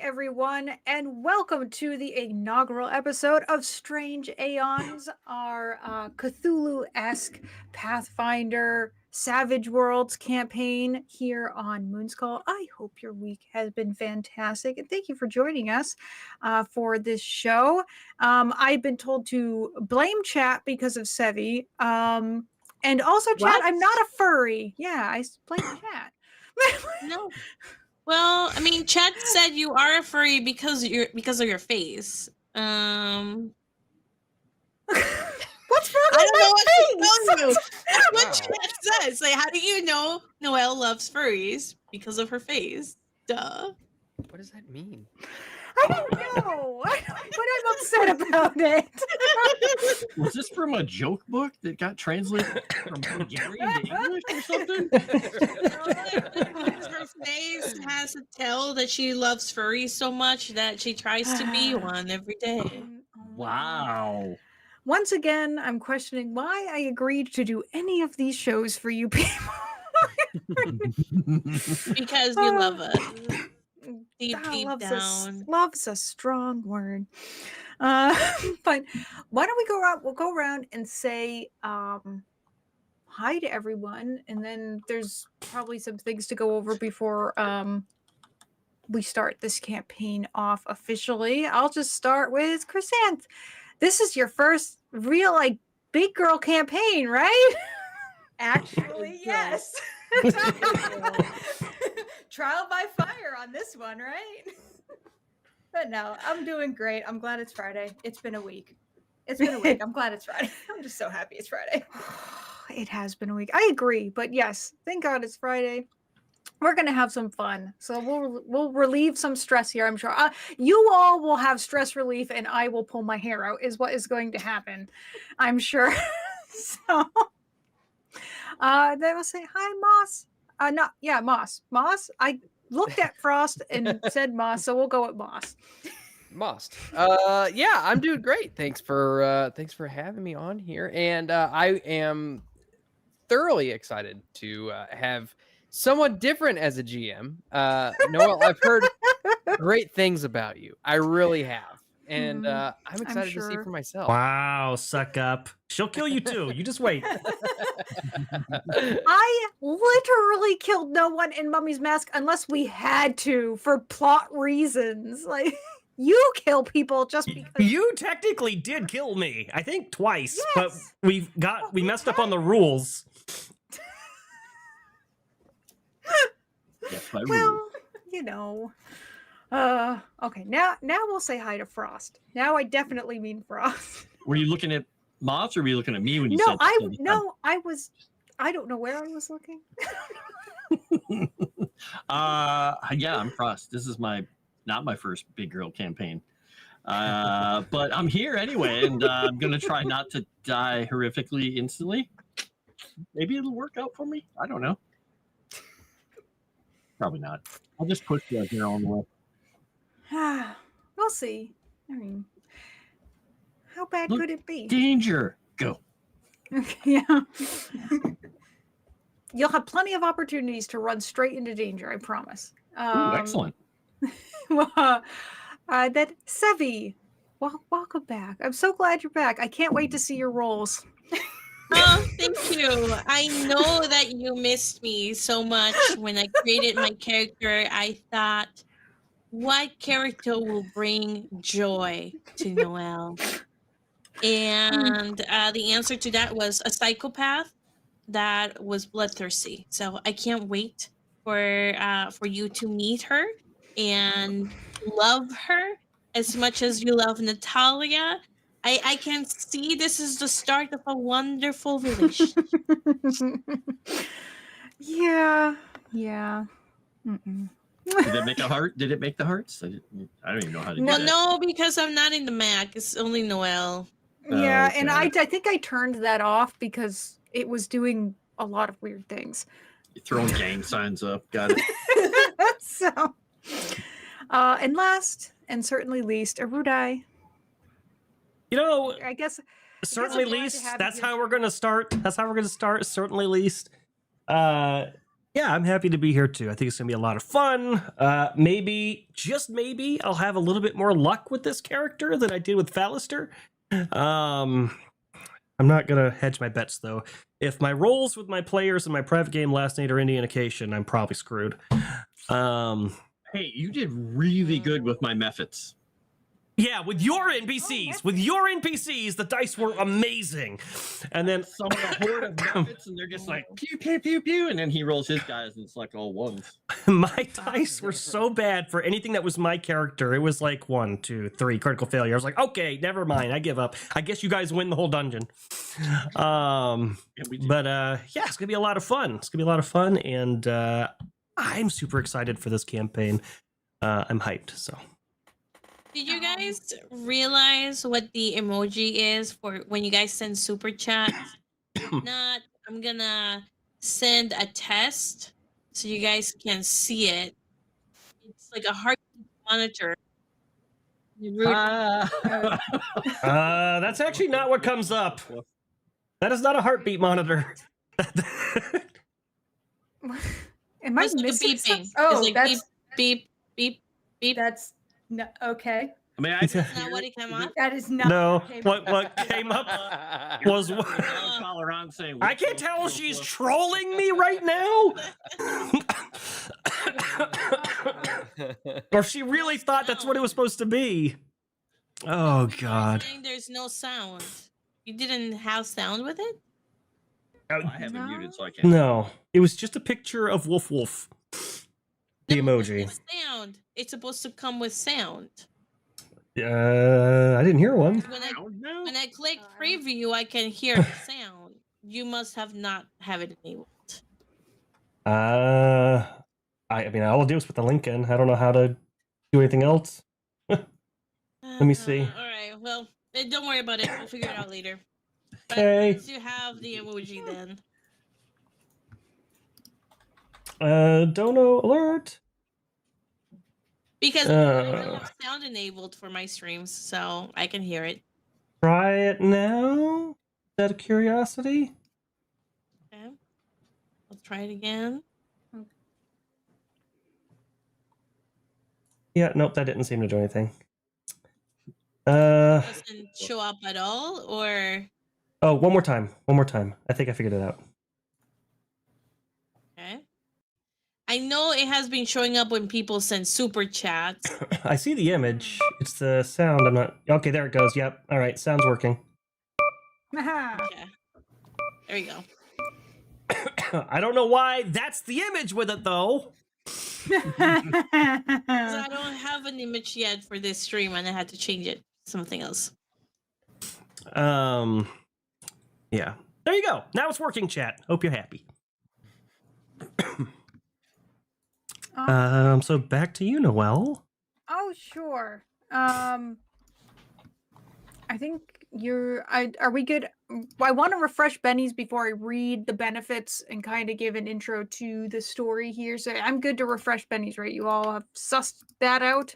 everyone, and welcome to the inaugural episode of Strange Aeons, our Cthulhu-esque Pathfinder Savage Worlds campaign here on Moonskull. I hope your week has been fantastic, and thank you for joining us for this show. I've been told to blame chat because of Sevi, and also chat, What? I'm not a furry. Yeah, I blame chat. No. Well, I mean, Chet said you are a furry because of your face. What's wrong I with don't know what to my tell face? you. That's what Chet says. Like, how do you know Noelle loves furries? Because of her face. Duh. What does that mean? I don't know, but I'm upset about it. Was this from a joke book that got translated from Bulgarian to English or something? Her face has to tell that she loves furries so much that she tries to be one every day. Wow. Once again, I'm questioning why I agreed to do any of these shows for you people. Because you love us. Deep love's down. Love's a strong word. But why don't we go around? We'll go around and say hi to everyone, and then there's probably some things to go over before we start this campaign off officially. I'll just start with Chrysanth. This is your first real big girl campaign, right? Actually, yes. Trial by fire on this one, right? But no, I'm doing great. I'm glad it's Friday. It's been a week. I'm glad it's Friday. I'm just so happy it's Friday. It has been a week. I agree, but yes, thank God it's Friday. We're gonna have some fun, so we'll relieve some stress here. I'm sure you all will have stress relief, and I will pull my hair out. Is what is going to happen, I'm sure. So, then we'll say hi, Moss. Moss. I looked at Frost and said Moss, so we'll go with Moss. Moss. Yeah, I'm doing great. Thanks for having me on here, and I am thoroughly excited to have someone different as a GM. Noelle, I've heard great things about you. I really have, and I'm excited to see for myself. Wow, suck up. She'll kill you too. You just wait. I literally killed no one in Mummy's Mask unless we had to for plot reasons. Like, you kill people just because you technically did kill me. I think twice, yes, but we messed up on the rules. Yes, by rule. well, you know. Okay, now we'll say hi to Frost. Now I definitely mean Frost. Were you looking at Moss or were you looking at me when you No, said I was. I don't know where I was looking. Yeah, I'm Frost. This is not my first big girl campaign. But I'm here anyway, and I'm gonna try not to die horrifically instantly. Maybe it'll work out for me. I don't know. Probably not. I'll just push the here on the way. We'll see. I mean, how bad could it be? Danger. Go. Yeah. You'll have plenty of opportunities to run straight into danger, I promise. Ooh, excellent. That Sevi, welcome back. I'm so glad you're back. I can't wait to see your rolls. Oh, thank you. I know that you missed me so much when I created my character. I thought, what character will bring joy to Noelle? And the answer to that was a psychopath that was bloodthirsty. So I can't wait for you to meet her and love her as much as you love Natalia. I can see this is the start of a wonderful relationship. Yeah. Did it make a heart? Did it make the hearts? I don't even know how to do Well, that. no, because I'm not in the Mac. It's only Noelle. Yeah, okay. and I think I turned that off because it was doing a lot of weird things. You're throwing gang signs up. Got it. So, and last and certainly least, Arudai. You know, I guess certainly I'm glad to least. have That's you how here. we're gonna start. Certainly least. Yeah, I'm happy to be here too. I think it's gonna be a lot of fun. Maybe, just maybe, I'll have a little bit more luck with this character than I did with Fallister. I'm not gonna hedge my bets though. If my rolls with my players in my private game last night are any indication, I'm probably screwed. Hey, you did really good with my methods. Yeah, with your NPCs, the dice were amazing. And then Summon a horde of methods, and they're just like pew pew pew pew, and then he rolls his guys, and it's like all ones. my dice were so bad for anything that was my character. It was like 1, 2, 3 critical failure. I was like, okay, never mind. I give up. I guess you guys win the whole dungeon. Yeah, it's gonna be a lot of fun. It's gonna be a lot of fun, and I'm super excited for this campaign. I'm hyped. So. Did you guys realize what the emoji is for when you guys send super chat? Not, I'm gonna send a test so you guys can see it. It's like a heart monitor. That's actually not what comes up. That is not a heartbeat monitor. Am I It's like a missing beeping. something? Oh, It's like that's beep, beep, beep. that's no, okay. I mean, That's not what it came up. That is not No, what came up. what came up was. call around saying, I can't tell if she's trolling me right now, or if she really thought that's what it was supposed to be. Oh God! Saying there's no sound. You didn't have sound with it? I have it muted, so I can't. No, it was just a picture of Wolf Wolf. The No, emoji. it's sound. It's supposed to come with sound. I didn't hear one. When I click preview, I can hear the sound. You must have not have it enabled. I mean, all I'll do is put the link in. I don't know how to do anything else. Let me see. All right. Well, don't worry about it. We'll figure it out later. But Okay. once you have the emoji, then. Dono alert. Because I have sound enabled for my streams, so I can hear it. Try it now. Out of curiosity. Okay. Let's try it again. Yeah, nope, that didn't seem to do anything. Doesn't show up at all, or Oh, one more time. One more time. I think I figured it out. okay. I know it has been showing up when people send super chats. I see the image. It's the sound. I'm not. Okay, there it goes. Yep. All right, sound's working. Okay. There you go. I don't know why that's the image with it though. 'Cause I don't have an image yet for this stream, and I had to change it to something else. Yeah. There you go. Now it's working, chat. Hope you're happy. So back to you, Noelle. Oh, sure. I think are we good? I want to refresh Benny's before I read the benefits and kind of give an intro to the story here. So I'm good to refresh Benny's, right? You all have sussed that out?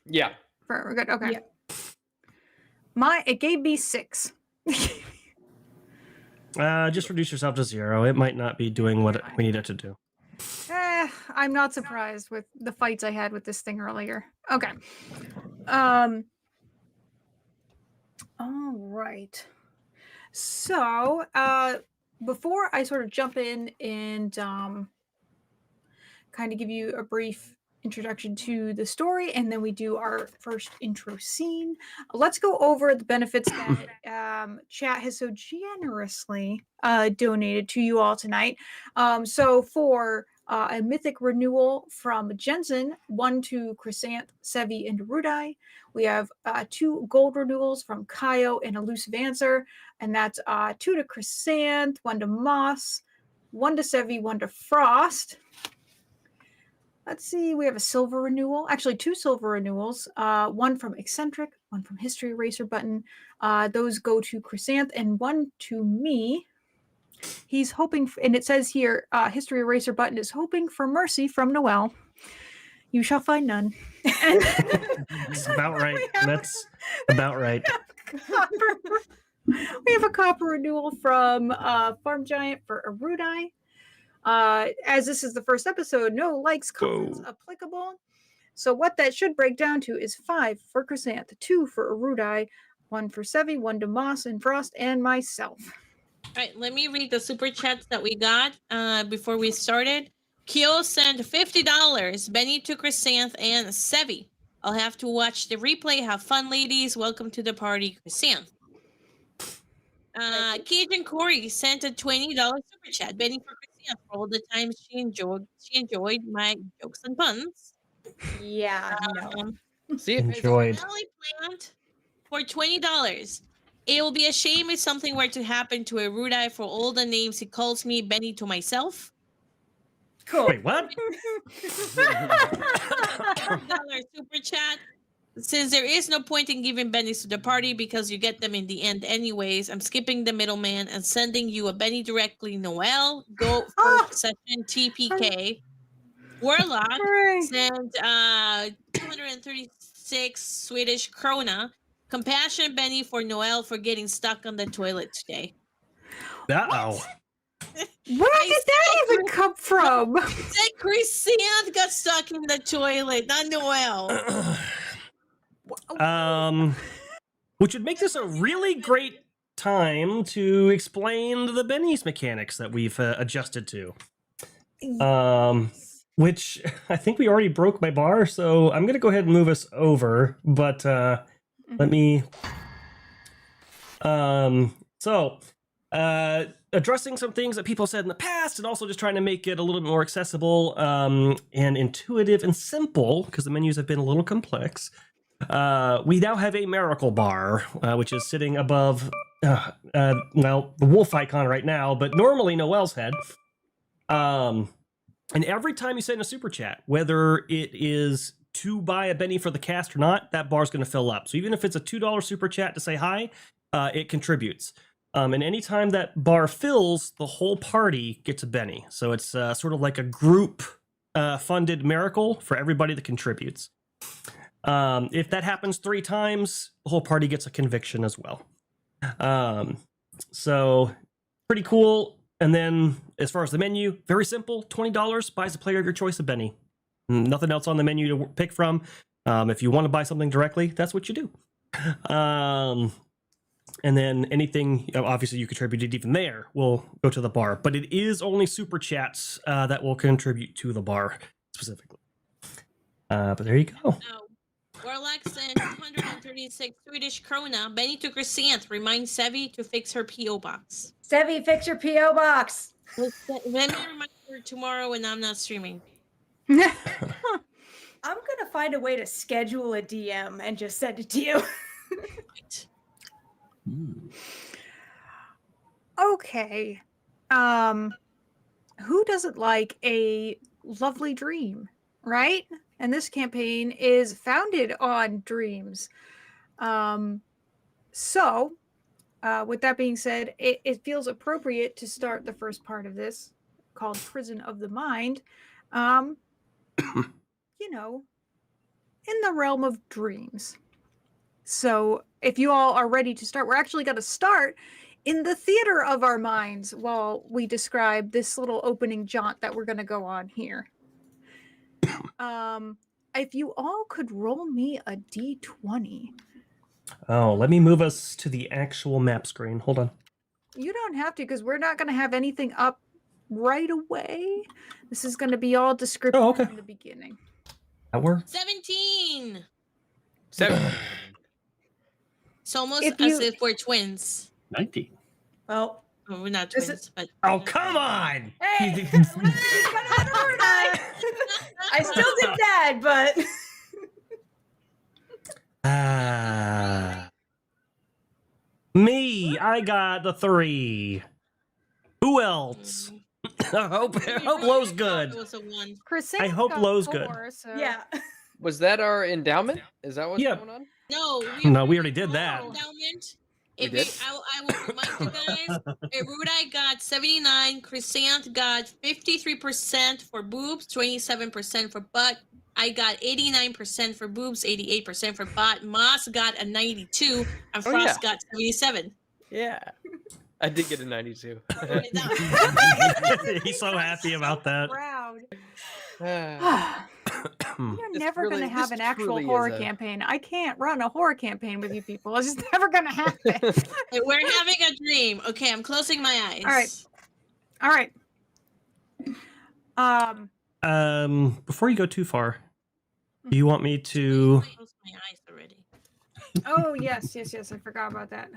Yeah. We're good. Okay. Yeah. It gave me 6. Just reduce yourself to 0. It might not be doing what we need it to do. I'm not surprised with the fights I had with this thing earlier. Okay. All right. So, before I sort of jump in and kind of give you a brief introduction to the story, and then we do our first intro scene, let's go over the benefits that chat has so generously donated to you all tonight. So for a mythic renewal from Jensen, 1 to Chrysanth, Sevi, and Rudai. We have 2 gold renewals from Kaio and Elusive Answer, and that's 2 to Chrysanth, 1 to Moss, 1 to Sevi, 1 to Frost. Let's see, we have a silver renewal, actually 2 silver renewals, 1 from Eccentric, 1 from History Eraser Button. Those go to Chrysanth and 1 to me. He's hoping, and it says here, History Eraser Button is hoping for mercy from Noelle. You shall find none. That's about right. That's about right. We have a copper renewal from Farm Giant for Arudai. As this is the first episode, no likes, comments applicable. So what that should break down to is 5 for Chrysanth, 2 for Erudai, 1 for Sevi, 1 to Moss and Frost, and myself. All right, let me read the super chats that we got before we started. Kyo sent $50. Benny to Chrysanth and Sevi. I'll have to watch the replay. Have fun, ladies. Welcome to the party, Chrysanth. Cajun Corey sent a $20 super chat. Benny for Chrysanth for all the times she enjoyed my jokes and puns. Yeah, no. See if Enjoyed. Valley plant for $20. It will be a shame if something were to happen to Erudai for all the names he calls me, Benny to myself. Cool. Wait, what? $1 super chat. Since there is no point in giving bennies to the party because you get them in the end anyways, I'm skipping the middleman and sending you a Benny directly. Noel, go for session TPK. Warlock sent 236 Swedish krona. Compassion Benny for Noel for getting stuck on the toilet today. Uh-oh. Where did that even come from? Said Chrysanth got stuck in the toilet, not Noel. Which would make this a really great time to explain the Benny's mechanics that we've adjusted to. Which I think we already broke my bar, so I'm going to go ahead and move us over. But let me... addressing some things that people said in the past and also just trying to make it a little bit more accessible and intuitive and simple, because the menus have been a little complex. We now have a miracle bar, which is sitting above, the wolf icon right now, but normally Noel's head. And every time you send a super chat, whether it is to buy a Benny for the cast or not, that bar's going to fill up. So even if it's a $2 super chat to say hi, it contributes. And anytime that bar fills, the whole party gets a Benny. So it's sort of like a group funded miracle for everybody that contributes. If that happens 3 times, the whole party gets a conviction as well. So pretty cool. And then as far as the menu, very simple. $20 buys a player of your choice a Benny. Nothing else on the menu to pick from. If you want to buy something directly, that's what you do. And then anything, obviously, you contributed even there will go to the bar. But it is only super chats that will contribute to the bar specifically. But there you go. Oh. Warlock sent 236 Swedish krona. Benny to Chrysanth. Remind Sevi to fix her P.O. box. Sevi, fix your P.O. box. Let me remind her tomorrow when I'm not streaming. I'm going to find a way to schedule a DM and just send it to you. Right. Okay. Who doesn't like a lovely dream, right? And this campaign is founded on dreams. So, with that being said, it feels appropriate to start the first part of this, called Prison of the Mind, you know, in the realm of dreams. So, if you all are ready to start, we're actually going to start in the theater of our minds while we describe this little opening jaunt that we're going to go on here. If you all could roll me a d20. Oh, let me move us to the actual map screen. Hold on. You don't have to, because we're not going to have anything up right away. This is going to be all descriptive in the beginning. That works. 17. 7. It's almost as if we're twins. 19. Well, well, we're not twins, but... Oh, come on! Hey! I still did that, but... Me, I got the 3. Who else? I hope Lowe's good. I hope Lowe's good. So... Yeah. Was that our endowment? Is that what's going on? No, we already did that. Endowment. I will remind you guys, Erudai got 79, Chrysanth got 53% for boobs, 27% for butt. I got 89% for boobs, 88% for butt. Moss got a 92, and Frost got 77. Yeah. I did get a 92. He's so happy about that. Proud. Hmm. You're This never really- going to have this an actual truly is horror a- campaign. I can't run a horror campaign with you people. It's just never going to happen. We're having a dream. Okay, I'm closing my eyes. All right. Before you go too far, do you want me to? I closed my eyes already. Oh, yes. I forgot about that.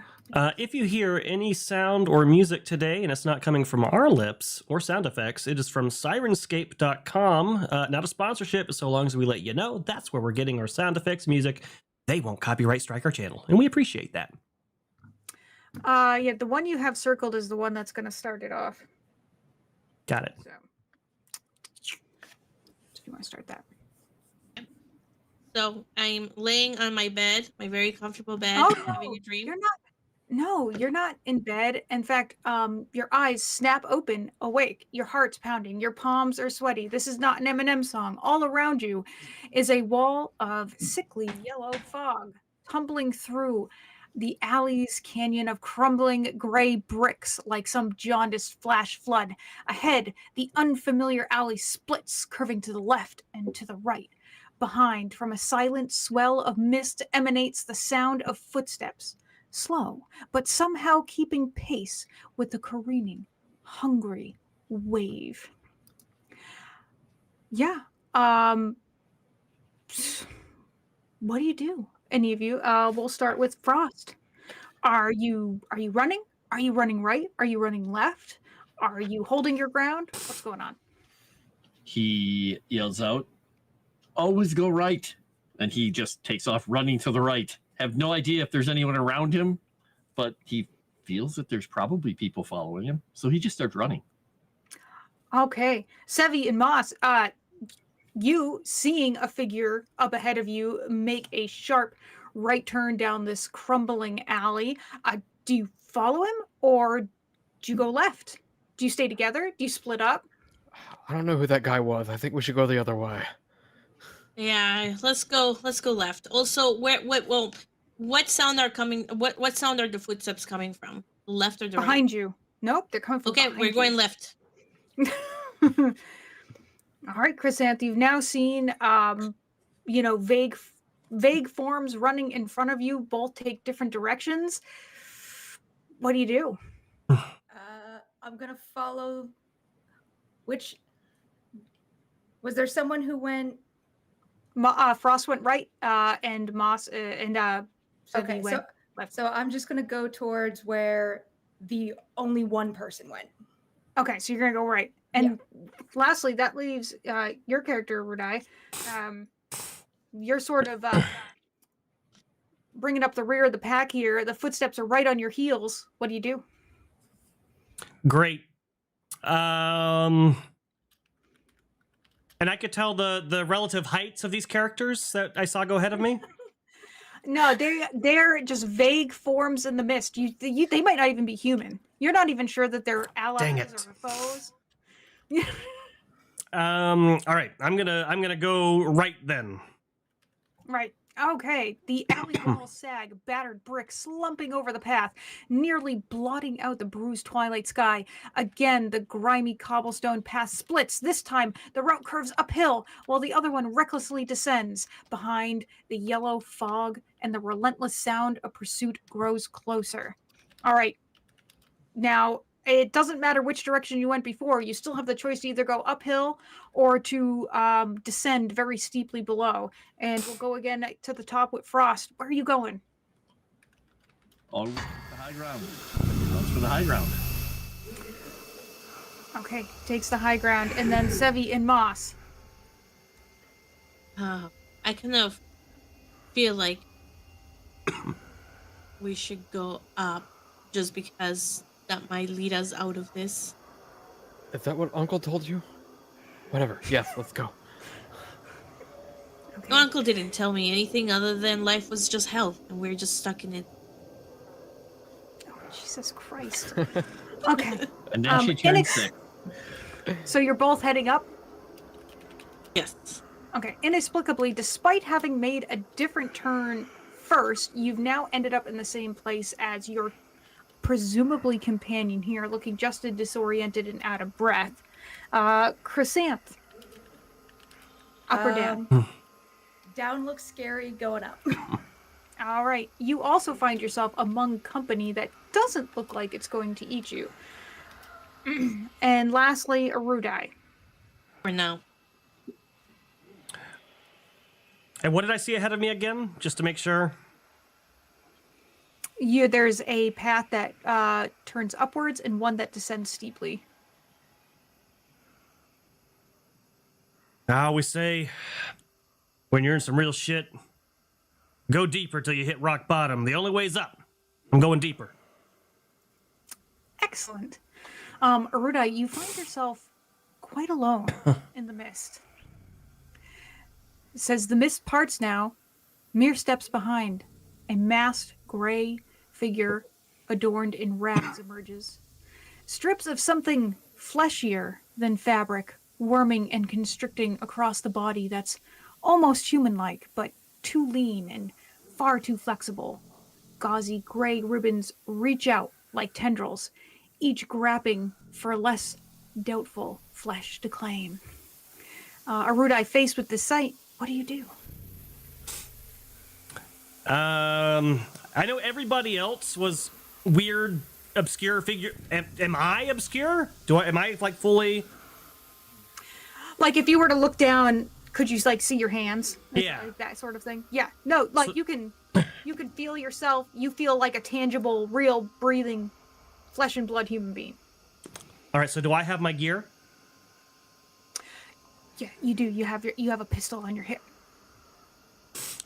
If you hear any sound or music today and it's not coming from our lips or sound effects, it is from Sirenscape.com. Not a sponsorship, so long as we let you know that's where we're getting our sound effects music. They won't copyright strike our channel, and we appreciate that. Yeah, the one you have circled is the one that's going to start it off. Got it. So you want to start that? So I'm laying on my bed, my very comfortable bed, Oh, having no, a dream. you're not. No, you're not in bed. In fact, your eyes snap open, awake. Your heart's pounding. Your palms are sweaty. This is not an Eminem song. All around you is a wall of sickly yellow fog tumbling through the alley's canyon of crumbling gray bricks like some jaundiced flash flood. Ahead, the unfamiliar alley splits, curving to the left and to the right. Behind, from a silent swell of mist, emanates the sound of footsteps. Slow, but somehow keeping pace with the careening, hungry wave. Yeah. What do you do? Any of you? We'll start with Frost. Are you running? Are you running right? Are you running left? Are you holding your ground? What's going on? He yells out, "Always go right." And he just takes off running to the right. Have no idea if there's anyone around him, but he feels that there's probably people following him. So he just starts running. Okay. Sevi and Moss, you seeing a figure up ahead of you make a sharp right turn down this crumbling alley. Do you follow him or do you go left? Do you stay together? Do you split up? I don't know who that guy was. I think we should go the other way. Yeah, let's go left. Also, what sound are coming? What sound are the footsteps coming from? The left or the right? Behind you. Nope, they're coming from Okay, behind we're going left. All right, Chrysanth, you've now seen vague forms running in front of you, both take different directions. What do you do? I'm gonna follow. Which was there someone who went? Frost went right, and Moss and Okay, went so left. so I'm just gonna go towards where the only one person went. Okay, so you're gonna go right. And lastly, that leaves your character, Radai. You're sort of bringing up the rear of the pack here. The footsteps are right on your heels. What do you do? Great. And I could tell the relative heights of these characters that I saw go ahead of me. No, they're just vague forms in the mist. They might not even be human. You're not even sure that they're Dang allies it. or foes. All right, I'm gonna go right then. Right. Okay. The alley walls sag, battered bricks slumping over the path, nearly blotting out the bruised twilight sky. Again, the grimy cobblestone path splits. This time, the route curves uphill, while the other one recklessly descends. Behind, the yellow fog and the relentless sound of pursuit grows closer. All right. Now, it doesn't matter which direction you went before. You still have the choice to either go uphill or to descend very steeply below. And we'll go again to the top with Frost. Where are you going? Always the high ground. Goes for the high ground. Okay, takes the high ground. And then Sevi and Moss. I kind of feel like we should go up just because that might lead us out of this. Is that what Uncle told you? Whatever. Yes, let's go. Okay. No, Uncle didn't tell me anything other than life was just hell and we're just stuck in it. Oh, Jesus Christ. Okay. And then she turned sick. So you're both heading up? Yes. Okay. Inexplicably, despite having made a different turn first, you've now ended up in the same place as your presumably companion here, looking just as disoriented and out of breath. Chrysanth. Up or down? Down looks scary, going up. All right. You also find yourself among company that doesn't look like it's going to eat you. And lastly, Arudai. For now. And what did I see ahead of me again? Just to make sure. There's a path that turns upwards and one that descends steeply. I always say, when you're in some real shit, go deeper till you hit rock bottom. The only way's up. I'm going deeper. Excellent. Arudai, you find yourself quite alone in the mist. It says the mist parts now, mere steps behind. A masked gray figure adorned in rags emerges. Strips of something fleshier than fabric, worming and constricting across the body that's almost human-like, but too lean and far too flexible. Gauzy gray ribbons reach out like tendrils, each grabbing for less doubtful flesh to claim. Arudai, faced with this sight, what do you do? I know everybody else was weird, obscure figure. Am I obscure? Am I like fully? Like if you were to look down, could you like see your hands? Yeah. Like that sort of thing. Yeah. No, like So- you can feel yourself. You feel like a tangible, real, breathing, flesh and blood human being. All right. So do I have my gear? Yeah, you do. You have a pistol on your hip.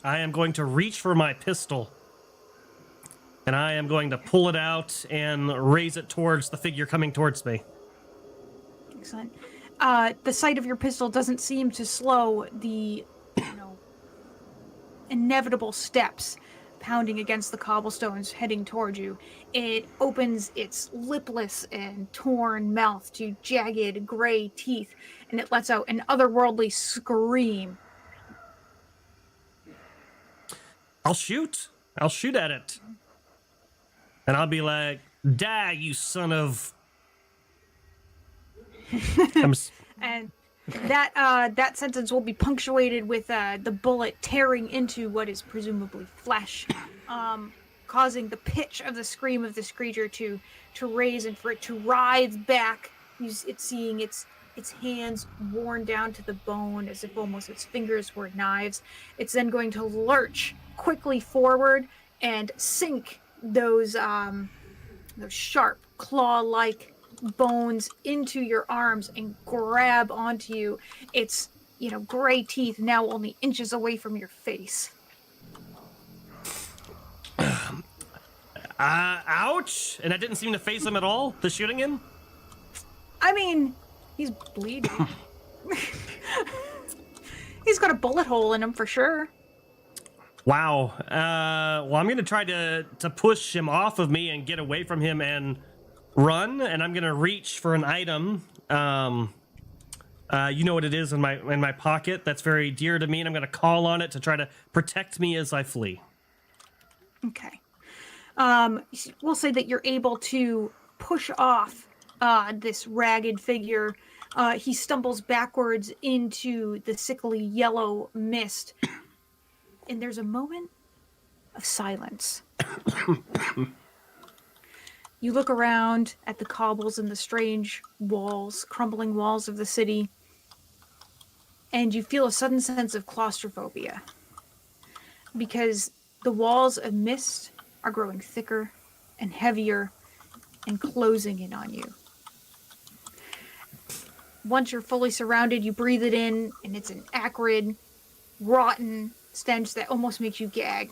I am going to reach for my pistol. And I am going to pull it out and raise it towards the figure coming towards me. Excellent. The sight of your pistol doesn't seem to slow the, inevitable steps pounding against the cobblestones heading toward you. It opens its lipless and torn mouth to jagged gray teeth, and it lets out an otherworldly scream. I'll shoot at it. And I'll be like, die, you son of... And that sentence will be punctuated with the bullet tearing into what is presumably flesh, causing the pitch of the scream of this creature to raise and for it to writhe back. It's seeing its hands worn down to the bone as if almost its fingers were knives. It's then going to lurch quickly forward and sink those sharp claw-like bones into your arms and grab onto you. Its gray teeth now only inches away from your face. Ouch! And I didn't seem to phase him at all, the shooting him? I mean, he's bleeding. He's got a bullet hole in him for sure. Wow. Well, I'm going to try to push him off of me and get away from him and run, and I'm going to reach for an item. You know what it is in my pocket that's very dear to me, and I'm going to call on it to try to protect me as I flee. Okay. We'll say that you're able to push off this ragged figure. He stumbles backwards into the sickly yellow mist, and there's a moment of silence. You look around at the cobbles and the strange walls, crumbling walls of the city, and you feel a sudden sense of claustrophobia, because the walls of mist are growing thicker and heavier and closing in on you. Once you're fully surrounded, you breathe it in, and it's an acrid, rotten stench that almost makes you gag.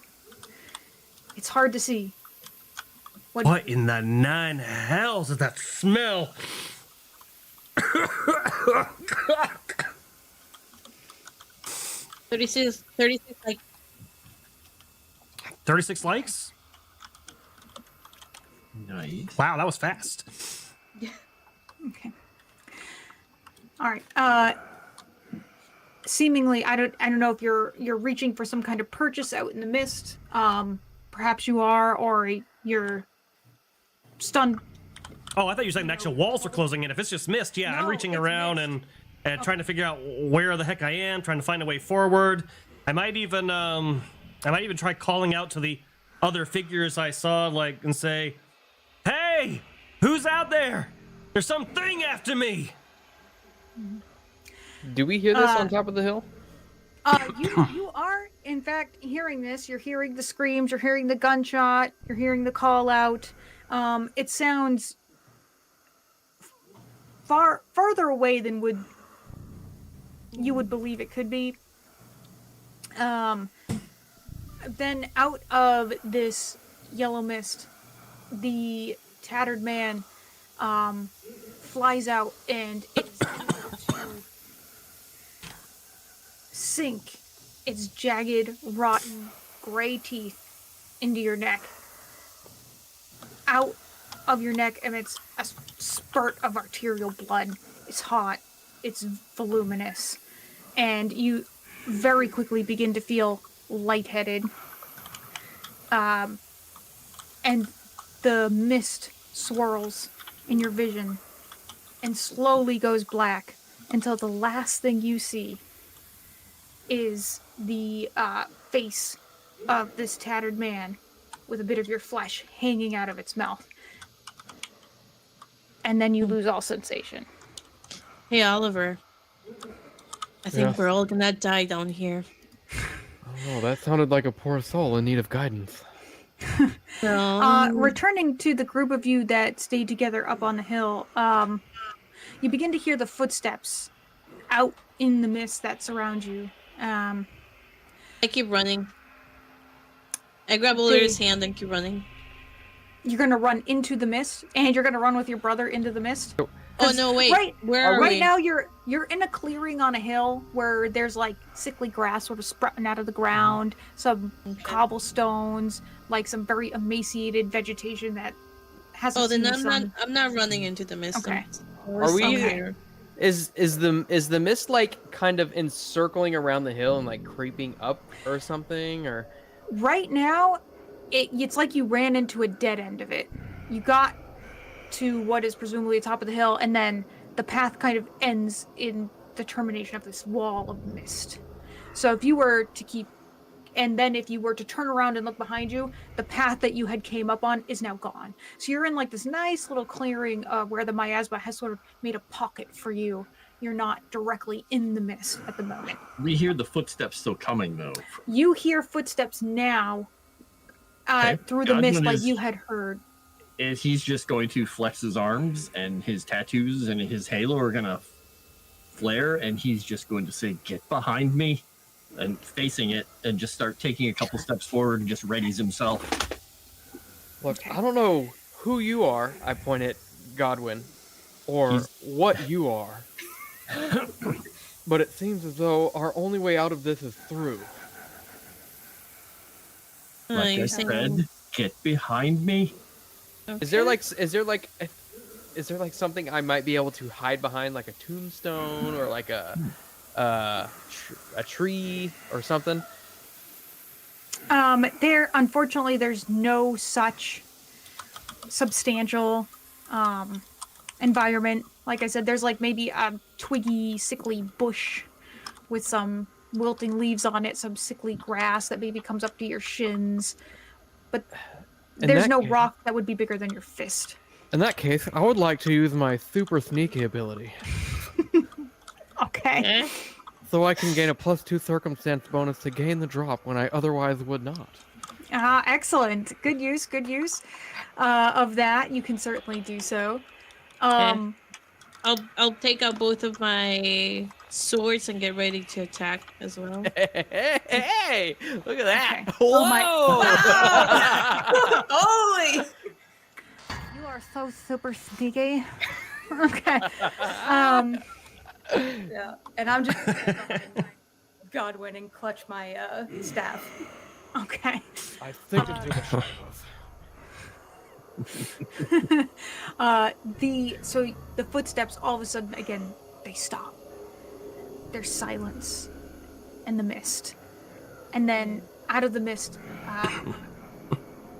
It's hard to see. What in the nine hells is that smell? 36 like 36 likes? Nice. Wow, that was fast. Okay. All right. Seemingly, I don't know if you're reaching for some kind of purchase out in the mist. Perhaps you are, or you're stunned. Oh, I thought you were saying the actual walls are closing in. If it's just mist, yeah, I'm No, reaching it's around mist. and trying to figure out where the heck I am, trying to find a way forward. I might even try calling out to the other figures I saw, like, and say, "Hey, who's out there? There's something after me." Do we hear this on top of the hill? You are in fact hearing this. You're hearing the screams. You're hearing the gunshot. You're hearing the call out. It sounds farther away than you would believe it could be. Then out of this yellow mist, the tattered man flies out, and it's able to sink its jagged, rotten, gray teeth into your neck. Out of your neck emits a spurt of arterial blood. It's hot. It's voluminous. And you very quickly begin to feel lightheaded. And the mist swirls in your vision and slowly goes black until the last thing you see is the face of this tattered man with a bit of your flesh hanging out of its mouth. And then you lose all sensation. Hey, Oliver. I think Yes. we're all gonna die down here. Oh, that sounded like a poor soul in need of guidance. No. Returning to the group of you that stayed together up on the hill, you begin to hear the footsteps out in the mist that surround you. I keep running. I grab Oliver's hand and keep running. You're gonna run into the mist, and you're gonna run with your brother into the mist. Oh no! Wait. Where are right we? now you're in a clearing on a hill where there's like sickly grass sort of sprouting out of the ground, some cobblestones, like some very emaciated vegetation that hasn't Oh, then seen the sun. I'm not running into the mist. Okay. Are we- Somewhere. Is the mist like kind of encircling around the hill and like creeping up or something, or? Right now, it's like you ran into a dead end of it. You got to what is presumably the top of the hill, and then the path kind of ends in the termination of this wall of mist. So if you were to turn around and look behind you, the path that you had came up on is now gone. So you're in like this nice little clearing where the miasma has sort of made a pocket for you. You're not directly in the mist at the moment. We hear the footsteps still coming, though. You hear footsteps now through the mist like you had heard. Is he's just going to flex his arms, and his tattoos and his halo are going to flare, and he's just going to say, "Get behind me," and facing it, and just start taking a couple steps forward and just readies himself. Look, I don't know who you are, I point at Godwin, or what you are, but it seems as though our only way out of this is through. Like I You're saying- said, get behind me. Okay. Is there like something I might be able to hide behind, like a tombstone or like a tree or something? Unfortunately, there's no such substantial environment. Like I said, there's like maybe a twiggy, sickly bush with some wilting leaves on it, some sickly grass that maybe comes up to your shins. But there's no rock that would be bigger than your fist. In that case, I would like to use my super sneaky ability, Okay. Eh? so I can gain a +2 circumstance bonus to gain the drop when I otherwise would not. Excellent. Good use. Good use of that. You can certainly do so. I'll take out both of my swords and get ready to attack as well. Hey, look at that! Okay. Whoa! Oh my- Holy! You are so super sneaky. Okay. Yeah, and I'm just Godwin and clutch my staff. Okay. I think into the shadows. So the footsteps all of a sudden again they stop. There's silence in the mist, and then out of the mist,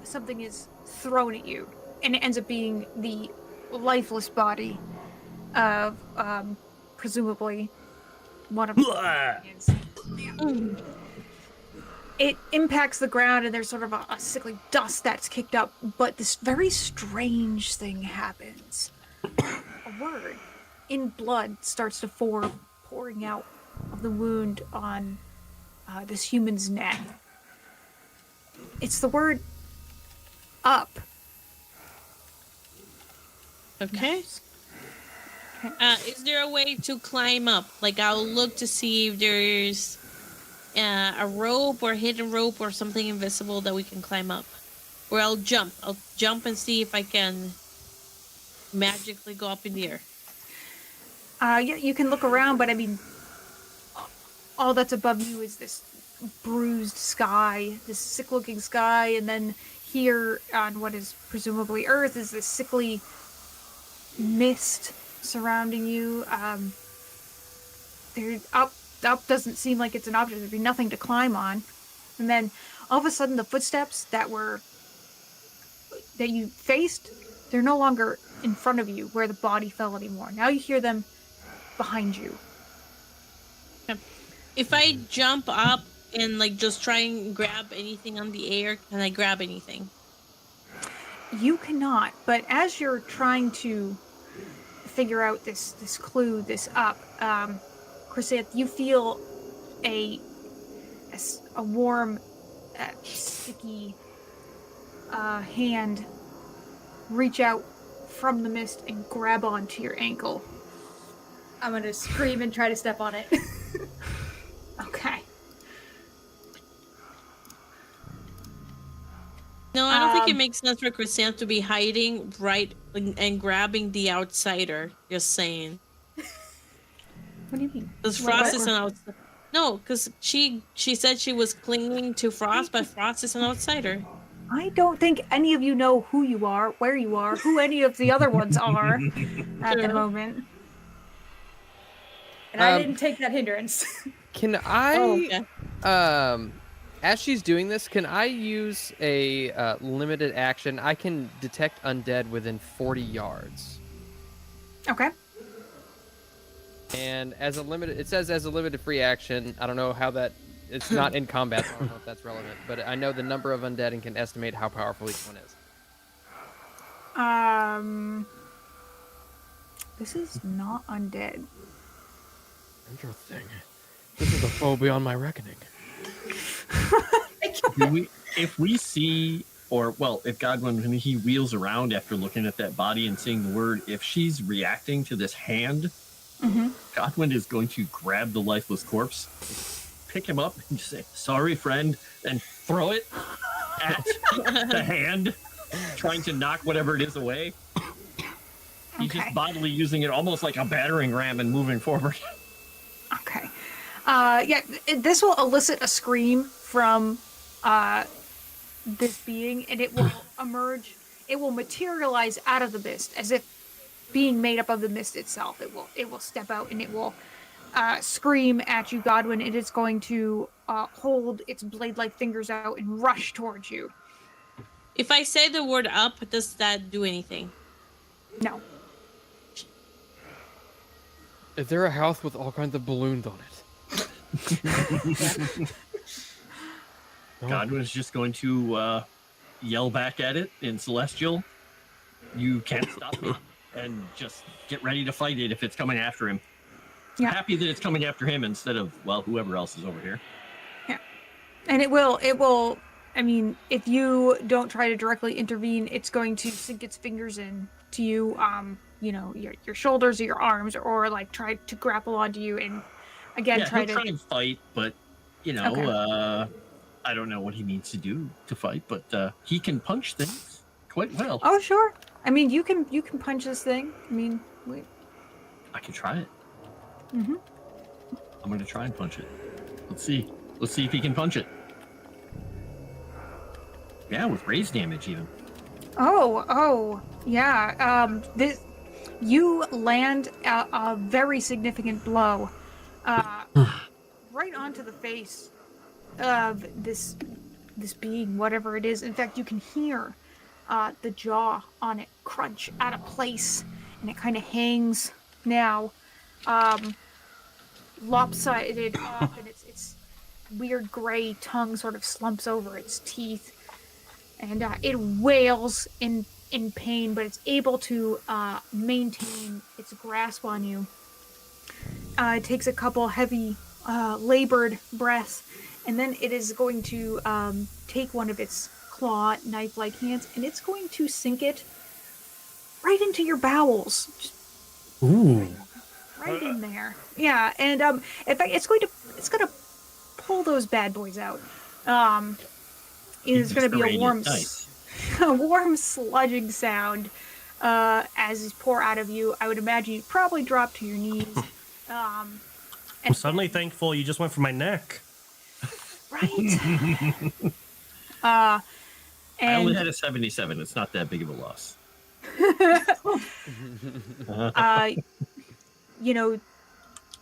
something is thrown at you. and it ends up being the lifeless body of presumably one of the companions. It impacts the ground, and there's sort of a sickly dust that's kicked up, but this very strange thing happens. A word in blood starts to form, pouring out of the wound on this human's neck. It's the word up. Okay. Is there a way to climb up? Like, I'll look to see if there's a rope or hidden rope or something invisible that we can climb up. Or I'll jump. I'll jump and see if I can magically go up in the air. Yeah, you can look around, but I mean, all that's above you is this bruised sky, this sick-looking sky, and then here on what is presumably Earth is this sickly mist surrounding you. Up doesn't seem like it's an object. There'd be nothing to climb on. And then all of a sudden the footsteps that you faced, they're no longer in front of you where the body fell anymore. Now you hear them behind you. If I jump up and like just try and grab anything on the air, can I grab anything? You cannot, but as you're trying to figure out this clue, this up, Chrysanth, you feel a warm, sticky hand reach out from the mist and grab onto your ankle. I'm gonna scream and try to step on it. Okay. No, I don't think it makes sense for Chrysanth to be hiding right and grabbing the outsider. Just saying. What do you mean? Because Frost is an outsider. No, because she said she was clinging to Frost, but Frost is an outsider. I don't think any of you know who you are, where you are, who any of the other ones are at the moment. And I didn't take that hindrance. Can I, Okay. as she's doing this, can I use a limited action? I can detect undead within 40 yards. Okay. And as a limited, it says as a limited free action. I don't know how that, it's not in combat, so I don't know if that's relevant. But I know the number of undead and can estimate how powerful each one is. This is not undead. Interesting. This is a foe beyond my reckoning. If we see, or well, if Godwin, when he wheels around after looking at that body and seeing the word, if she's reacting to this hand, Godwin is going to grab the lifeless corpse, pick him up, and just say, "Sorry, friend," and throw it at the hand, trying to knock whatever it is away. He's just bodily using it almost like a battering ram and moving forward. Okay. Yeah, this will elicit a scream from this being, and it will emerge. It will materialize out of the mist as if being made up of the mist itself. It will step out and it will scream at you, Godwin. It is going to hold its blade-like fingers out and rush towards you. If I say the word up, does that do anything? No. Is there a house with all kinds of balloons on it? Godwin is just going to yell back at it in Celestial. You can't stop it, and just get ready to fight it if it's coming after him. Yeah. Happy that it's coming after him instead of, well, whoever else is over here. Yeah. And it will, I mean, if you don't try to directly intervene, it's going to sink its fingers in to you, you know, your shoulders or your arms, or like try to grapple onto you and again Yeah, try he'll to try and fight, but you know, I don't know what he needs to do to fight, but he can punch things quite well. Oh, sure. I mean, you can punch this thing. I mean, wait. I can try it. Mm-hmm. I'm going to try and punch it. Let's see if he can punch it. Yeah, with raise damage even. Oh, yeah. You land a very significant blow, right onto the face of this being, whatever it is. In fact, you can hear the jaw on it crunch out of place, and it kind of hangs now, lopsided off, and its weird gray tongue sort of slumps over its teeth, and it wails in pain, but it's able to maintain its grasp on you. It takes a couple heavy, labored breaths, and then it is going to take one of its claw, knife-like hands, and it's going to sink it right into your bowels. Just Ooh. right in there. Yeah, and in fact, it's gonna pull those bad boys out. It's gonna be a warm, a warm sludging sound as these pour out of you. I would imagine you'd probably drop to your knees. I'm suddenly thankful you just went for my neck. Right. I only And had a 77. It's not that big of a loss. you know,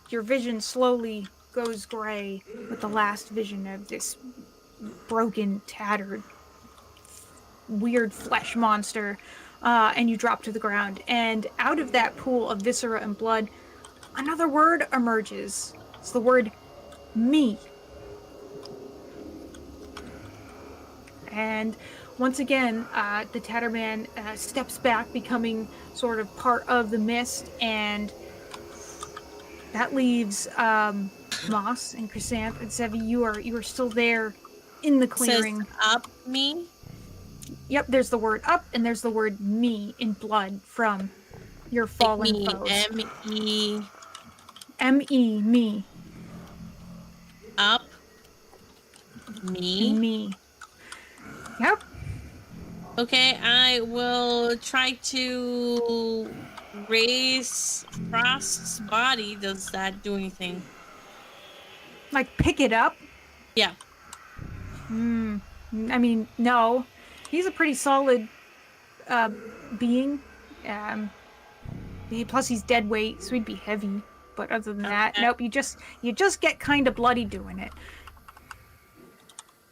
your vision slowly goes gray with the last vision of this broken, tattered, weird flesh monster, and you drop to the ground. And out of that pool of viscera and blood, another word emerges. It's the word me. And once again, the Tatterman steps back, becoming sort of part of the mist, and that leaves Moss and Chrysanth and Sevi. You are still there in the clearing. Says up me. Yep, there's the word up, and there's the word me in blood from your fallen Me. foes. M-E. M-E, me. Up. Me. Me. Yep. Okay, I will try to raise Frost's body. Does that do anything? Like, pick it up? Yeah. I mean, no. He's a pretty solid being. Plus he's dead weight, so he'd be heavy. But other than that, nope, you just get kind of bloody doing it.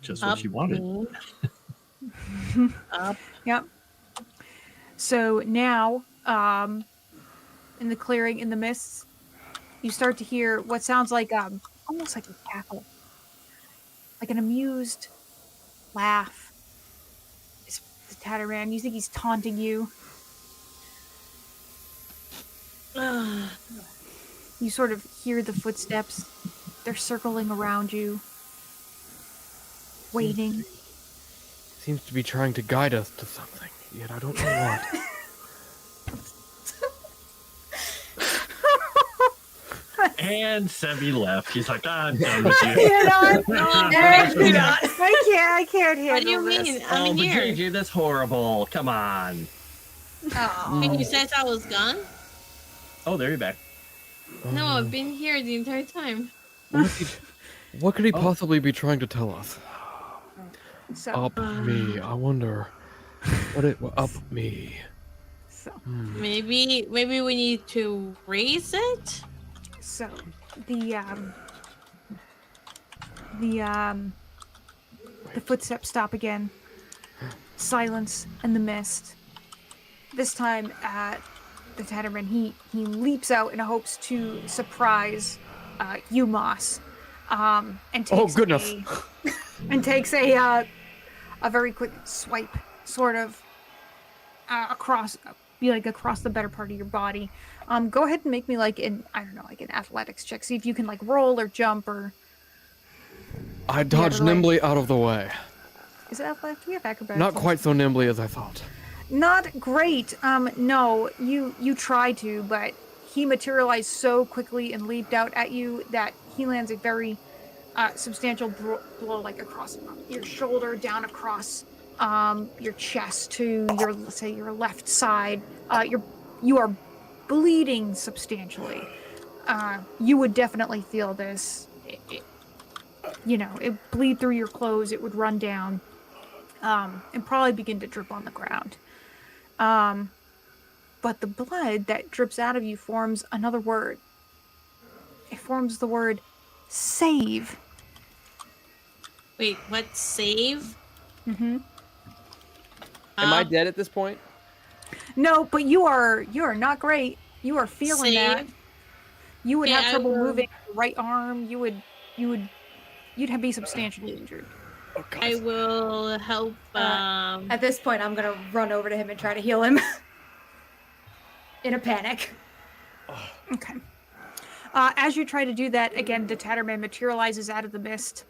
Just what Up she wanted. me. Up. Yep. So now, in the clearing, in the mists, you start to hear what sounds like almost like a cackle, like an amused laugh. It's the Tatterman. You think he's taunting you. You sort of hear the footsteps. They're circling around you, waiting. Seems to be trying to guide us to something, yet I don't know what. And Sebi left. He's like, I'm done with you. I can't handle What do you this. mean? Oh, I'm but here. JJ, that's horrible. Come on. Oh. You said I was gone? Oh, there you're back. No, I've been here the entire time. What could he possibly be trying to tell us? So, Up me. I wonder. Up me. so, Maybe we need to raise it? so, the footsteps stop again. Silence and the mist. This time, the Tatterman, he leaps out in hopes to surprise you, Moss, and takes Oh, goodness. takes a very quick swipe, sort of across the better part of your body. Go ahead and make me like an athletics check. See if you can like roll or jump or. I dodged nimbly out of the way. Is it athletics? We have acrobatics. Not quite so nimbly as I thought. Not great. No, you tried to, but he materialized so quickly and leaped out at you that he lands a very substantial blow, like across your shoulder, down across your chest to your left side. You are bleeding substantially. You would definitely feel this. It bleed through your clothes. It would run down, and probably begin to drip on the ground. But the blood that drips out of you forms another word. It forms the word save. Wait, what? Save? Mm-hmm. Am I dead at this point? No, but you are not great. You are feeling that. Save. You would Okay, have I trouble will- moving your right arm. You'd be substantially injured. Oh, God. I will help. At this point, I'm gonna run over to him and try to heal him. In a panic. Okay. As you try to do that, again, the Tatterman materializes out of the mist.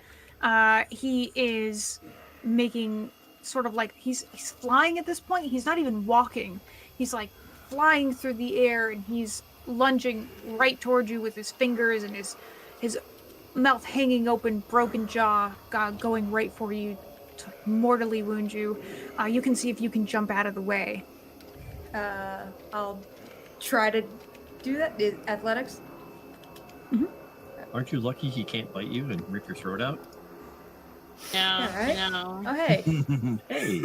He is making sort of like he's flying at this point. He's not even walking. He's like flying through the air, and he's lunging right towards you with his fingers and his mouth hanging open, broken jaw, going right for you to mortally wound you. You can see if you can jump out of the way. I'll try to do that. Athletics? Aren't you lucky he can't bite you and rip your throat out? No, Alright. no. Oh, hey. Hey.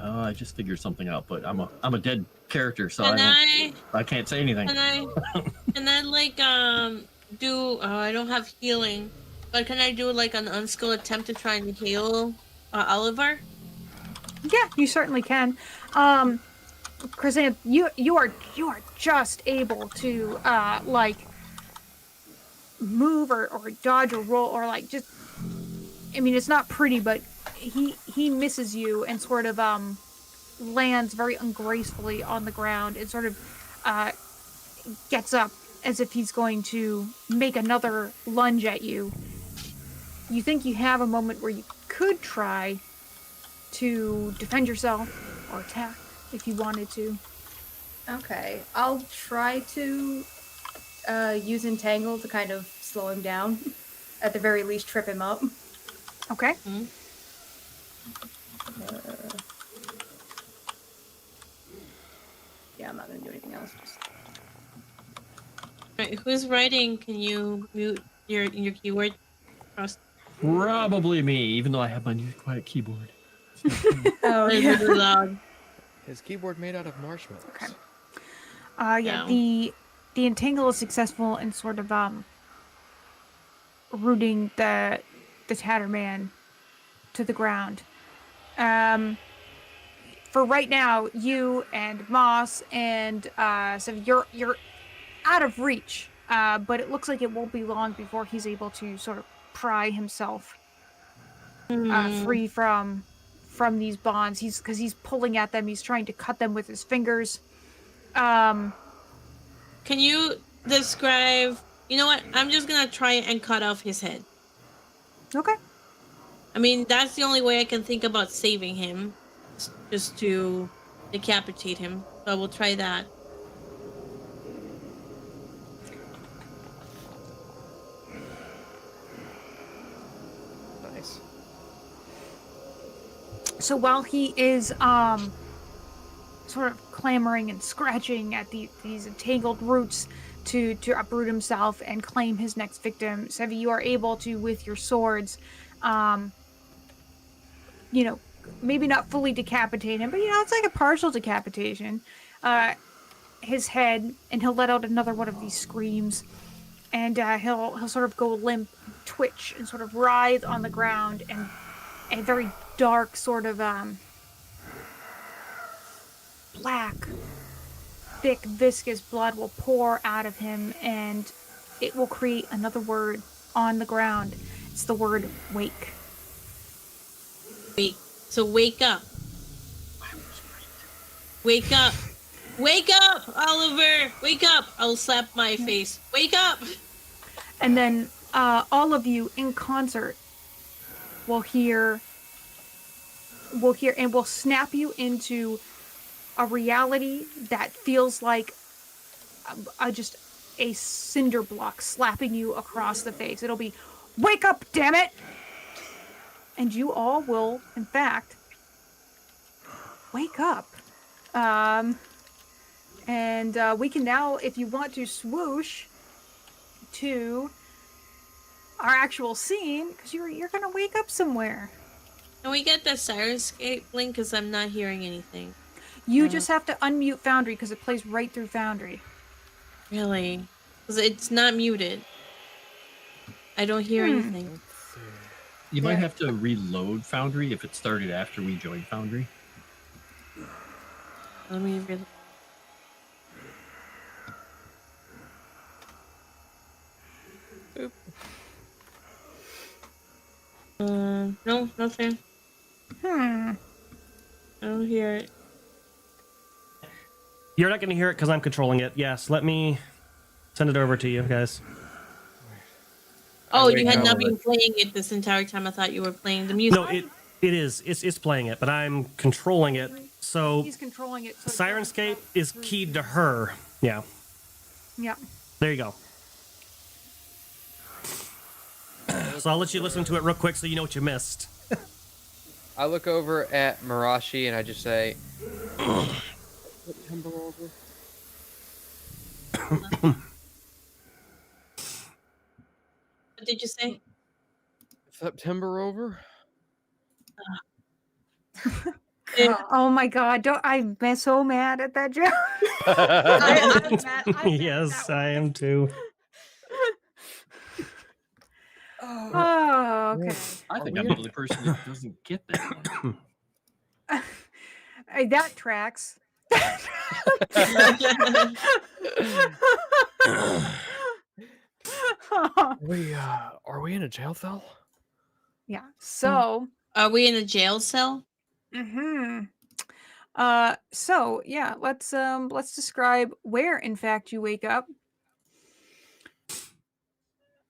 Oh, I just figured something out, but I'm a dead character, so I can't say anything. Can I like do? I don't have healing, but can I do like an unskilled attempt to try and heal Oliver? Yeah, you certainly can. Chrysanth, you are just able to like move or dodge or roll or like just. I mean, it's not pretty, but he misses you and sort of lands very ungracefully on the ground and sort of gets up as if he's going to make another lunge at you. You think you have a moment where you could try to defend yourself or attack if you wanted to. Okay. I'll try to use Entangle to kind of slow him down. At the very least, trip him up. Okay. Yeah, I'm not gonna do anything else. Just... Right, who's writing? Can you mute your keyword? Probably me, even though I have my new quiet keyboard. Oh, Really yeah. loud. His keyboard made out of marshmallows. Okay. Yeah, the entangle is successful in sort of rooting the Tatterman to the ground. For right now, you and Moss and so you're out of reach, but it looks like it won't be long before he's able to sort of pry himself free from these bonds. Because he's pulling at them. He's trying to cut them with his fingers. Can you describe? You know what? I'm just gonna try and cut off his head. Okay. I mean, that's the only way I can think about saving him, just to decapitate him. So we'll try that. Nice. So while he is sort of clamoring and scratching at these entangled roots to uproot himself and claim his next victim, Sevi, you are able to, with your swords, maybe not fully decapitate him, but it's like a partial decapitation. His head, and he'll let out another one of these screams, and he'll sort of go limp, twitch, and sort of writhe on the ground, and a very dark sort of black, thick, viscous blood will pour out of him, and it will create another word on the ground. It's the word wake. Wait. So wake up. Wake up. Wake up, Oliver. Wake up. I'll slap my face. Wake up. And then all of you in concert will hear and will snap you into a reality that feels like just a cinder block slapping you across the face. It'll be, wake up, damn it! And you all will, in fact, wake up. And we can now, if you want to, swoosh to our actual scene, because you're gonna wake up somewhere. Can we get the Sirenscape link? Because I'm not hearing anything. You just have to unmute Foundry because it plays right through Foundry. Really? Because it's not muted. I don't hear anything. You might have to reload Foundry if it started after we joined Foundry. Let me really. No, nothing. I don't hear it. You're not going to hear it because I'm controlling it. Yes, let me send it over to you guys. Oh, you had not been playing it this entire time. I thought you were playing the music. No, it is. It's playing it, but I'm controlling it. So He's controlling it. So Sirenscape is keyed to her. Yeah. Yeah. There you go. So I'll let you listen to it real quick so you know what you missed. I look over at Mirashi and I just say, September over. What did you say? September over? Oh my God! I'm so mad at that joke. I'm mad at Yes, that I one. am too. Oh. Oh, okay. I think I'm the only person that doesn't get that one. That tracks. Are we in a jail cell? Yeah. So. Are we in a jail cell? So yeah, let's describe where in fact you wake up.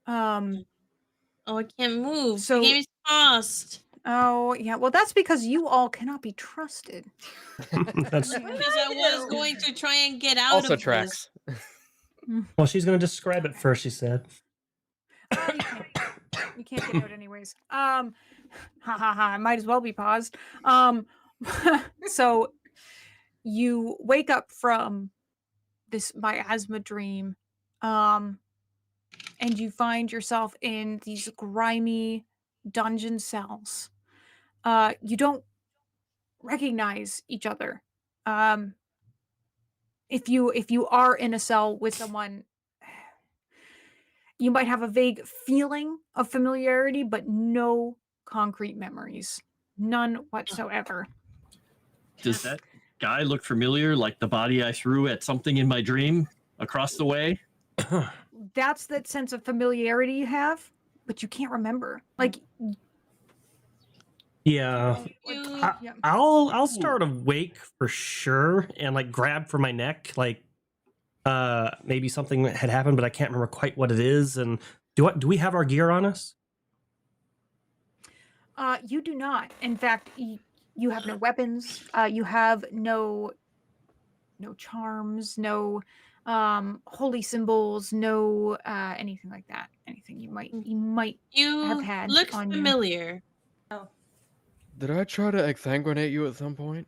Oh, I can't move. So- the game is paused. Oh yeah, well that's because you all cannot be trusted. That's, Because I was going to try and get out Also of tracks. well, she's going to describe it first, she said. You can't get out anyways. Ha ha ha, might as well be paused. So you wake up from this miasma dream, and you find yourself in these grimy dungeon cells. You don't recognize each other. If you are in a cell with someone, you might have a vague feeling of familiarity, but no concrete memories. None whatsoever. Does that guy look familiar, like the body I threw at something in my dream across the way? That's that sense of familiarity you have, but you can't remember. Like, Yeah. yeah. I'll start awake for sure and like grab for my neck, like maybe something had happened, but I can't remember quite what it is. And do we have our gear on us? You do not. In fact, you have no weapons. You have no charms, no holy symbols, no anything like that. Anything you might You have had look on you. familiar. Did I try to exsanguinate you at some point?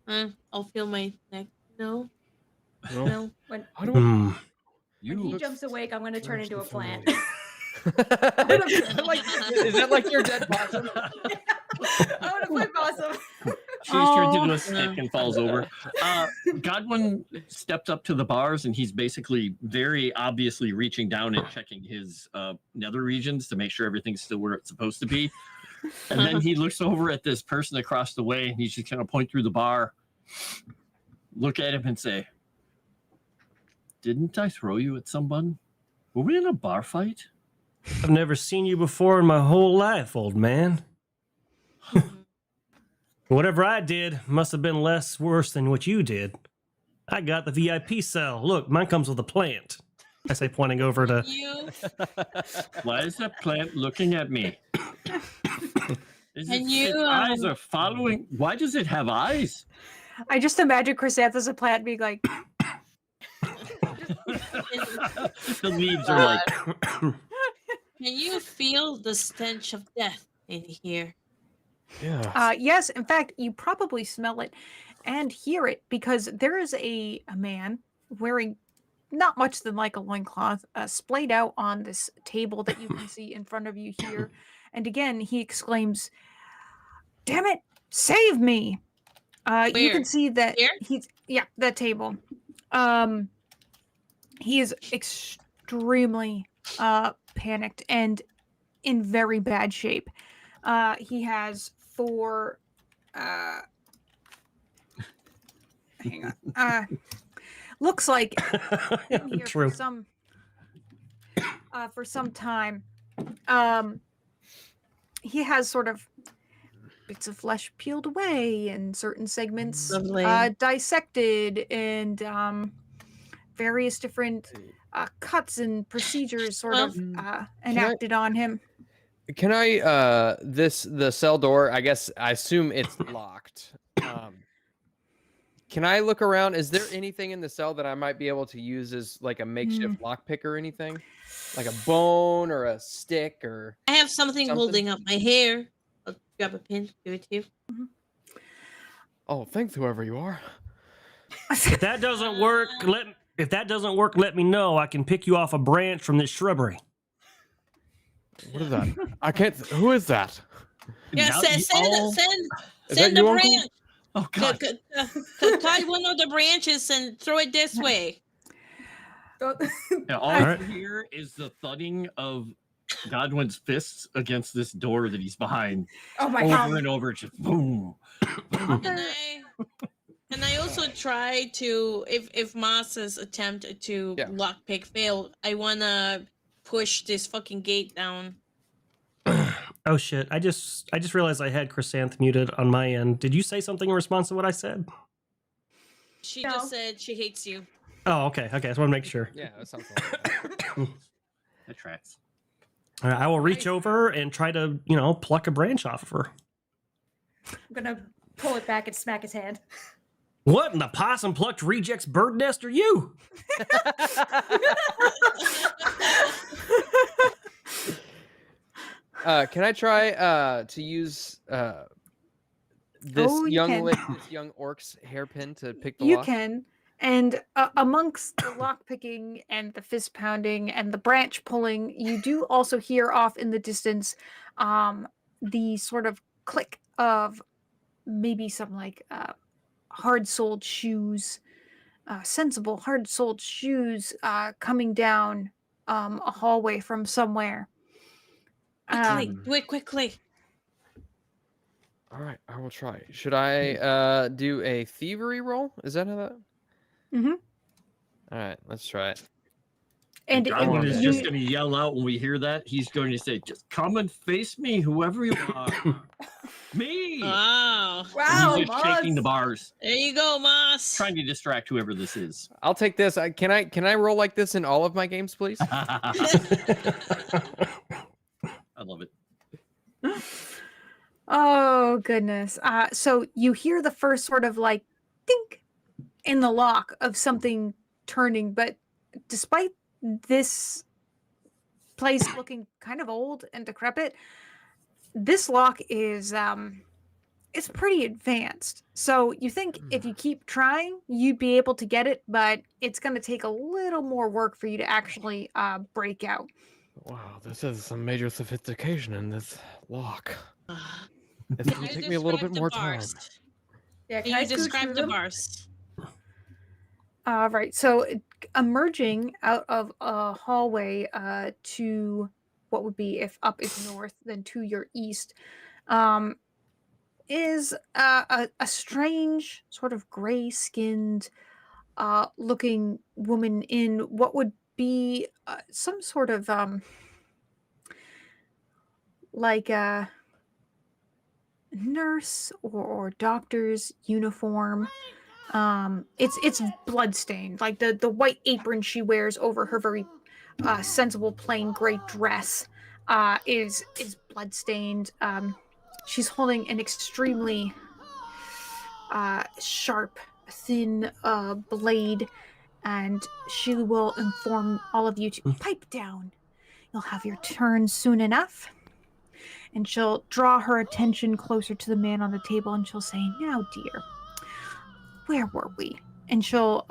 I'll feel my neck. No. No. No. When I don't. Hmm. he look jumps awake, I'm going to turn into a plant. Like, is that like your dead possum? I want to play possum. She turns into Oh. a stick and falls over. Godwin steps up to the bars and he's basically very obviously reaching down and checking his nether regions to make sure everything's still where it's supposed to be. And then he looks over at this person across the way and he's just going to point through the bar, look at him and say, "Didn't I throw you at someone? Were we in a bar fight?" I've never seen you before in my whole life, old man. Whatever I did must have been less worse than what you did. I got the VIP cell. Look, mine comes with a plant. I say, pointing over to... You Why is that plant looking at me? Its eyes are following. Why does it have eyes? I just imagine Chrysanthus a plant being like, The leaves are like, can you feel the stench of death in here? Yeah. yes, in fact, you probably smell it and hear it because there is a man wearing not much than like a loincloth splayed out on this table that you can see in front of you here. And again, he exclaims, "Damn it, save me." You Where? can see that Here? he's, yeah, that table. He is extremely panicked and in very bad shape. He has 4. Hang on. Looks like been here True. for some time. He has sort of bits of flesh peeled away and certain segments Lovely. dissected, and various different cuts and procedures sort of enacted on him. Can I the cell door, I assume it's locked. Can I look around? Is there anything in the cell that I might be able to use as like a makeshift lockpick or anything? Like a bone or a stick or I have something holding up my hair. I'll grab a pin, give it to you. Oh, thanks whoever you are. If that doesn't work, let me know. I can pick you off a branch from this shrubbery. What is that? I can't. Who is that? Yeah, Now send Is that the you, Uncle? branch. Oh God! Tie one of the branches and throw it this way. Yeah, all I hear is the thudding of Godwin's fists against this door that he's behind. Oh my over god. and over, just boom. And I also try to, if Moss's attempt to lockpick failed, I wanna push this fucking gate down. Oh shit! I just realized I had Chrysanth muted on my end. Did you say something in response to what I said? She No. just said she hates you. Oh, okay. I just want to make sure. Yeah, that sounds like That tracks. All right, I will reach over and try to, pluck a branch off of her. I'm gonna pull it back and smack his hand. What in the possum plucked rejects bird nest are you? Can I try to use this young orc's hairpin to pick the You lock? can. And amongst the lock picking and the fist pounding and the branch pulling, you do also hear off in the distance the sort of click of maybe some like hard-soled shoes, sensible hard-soled shoes coming down a hallway from somewhere. Quickly, do it quickly. All right, I will try. Should I do a thievery roll? Is that how that? Mhm. All right, let's try it. And Godwin is you- just going to yell out when we hear that. He's going to say, "Just come and face me, whoever you are." Me. Wow. Wow, He's just shaking the bars, There you go, Moss. trying to distract whoever this is. I'll take this. Can I roll like this in all of my games, please? I love it. Oh goodness. So you hear the first sort of like dink in the lock of something turning, but despite this place looking kind of old and decrepit, this lock is it's pretty advanced. So you think if you keep trying, you'd be able to get it, but it's going to take a little more work for you to actually break out. Wow, this is some major sophistication in this lock. It's Can gonna you take me a little bit describe more the time. bars? Yeah, Can can I you scoot describe through the them? bars? Right. So emerging out of a hallway to what would be, if up is north, then to your east, is a strange sort of gray-skinned looking woman in what would be some sort of like a nurse or doctor's uniform. It's bloodstained, like the white apron she wears over her very sensible plain gray dress is bloodstained. She's holding an extremely sharp, thin blade, and she will inform all of you to pipe down. You'll have your turn soon enough. And she'll draw her attention closer to the man on the table, and she'll say, "Now, dear, where were we?" And she'll,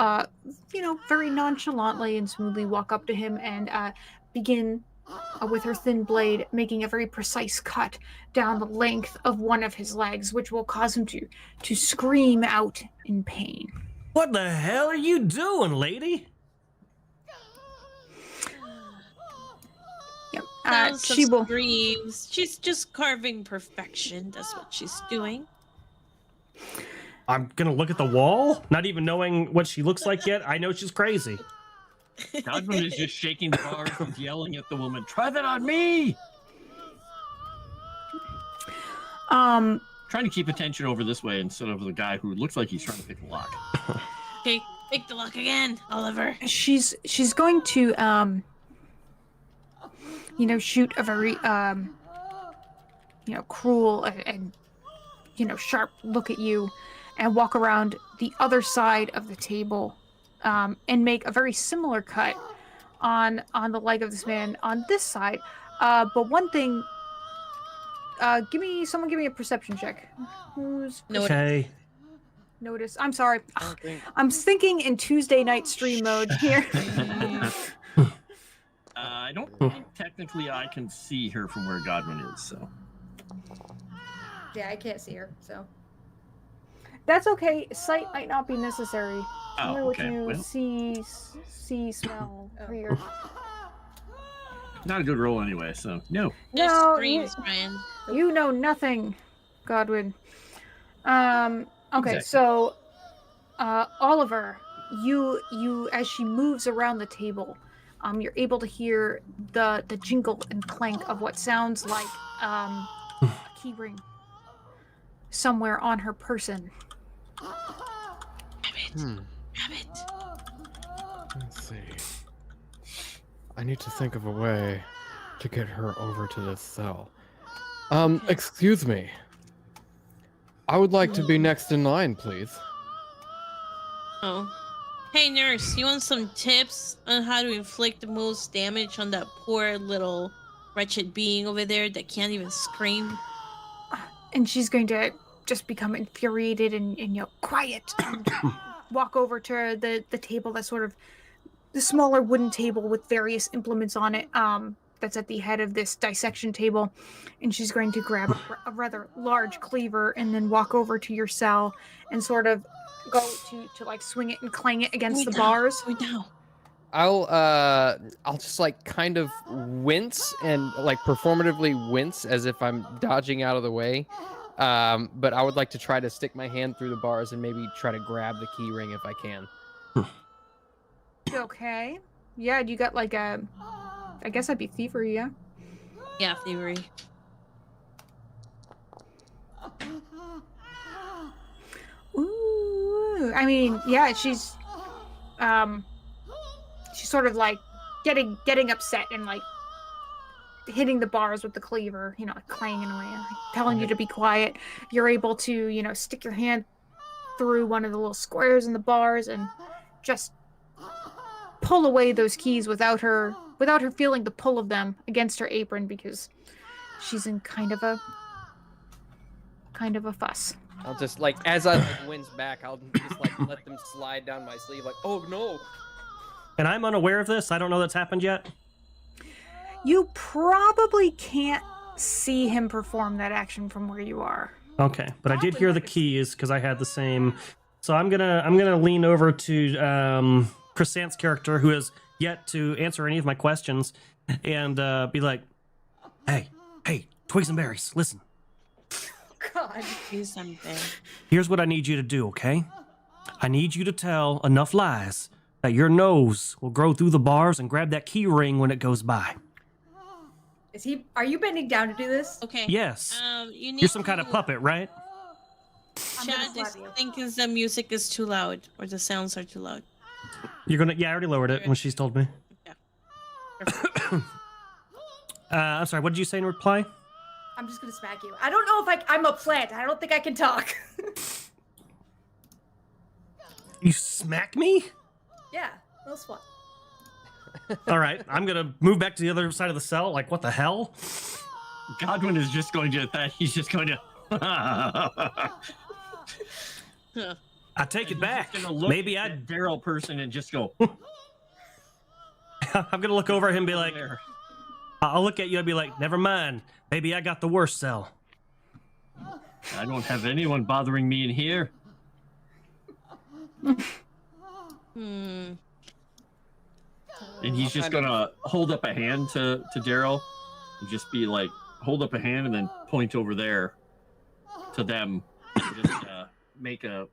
very nonchalantly and smoothly walk up to him and begin with her thin blade, making a very precise cut down the length of one of his legs, which will cause him to scream out in pain. What the hell are you doing, lady? Yeah, Sounds she will. of Greaves. She's just carving perfection. That's what she's doing. I'm gonna look at the wall, not even knowing what she looks like yet. I know she's crazy. Godwin is just shaking the bars and yelling at the woman, "Try that on me!" Trying to keep attention over this way instead of the guy who looks like he's trying to pick a lock. Okay, pick the lock again, Oliver. She's going to shoot a very cruel and sharp look at you, and walk around the other side of the table, and make a very similar cut on the leg of this man on this side. But one thing, give me a perception check. Who's Okay. notice? I'm sorry. I don't think- I'm thinking in Tuesday night stream mode here. I don't think technically I can see her from where Godwin is, so. Yeah, I can't see her, so. That's okay. Sight might not be necessary. Only Oh, what okay. you Well, see, smell, Oh. hear. not a good roll anyway, so no. Just No, screams, Brian. You know nothing, Godwin. Okay, Exactly. so Oliver, you as she moves around the table, you're able to hear the jingle and clank of what sounds like a key ring somewhere on her person. Grab it. Let's see. I need to think of a way to get her over to this cell. Excuse me. I would like to be next in line, please. Oh. Hey, nurse, you want some tips on how to inflict the most damage on that poor little wretched being over there that can't even scream? And she's going to just become infuriated and quiet, and walk over to the table, that's sort of the smaller wooden table with various implements on it, that's at the head of this dissection table, and she's going to grab a rather large cleaver and then walk over to your cell and sort of go to like swing it and clang it against the bars. Wait now. I'll just like kind of wince and like performatively wince as if I'm dodging out of the way. But I would like to try to stick my hand through the bars and maybe try to grab the key ring if I can. Okay. Yeah, you got like a, I guess that'd be thievery, yeah? Yeah, thievery. Ooh, I mean, yeah, she's sort of like getting upset and like hitting the bars with the cleaver, like clanging away, like telling you to be quiet. You're able to, stick your hand through one of the little squares in the bars and just pull away those keys without her feeling the pull of them against her apron, because she's in kind of a fuss. I'll just like as I like wince back, I'll just like let them slide down my sleeve like, oh no. And I'm unaware of this. I don't know that's happened yet. You probably can't see him perform that action from where you are. Okay, but I did hear the keys because I had the same. So I'm gonna lean over to Chrysanth's character, who has yet to answer any of my questions, and be like, "Hey, twigs and berries, listen. God. Do something. Here's what I need you to do, okay? I need you to tell enough lies that your nose will grow through the bars and grab that key ring when it goes by. Are you bending down to do this? Okay. Yes. You need You're some kind of to- puppet, right? I'm gonna Chad is slap you. thinking the music is too loud or the sounds are too loud. You're gonna. Yeah, I already lowered it when she's told me. Yeah. I'm sorry. What did you say in reply? I'm just gonna smack you. I don't know if I'm a plant. I don't think I can talk. You smack me? Yeah, little swat. All right. I'm gonna move back to the other side of the cell. Like, what the hell? Godwin is just going to that. He's just going to. I take it back. He's gonna look Maybe at I. that Daryl person and just go. I'm gonna look over at him and be like, there. I'll look at you and be like, never mind. Maybe I got the worst cell. I don't have anyone bothering me in here. Hmm. And he's just gonna hold up a hand to Daryl just be like, hold up a hand and then point over there to them. And just make a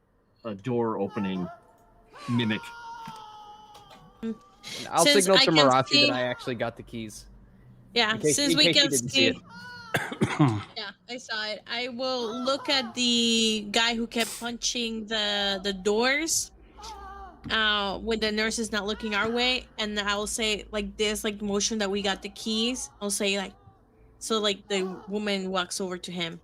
door opening mimic. I'll Since signal I to can Mirashi see- that I actually got the keys. Yeah, In case- since in we case you can didn't see see. it. Yeah, I saw it. I will look at the guy who kept punching the doors. When the nurse is not looking our way, and I'll say like this, like the motion that we got the keys. I'll say like, so like the woman walks over to him.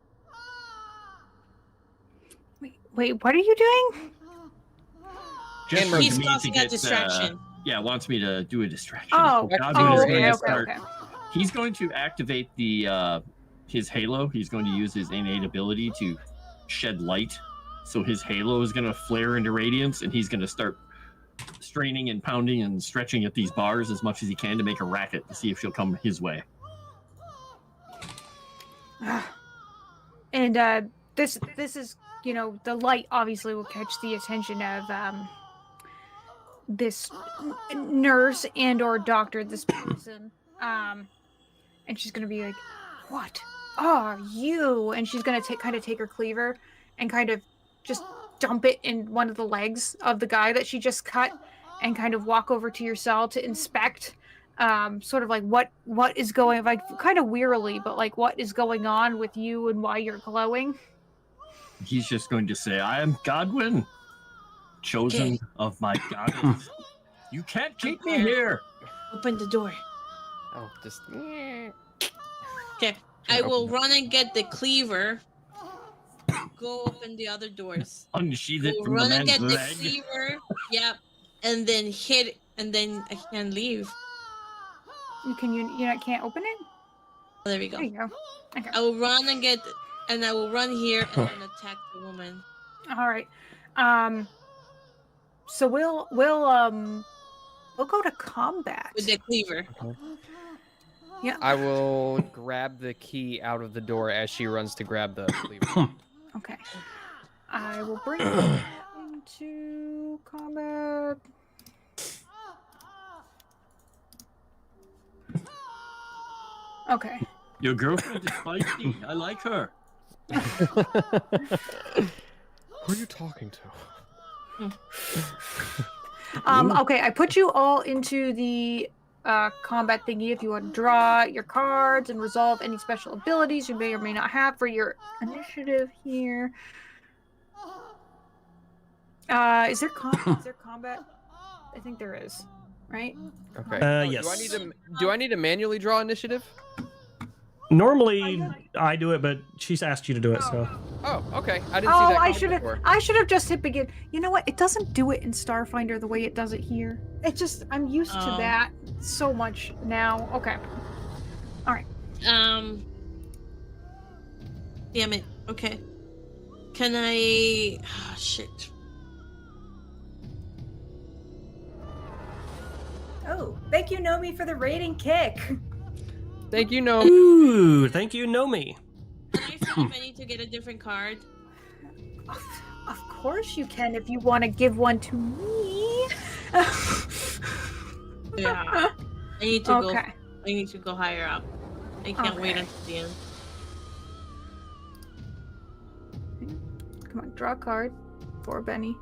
Wait, what are you doing? Just And for He's me to causing a get, distraction. wants me to do a distraction. Oh, Godwin oh, is okay, gonna okay, start- okay. He's going to activate the his halo. He's going to use his innate ability to shed light. So his halo is going to flare into radiance, and he's going to start straining and pounding and stretching at these bars as much as he can to make a racket to see if she'll come his way. And this is, the light obviously will catch the attention of this nurse and or doctor, this person. And she's gonna be like, "What are you?" And she's gonna take her cleaver and kind of just dump it in one of the legs of the guy that she just cut, and kind of walk over to your cell to inspect. Sort of like what is going, like kind of wearily, but like what is going on with you and why you're glowing. He's just going to say, "I am Godwin, chosen Okay. of my goddess. You can't keep me here." Open the door. Oh, just. Okay, I will run and get the cleaver. Go open the other doors. Unsheath it Go from the run and man's get the leg. cleaver. Yep, and then hit it, and then I can leave. You can't open it. There we go. There you go. Okay. I will run and get, and I will run here and then attack the woman. All right. So we'll go to combat. With the cleaver. Yeah. I will grab the key out of the door as she runs to grab the cleaver. Okay. I will bring it into combat. Okay. Your girlfriend is spicy. I like her. Who are you talking to? Okay, I put you all into the combat thingy if you want to draw your cards and resolve any special abilities you may or may not have for your initiative here. Is there combat? I think there is, right? Okay. Yes. Do I need to manually draw initiative? Normally, I do it, but she's asked you to do it, so. Oh, okay. I didn't see that. I comment should have. before. I should have just hit begin. You know what? It doesn't do it in Starfinder the way it does it here. It just I'm used to Oh. that so much now. Okay. Damn it. Okay. Can I? Oh, shit. Oh, thank you, Nomi, for the rating kick. Thank you, no. Ooh, thank you, Nomi. Can I see if I need to get a different card? Of course you can if you want to give one to me. Yeah. I need to go. Okay. I need to go higher up. I can't wait Okay. until the end. Come on, draw a card for Benny.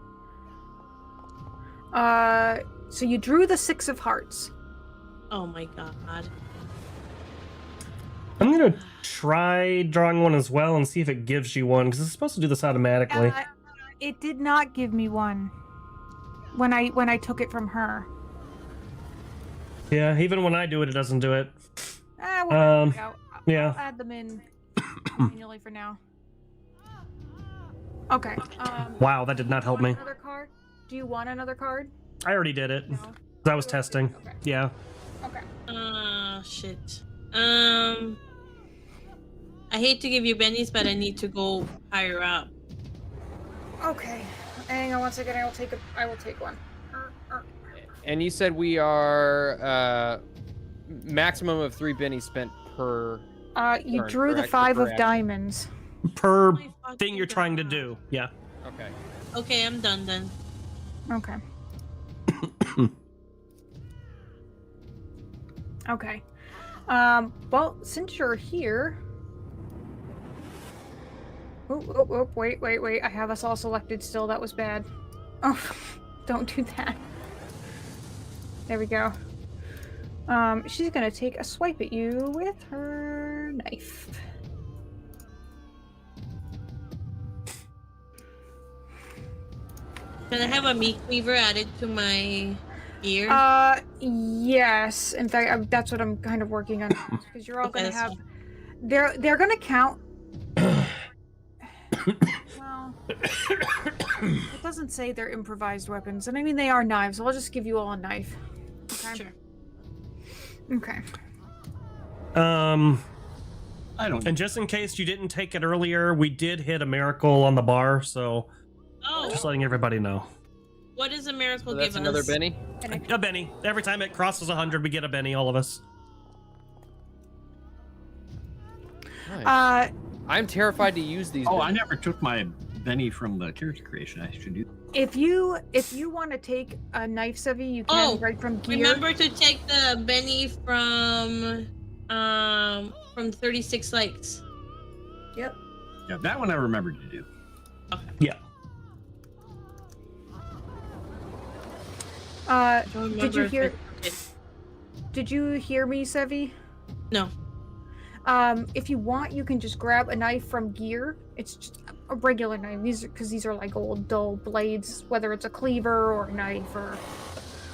So you drew the 6 of hearts. Oh my god. I'm gonna try drawing one as well and see if it gives you one, because it's supposed to do this automatically. It did not give me one when I took it from her. Yeah, even when I do it, it doesn't do it. We'll figure it out. yeah. I'll add them in manually for now. Okay. Wow, that did not help me. Another card? Do you want another card? I already did it. No. 'Cause I was testing. Okay. Yeah. Okay. Shit. I hate to give you bennies, but I need to go higher up. Okay. Hang on one second. I will take one. And you said we are maximum of 3 bennies spent per. You turn, drew the correct? 5 Per of action. diamonds. Per My fucking thing you're trying to god. do. Yeah. Okay. Okay, I'm done then. Okay. Okay. Well, since you're here. Oh, wait. I have us all selected still. That was bad. Oh, don't do that. There we go. She's gonna take a swipe at you with her knife. Can I have a meat cleaver added to my gear? Yes. In fact, that's what I'm kind of working on because you're all Okay, gonna that's have. fine. They're gonna count. Well, it doesn't say they're improvised weapons, and I mean they are knives. So I'll just give you all a knife. Okay. Sure. Okay. I don't. And just in case you didn't take it earlier, we did hit a miracle on the bar, so Oh, just letting everybody know. what does a miracle So give that's another us? Benny. A Benny. Every time it crosses 100, we get a Benny, all of us. Nice. I'm terrified to use these. Oh, Bennies. I never took my Benny from the character creation. I should do. If you want to take a knife, Sevi, you can Oh, right from gear. Remember to take the Benny from 36 Likes. Yep. Yeah, that one I remembered to do. Yeah. Did you hear? Did you hear me, Sevi? No. If you want, you can just grab a knife from gear. It's just a regular knife. These are like old dull blades, whether it's a cleaver or a knife or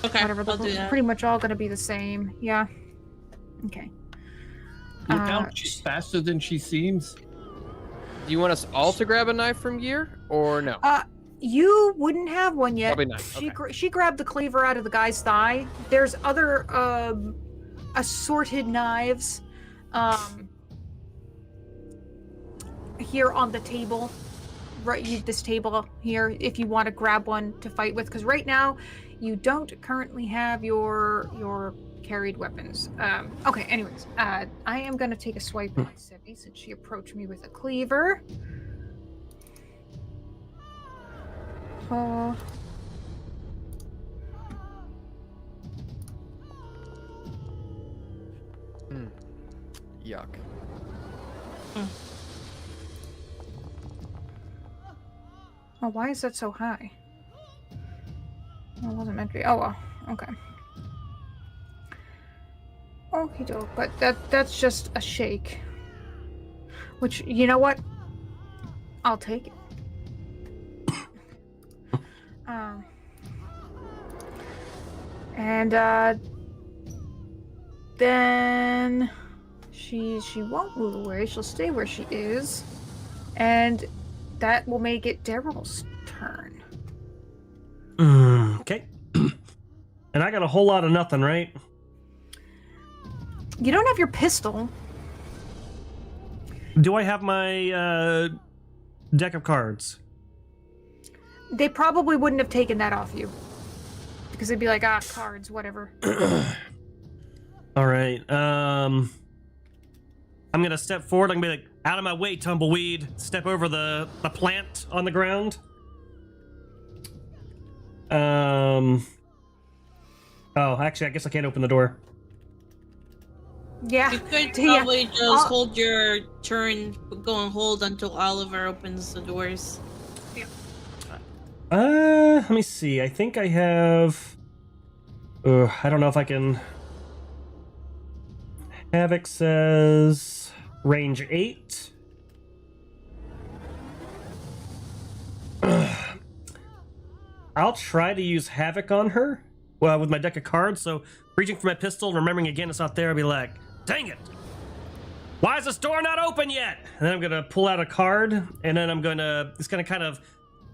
Okay, whatever. I'll do They're that. pretty much all going to be the same. Yeah. Okay. Look out, she's faster than she seems. Do you want us all to grab a knife from gear, or no? You wouldn't have one yet. Probably not. She Okay. she grabbed the cleaver out of the guy's thigh. There's other assorted knives here on the table. Right, this table here. If you want to grab one to fight with, because right now you don't currently have your carried weapons. Okay. Anyways, I am gonna take a swipe at Sevi since she approached me with a cleaver. Oh. Yuck. Oh, why is that so high? Well, it wasn't meant to be. Oh well. Okay. Okie doke, but that's just a shake. Which, you know what? I'll take it. And then she won't move away. She'll stay where she is, and that will make it Daryl's turn. Okay. And I got a whole lot of nothing, right? You don't have your pistol. Do I have my deck of cards? They probably wouldn't have taken that off you. Because they'd be like, cards, whatever. All right. I'm gonna step forward. I'm gonna be like, out of my way, tumbleweed. Step over the plant on the ground. Oh, actually, I guess I can't open the door. Yeah. You could Yeah. probably just hold your turn, go and hold until Oliver opens the doors. Let me see. I think I have. I don't know if I can. Havoc says range 8. I'll try to use Havoc on her. Well, with my deck of cards. So reaching for my pistol, remembering again it's not there, I'll be like, "Dang it! Why is this door not open yet?" And then I'm gonna pull out a card, and then it's gonna kind of.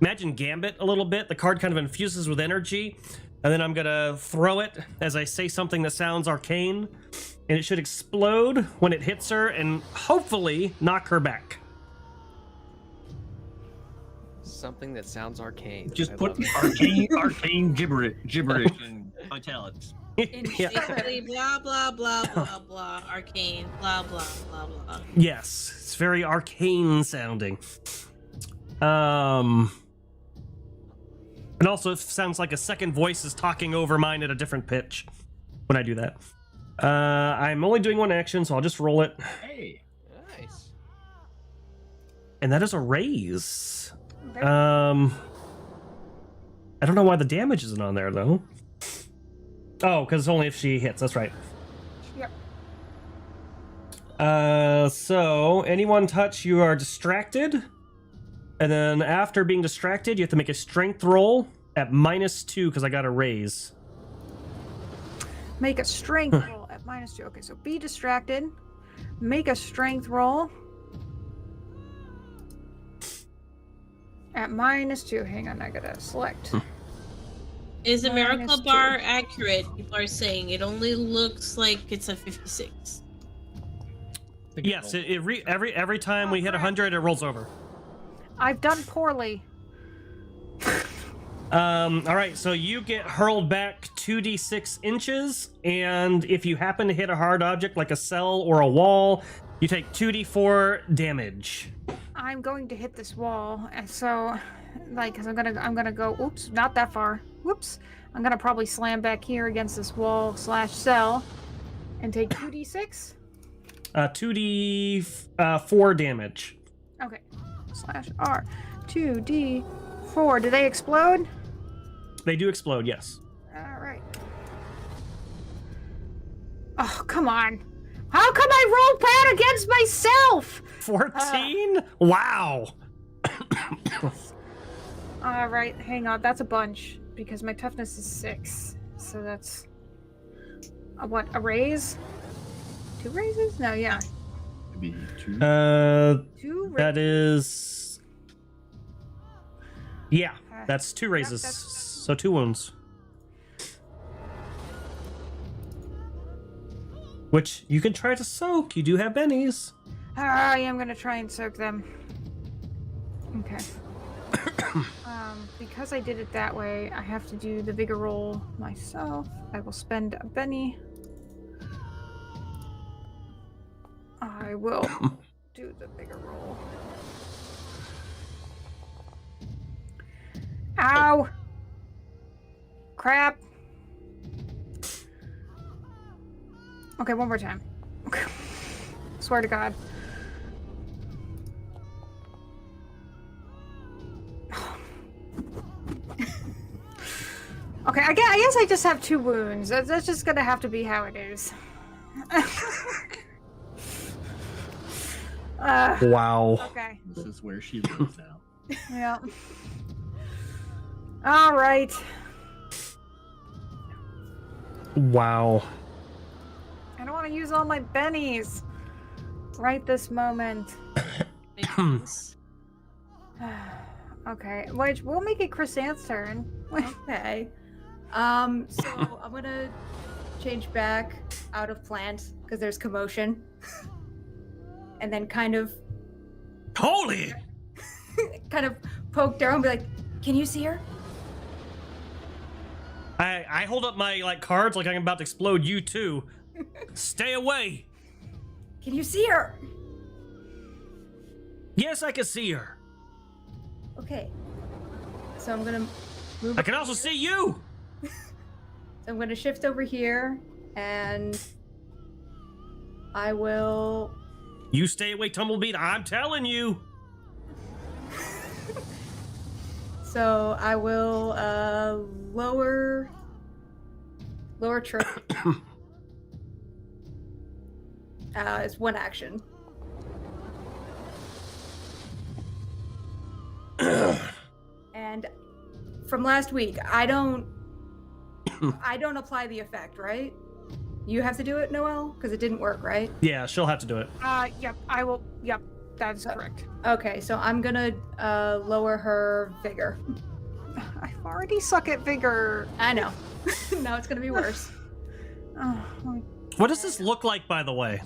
Imagine Gambit a little bit. The card kind of infuses with energy, and then I'm gonna throw it as I say something that sounds arcane, and it should explode when it hits her and hopefully knock her back. Something that sounds arcane. Just I put love it. arcane gibberish in italics. Yeah. Basically, blah, blah, blah, blah, blah, arcane, blah, blah, blah, blah. Yes, it's very arcane sounding. And also it sounds like a second voice is talking over mine at a different pitch when I do that. I'm only doing one action, so I'll just roll it. Hey. Nice. And that is a raise. Very- I don't know why the damage isn't on there, though. Oh, because it's only if she hits. That's right. Yep. So anyone touch, you are distracted. And then after being distracted, you have to make a strength roll at -2 because I got a raise. Make a strength roll at -2. Okay, so be distracted. Make a strength roll at -2. Hang on, I gotta select. Is the miracle -2. bar accurate? People are saying it only looks like it's a 56. Yes, every time we hit 100, it rolls over. I've done poorly. All right, so you get hurled back 2d6 inches, and if you happen to hit a hard object like a cell or a wall, you take 2d4 damage. I'm going to hit this wall, and so, like, 'cause I'm gonna go. Oops, not that far. Whoops. I'm gonna probably slam back here against this wall / cell, and take 2d6. 2d4 damage. Okay. /R. 2d4. Do they explode? They do explode, yes. All right. Oh, come on. How come I roll bad against myself? 14? Wow. All right, hang on. That's a bunch because my toughness is 6. So that's what, a raise? 2 raises? No, yeah. Maybe 2. 2 raises. That is... Yeah, that's 2 raises. that's- So 2 wounds. Which you can try to soak. You do have bennies. I am gonna try and soak them. Okay. Because I did it that way, I have to do the bigger roll myself. I will spend a Benny. I will do the bigger roll. Ow! Crap! Okay, one more time. Swear to God. Okay, I guess I just have 2 wounds. That's just gonna have to be how it is. Wow. Okay. This is where she lives now. Yeah. All right. Wow. I don't want to use all my bennies right this moment. Makes Okay, which we'll make it Chrysanth's turn. Okay. So I'm gonna change back out of plant because there's commotion, and then kind of Holy! poke Daryl and be like, "Can you see her?" I hold up my cards like I'm about to explode you too. Stay away. Can you see her? Yes, I can see her. Okay. So I'm gonna move. I can also see you. So I'm gonna shift over here, and I will. You stay away, Tumblebeat. I'm telling you. So I will lower trophy. It's one action. And from last week, I don't apply the effect, right? You have to do it, Noelle, because it didn't work, right? Yeah, she'll have to do it. Yep, I will. Yep, that is correct. Okay, so I'm gonna lower her vigor. I already suck at vigor. I know. Now it's gonna be worse. Oh, What does this look like, by the way?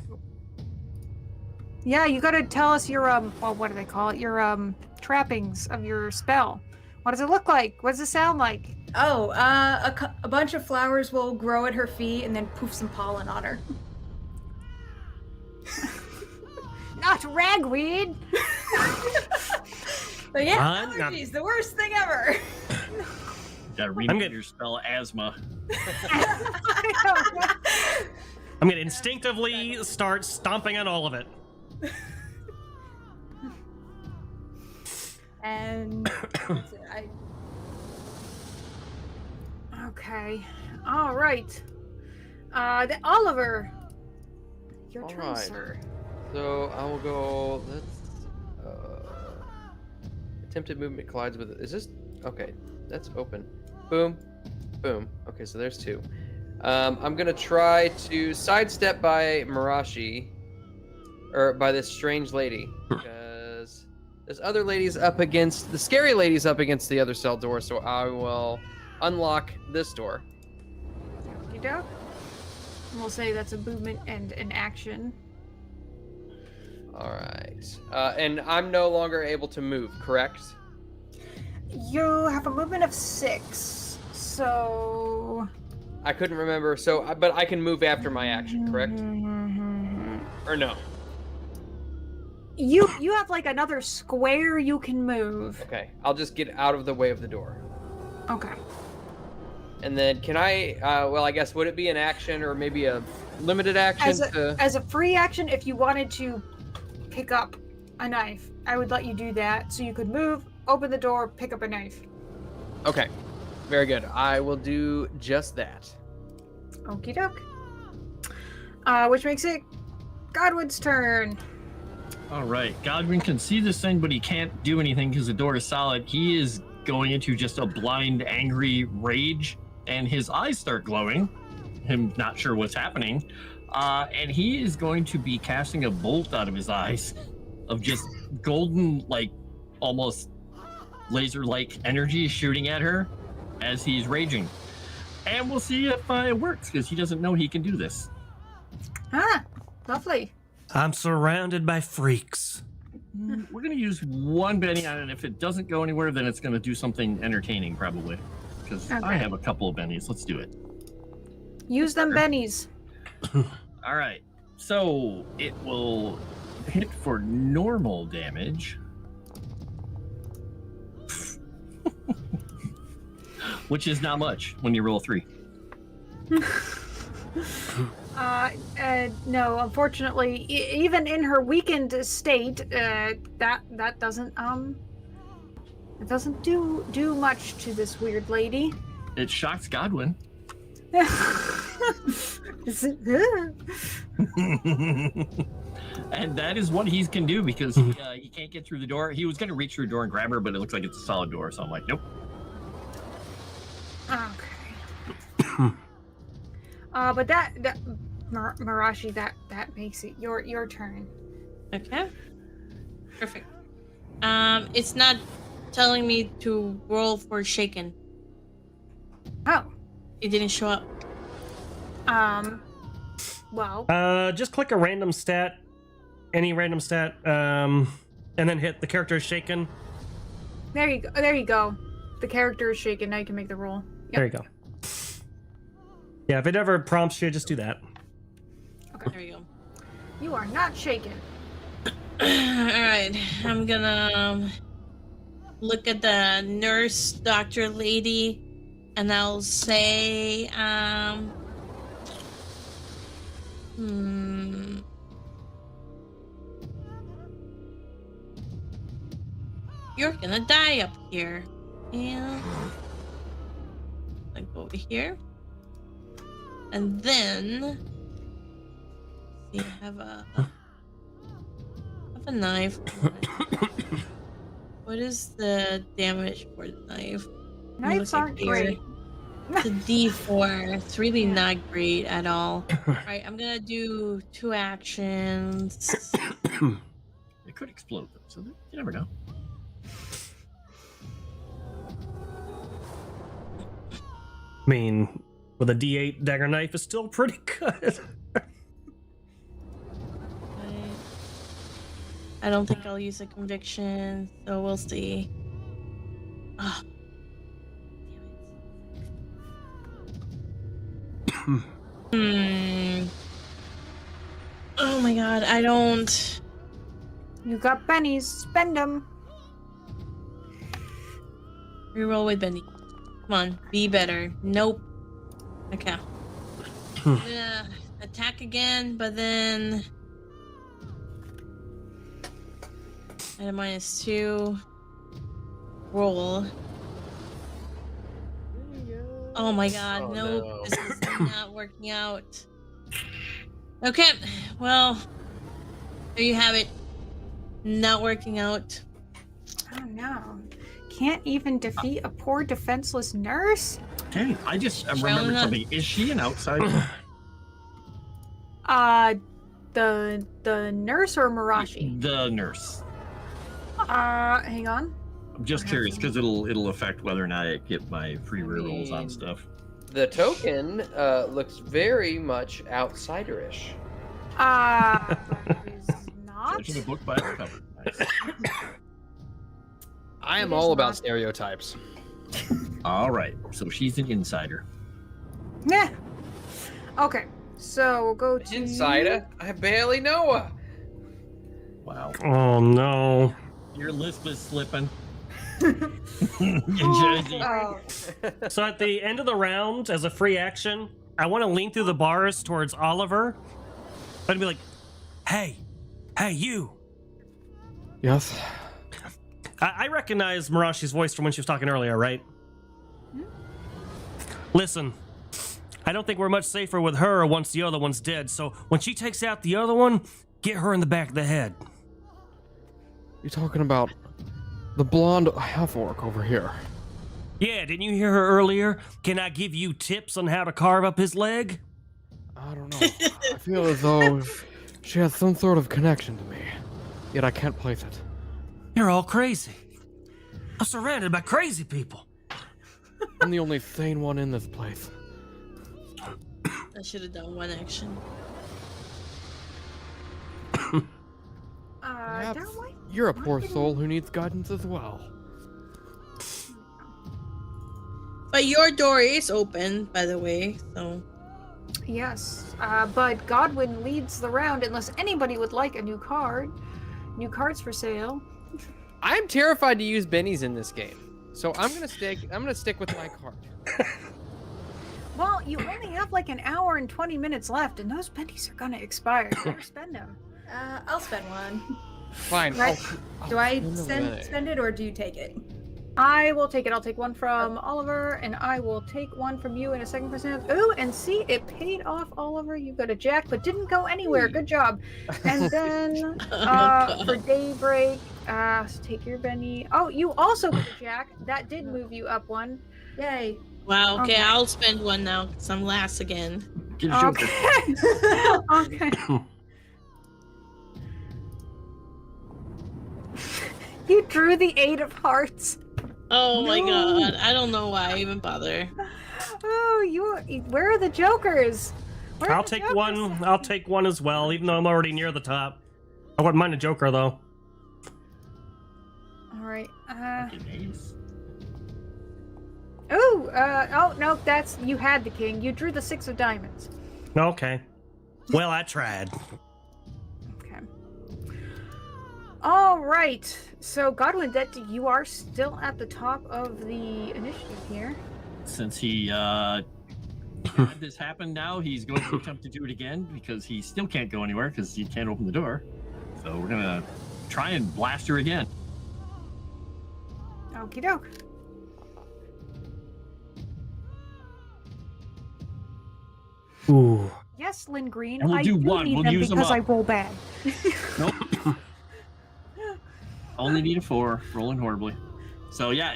yeah, you gotta tell us your well, what do they call it? Your trappings of your spell. What does it look like? What does it sound like? Oh, a bunch of flowers will grow at her feet and then poof some pollen on her. Not ragweed. But yeah, I'm not- allergies, the worst thing ever. Gotta rename your spell asthma. I'm gonna instinctively start stomping on all of it. And Okay. All right. Oliver, your All turn, right. sir. So I will go. Let's. Attempted movement collides with. Is this okay? That's open. Boom, boom. Okay, so there's two. I'm gonna try to sidestep by Mirashi, or by this strange lady, because there's other ladies up against the scary ladies up against the other cell door. So I will unlock this door. You do? We'll say that's a movement and an action. All right. And I'm no longer able to move, correct? You have a movement of 6, so I couldn't remember. So, but I can move after my action, correct? Or no? you have like another square you can move. Okay. I'll just get out of the way of the door. Okay. And then can I, well, I guess, would it be an action or maybe a limited action? As a free action, if you wanted to pick up a knife, I would let you do that. So you could move, open the door, pick up a knife. Okay. Very good. I will do just that. Okie doke. Which makes it Godwin's turn. All right, Godwin can see this thing, but he can't do anything because the door is solid. He is going into just a blind, angry rage, and his eyes start glowing. Him not sure what's happening, and he is going to be casting a bolt out of his eyes of just golden, like almost laser-like energy shooting at her as he's raging. And we'll see if it works, because he doesn't know he can do this. Ah, lovely. I'm surrounded by freaks. We're going to use one Benny on it. If it doesn't go anywhere, then it's going to do something entertaining, probably. Because I have a couple of bennies. Let's do it. Use them bennies. All right. So it will hit for normal damage. Which is not much when you roll 3. No, unfortunately, even in her weakened state, that doesn't it doesn't do much to this weird lady. It shocks Godwin. And that is what he can do, because he can't get through the door. He was going to reach through the door and grab her, but it looks like it's a solid door, so I'm like, nope. Okay. But that Mirashi, that makes it your turn. Okay. Perfect. It's not telling me to roll for shaken. Oh. It didn't show up. Well. Just click a random stat, any random stat, and then hit the character is shaken. There you go. There you go. The character is shaken. Now you can make the roll. Yep. There you go. Yeah, if it ever prompts you, just do that. Okay. There you go. You are not shaken. Alright, I'm gonna look at the nurse doctor lady and I'll say, you're gonna die up here. And I go over here. And then see, I have a knife. What is the damage for the knife? Knives aren't great. It's a D4. It's really not great at all. Alright, I'm gonna do 2 actions. It could explode, though, so you never know. I mean, with a D8 dagger knife, it's still pretty good. I don't think I'll use a conviction, so we'll see. Oh. Oh my god, I don't. You got bennies. Spend them. Reroll with Benny. Come on, be better. Nope. Okay. attack again, but then at a -2 roll. Oh my god, Oh, no, no. this is not working out. Okay, well, there you have it. Not working out. Oh no. Can't even defeat a poor defenseless nurse? Dang, I just remembered something. Is she an outsider? The nurse or Mirashi? The nurse. Hang on. I'm just curious because it'll affect whether or not I get my free rerolls on stuff. The token looks very much outsiderish. Is not. Judging the book by its cover. Nice. I am It is all about not. stereotypes. All right, so she's an insider. Yeah. Okay, so we'll go to Insider? I barely know her. Wow, Oh no. your lisp is slipping. In Jersey. Oh, So at the end of the round, as a free action, I want to lean through the bars towards Oliver and be like, hey, you. Yes. I recognize Mirashi's voice from when she was talking earlier, right? Listen, I don't think we're much safer with her once the other one's dead, so when she takes out the other one, get her in the back of the head. You're talking about the blonde half-orc over here. Yeah, didn't you hear her earlier? Can I give you tips on how to carve up his leg? I don't know. I feel as though she has some sort of connection to me, yet I can't place it. You're all crazy. I'm surrounded by crazy people. I'm the only sane one in this place. I should have done one action. Perhaps Daryl, why- you're a poor soul who needs guidance as well. But your door is open, by the way, so. Yes, but Godwin leads the round unless anybody would like a new card. New cards for sale. I'm terrified to use bennies in this game, so I'm gonna stick with my card. Well, you only have like an hour and 20 minutes left, and those pennies are gonna expire. You better spend them. I'll spend one. Fine. Right. I'll Do I spend away. spend it or do you take it? I will take it. I'll take one from Oliver, and I will take one from you in a second percent. Ooh, and see, it paid off, Oliver. You got a jack, but didn't go anywhere. Good job. And then for Daybreak, so take your Benny. Oh, you also got a jack. That did move you up one. Yay. Wow, okay, Okay. I'll spend one now because I'm last again. Get a joker. Okay. Okay. You drew the 8 of hearts. Oh my No. god, I don't know why I even bother. Oh, where are the jokers? Where are I'll the take jokers? one. I'll take one as well, even though I'm already near the top. I wouldn't mind a joker though. All right. Fucking ace. Oh no, that's you had the king. You drew the 6 of diamonds. Okay. Well, I tried. Okay. All right. So Godwin, that you are still at the top of the initiative here. Since he had this happen now, he's going to attempt to do it again because he still can't go anywhere because he can't open the door. So we're gonna try and blast her again. Okie doke. Ooh. Yes, Lynn Green. And we'll I do do one. need We'll them use them because up. I roll bad. Nope. Only need a 4, rolling horribly. So yeah,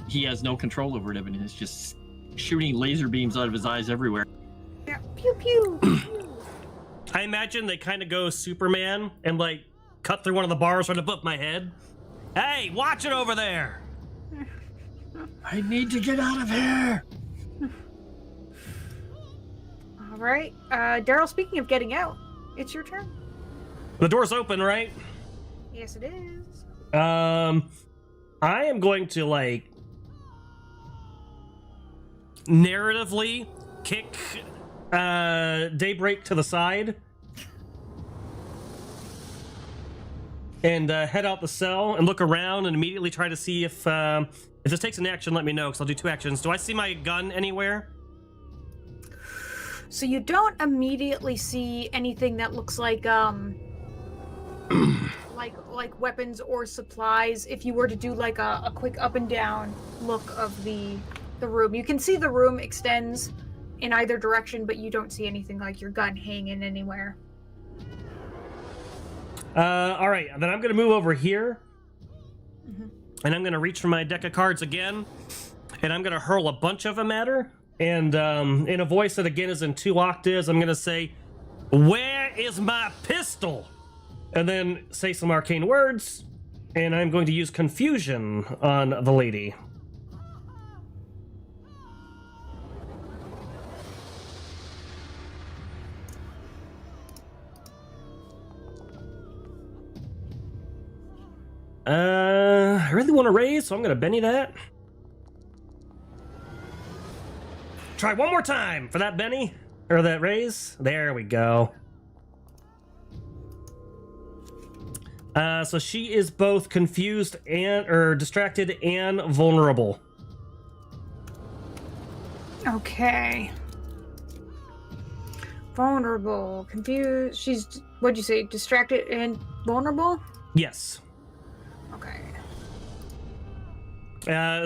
he has no control over it, and it's just shooting laser beams out of his eyes everywhere. Yeah. Pew pew. pew. I imagine they kind of go Superman and like cut through one of the bars right above my head. Hey, watch it over there! I need to get out of here. All right. Daryl, speaking of getting out, it's your turn. The door's open, right? Yes, it is. I am going to like narratively kick Daybreak to the side and head out the cell and look around and immediately try to see if this takes an action. Let me know because I'll do 2 actions. Do I see my gun anywhere? So you don't immediately see anything that looks like like weapons or supplies. If you were to do like a quick up and down look of the room, you can see the room extends in either direction, but you don't see anything like your gun hanging anywhere. All right, then I'm gonna move over here, Mhm. and I'm gonna reach for my deck of cards again, and I'm gonna hurl a bunch of them at her. And in a voice that again is in 2 octaves, I'm gonna say, "Where is my pistol?" And then say some arcane words, and I'm going to use confusion on the lady. I really want to raise, so I'm going to Benny that. Try one more time for that Benny, or that raise. There we go. So she is both confused or distracted and vulnerable. Okay. Vulnerable, confused. She's, what'd you say, distracted and vulnerable? Yes. Okay.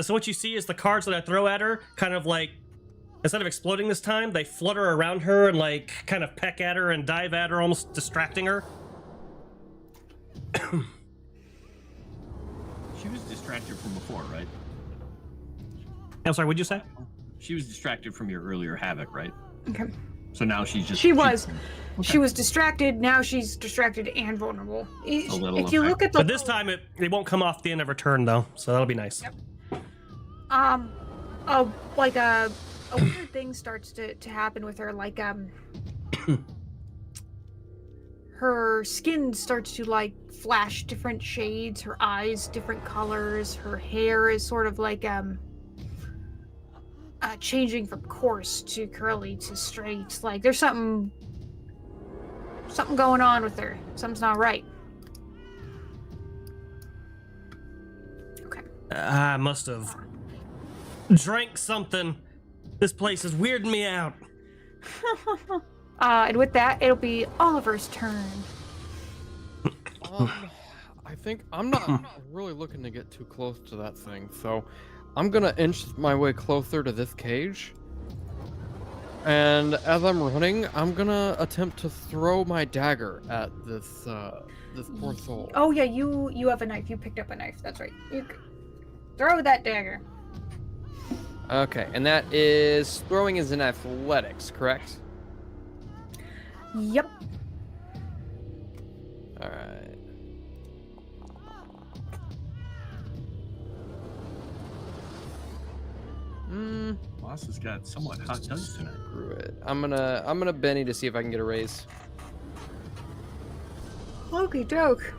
So what you see is the cards that I throw at her kind of like, instead of exploding this time, they flutter around her and like kind of peck at her and dive at her, almost distracting her. She was distracted from before, right? I'm sorry, what'd you say? She was distracted from your earlier havoc, right? Okay. So now she's just... She was. Okay. She was distracted. Now she's distracted and vulnerable. A little If you look at the But this time it won't come off the end of her turn though, so that'll be nice. Yep. Like a weird thing starts to happen with her, like her skin starts to like flash different shades, her eyes different colors, her hair is sort of like changing from coarse to curly to straight. Like there's something going on with her. Something's not right. Okay. I must have drank something. This place is weirding me out. And with that, it'll be Oliver's turn. I think I'm not really looking to get too close to that thing, so I'm gonna inch my way closer to this cage. And as I'm running, I'm gonna attempt to throw my dagger at this poor soul. Oh yeah, you have a knife. You picked up a knife. That's right. You throw that dagger. Okay, and that is throwing is in athletics, correct? Yep. All right. Boss has got somewhat hot dice tonight. Screw it. I'm gonna Benny to see if I can get a raise. Okey doke.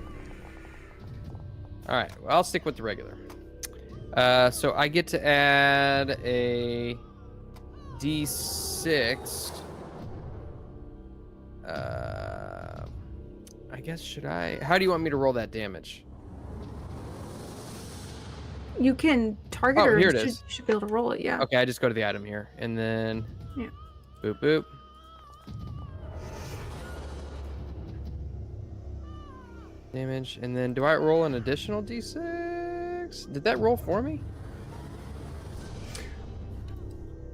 All right, well, I'll stick with the regular. So I get to add a D6. I guess should I? How do you want me to roll that damage? You can target her. Here and it is. should be able to roll it. Yeah. Okay, I just go to the item here, and then Yeah. boop boop. Damage, and then do I roll an additional D6? Did that roll for me?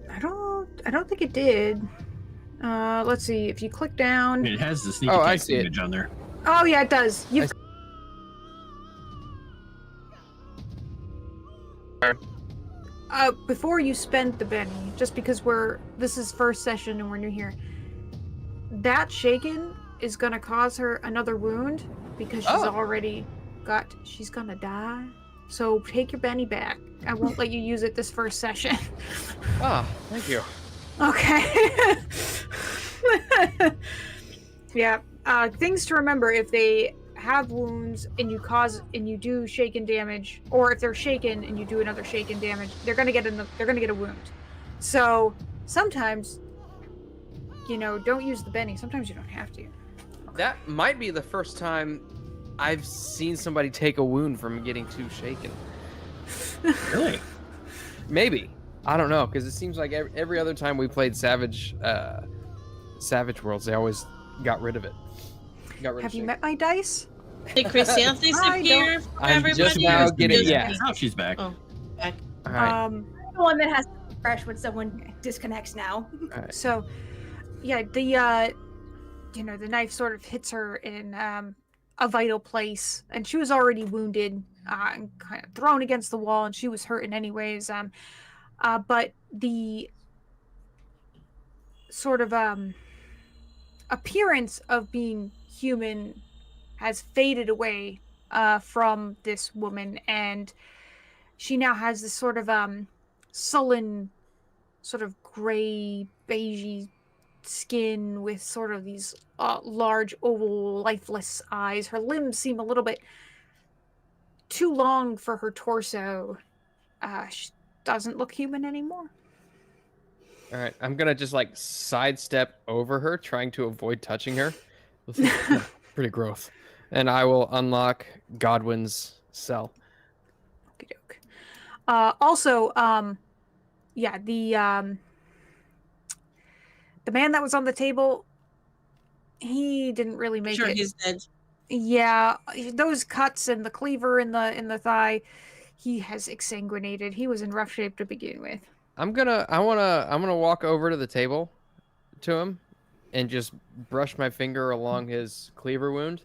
I don't think it did. Let's see. If you click down. It has the sneak Oh, I attack see it. image on there. Oh yeah, it does. You. Before you spend the Benny, just because this is first session and we're new here, that shaken is gonna cause her another wound because she's gonna die. So take your Benny back. I won't let you use it this first session. Ah, thank you. Okay. Yeah. Things to remember: if they have wounds and you do shaken damage, or if they're shaken and you do another shaken damage, they're gonna get a wound. So sometimes, don't use the Benny. Sometimes you don't have to. That might be the first time I've seen somebody take a wound from getting too shaken. Really? Maybe. I don't know, because it seems like every other time we played Savage, Savage Worlds, they always got rid of it. Have you met my dice? Hey, Christian, disappear for I'm everybody. just now or getting- just yeah. me? Now she's back. Oh, back. All right. The one that has to refresh when someone disconnects now. All right. So, yeah, the the knife sort of hits her in a vital place, and she was already wounded and kind of thrown against the wall, and she was hurting anyways. But the sort of appearance of being human has faded away from this woman, and she now has this sort of sullen, sort of gray, beigey skin with sort of these large, oval, lifeless eyes. Her limbs seem a little bit too long for her torso. She doesn't look human anymore. All right. I'm gonna just like sidestep over her, trying to avoid touching her. This is pretty gross. And I will unlock Godwin's cell. Okie doke. Also, yeah, the man that was on the table, he didn't really make Sure, it. he's dead. Yeah, those cuts and the cleaver in the thigh, he has exsanguinated. He was in rough shape to begin with. I'm gonna walk over to the table to him and just brush my finger along his cleaver wound.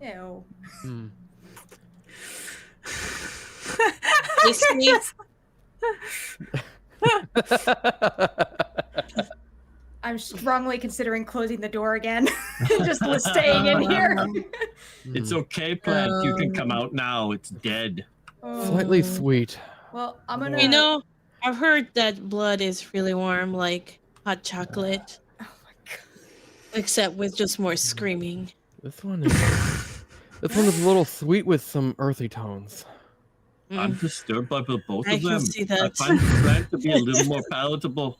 Ew. Hmm. Hey, Steve, I'm strongly considering closing the door again. Just staying in here. It's okay, Plant. You can come out now. It's dead. Slightly sweet. Well, I'm gonna. you know, I've heard that blood is really warm, like hot chocolate, Oh my god. except with just more screaming. This one is a little sweet with some earthy tones. I'm disturbed by the both I of can them. see I that. find Plant to be a little more palatable.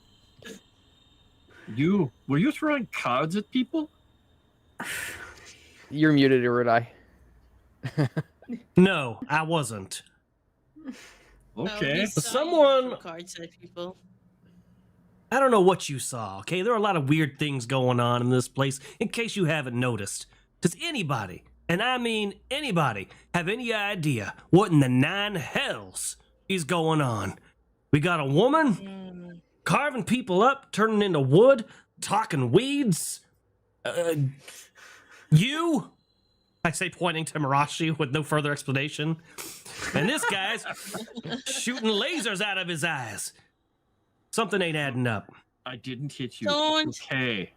Were you throwing cards at people? You're muted, Erudai. No, I wasn't. Okay. we saw you Someone- throw cards at people. I don't know what you saw, okay? There are a lot of weird things going on in this place, in case you haven't noticed. Does anybody, and I mean anybody, have any idea what in the nine hells is going on? We got a woman carving people up, turning into wood, talking weeds. You? I say, pointing to Mirashi with no further explanation. And this guy's shooting lasers out of his eyes. Something ain't adding up. I didn't hit you. Don't. It's okay.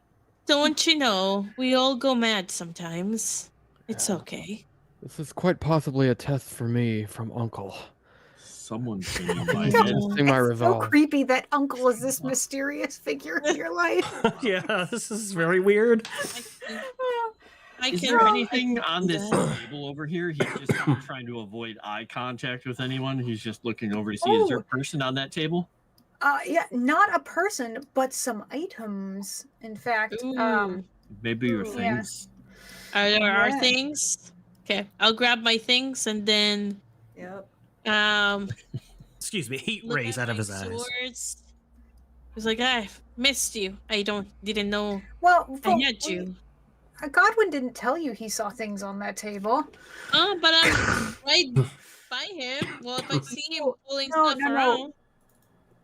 Don't you know, we all go mad sometimes. It's okay. This is quite possibly a test for me from Uncle. Someone's singing in my No. head. Testing my So resolve. creepy that uncle is this mysterious figure in your life. Yeah, this is very weird. I Is can. there anything on this that. table over here? He's just kind of trying to avoid eye contact with anyone. He's just looking over to see, is there a person on that table? Yeah, not a person, but some items. In fact, Ooh. Maybe your Yeah. things. Are there our Yeah. things? Okay, I'll grab my things and then Yep. Excuse me, heat look rays at out of my his eyes. swords. He's like, I missed you. I didn't know well, I had you. Godwin didn't tell you he saw things on that table. Oh, but I'm right by him. Well, if I see him pulling No, stuff no, no. around.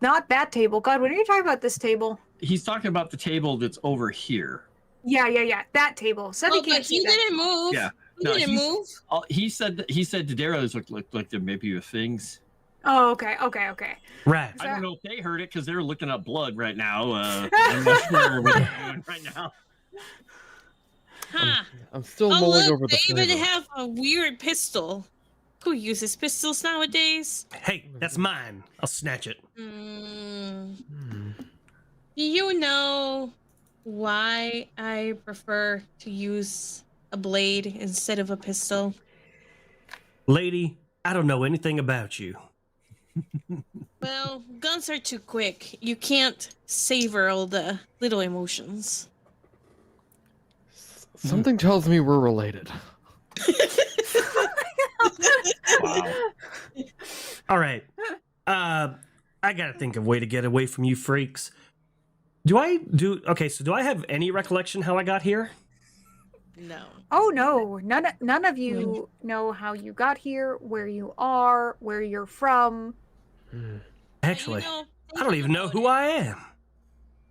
Not that table. Godwin, are you talking about this table? He's talking about the table that's over here. Yeah. That table. Said Oh, he but can't see he that. didn't move. Yeah. He No, didn't he's- move. He said to Daryl, looked like there may be your things. Oh, okay. Right. I don't know if they heard it because they're looking up blood right now. I'm not sure what they're doing right now. Huh. I'm still Oh, mulling look, over the they even flavor. have a weird pistol. Who uses pistols nowadays? Hey, that's mine. I'll snatch it. Mm, Hmm. do you know why I prefer to use a blade instead of a pistol? Lady, I don't know anything about you. Well, guns are too quick. You can't savor all the little emotions. Something tells me we're related. Wow. All right. I gotta think of a way to get away from you freaks. Do I have any recollection how I got here? No. Oh no, none of you know how you got here, where you are, where you're from. Actually, You know, I don't even know thinking who about it, I am.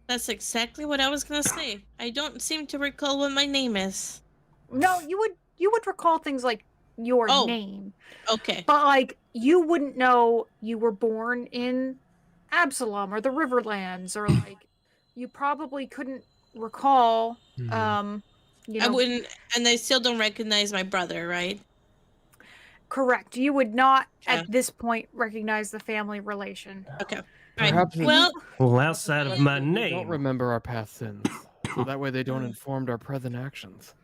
That's exactly what I was gonna say. I don't seem to recall what my name is. No, you would recall things like your Oh. name, Okay. but like you wouldn't know you were born in Absalom or the Riverlands, or like you probably couldn't recall. You I know, wouldn't, and I still don't recognize my brother, right? correct. You would not Yeah. at this point recognize the family relation. Okay. Right. Perhaps it's- Well, Well, outside of my We don't name. remember our past sins, so that way they don't inform our present actions.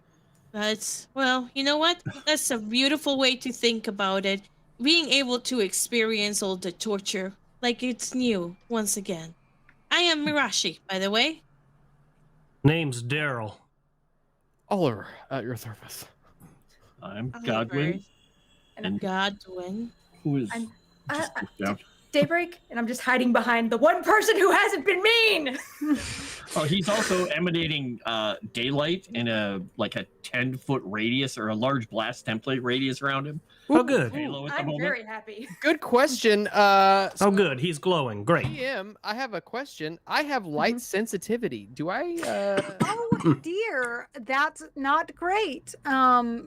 you know what? That's a beautiful way to think about it. Being able to experience all the torture like it's new once again. I am Mirashi, by the way. Name's Daryl. Oliver, at your service. I'm Oliver. Godwin. And Godwin. Who is I'm- just down. Daybreak, and I'm just hiding behind the one person who hasn't been mean. Oh, he's also emanating daylight in a 10-foot radius or a large blast template radius around him. Oh, good. Halo at the I'm moment. very happy. Good question. Oh, good. He's glowing. Great. DM, I have a question. I have light sensitivity. Do I? Oh dear, that's not great.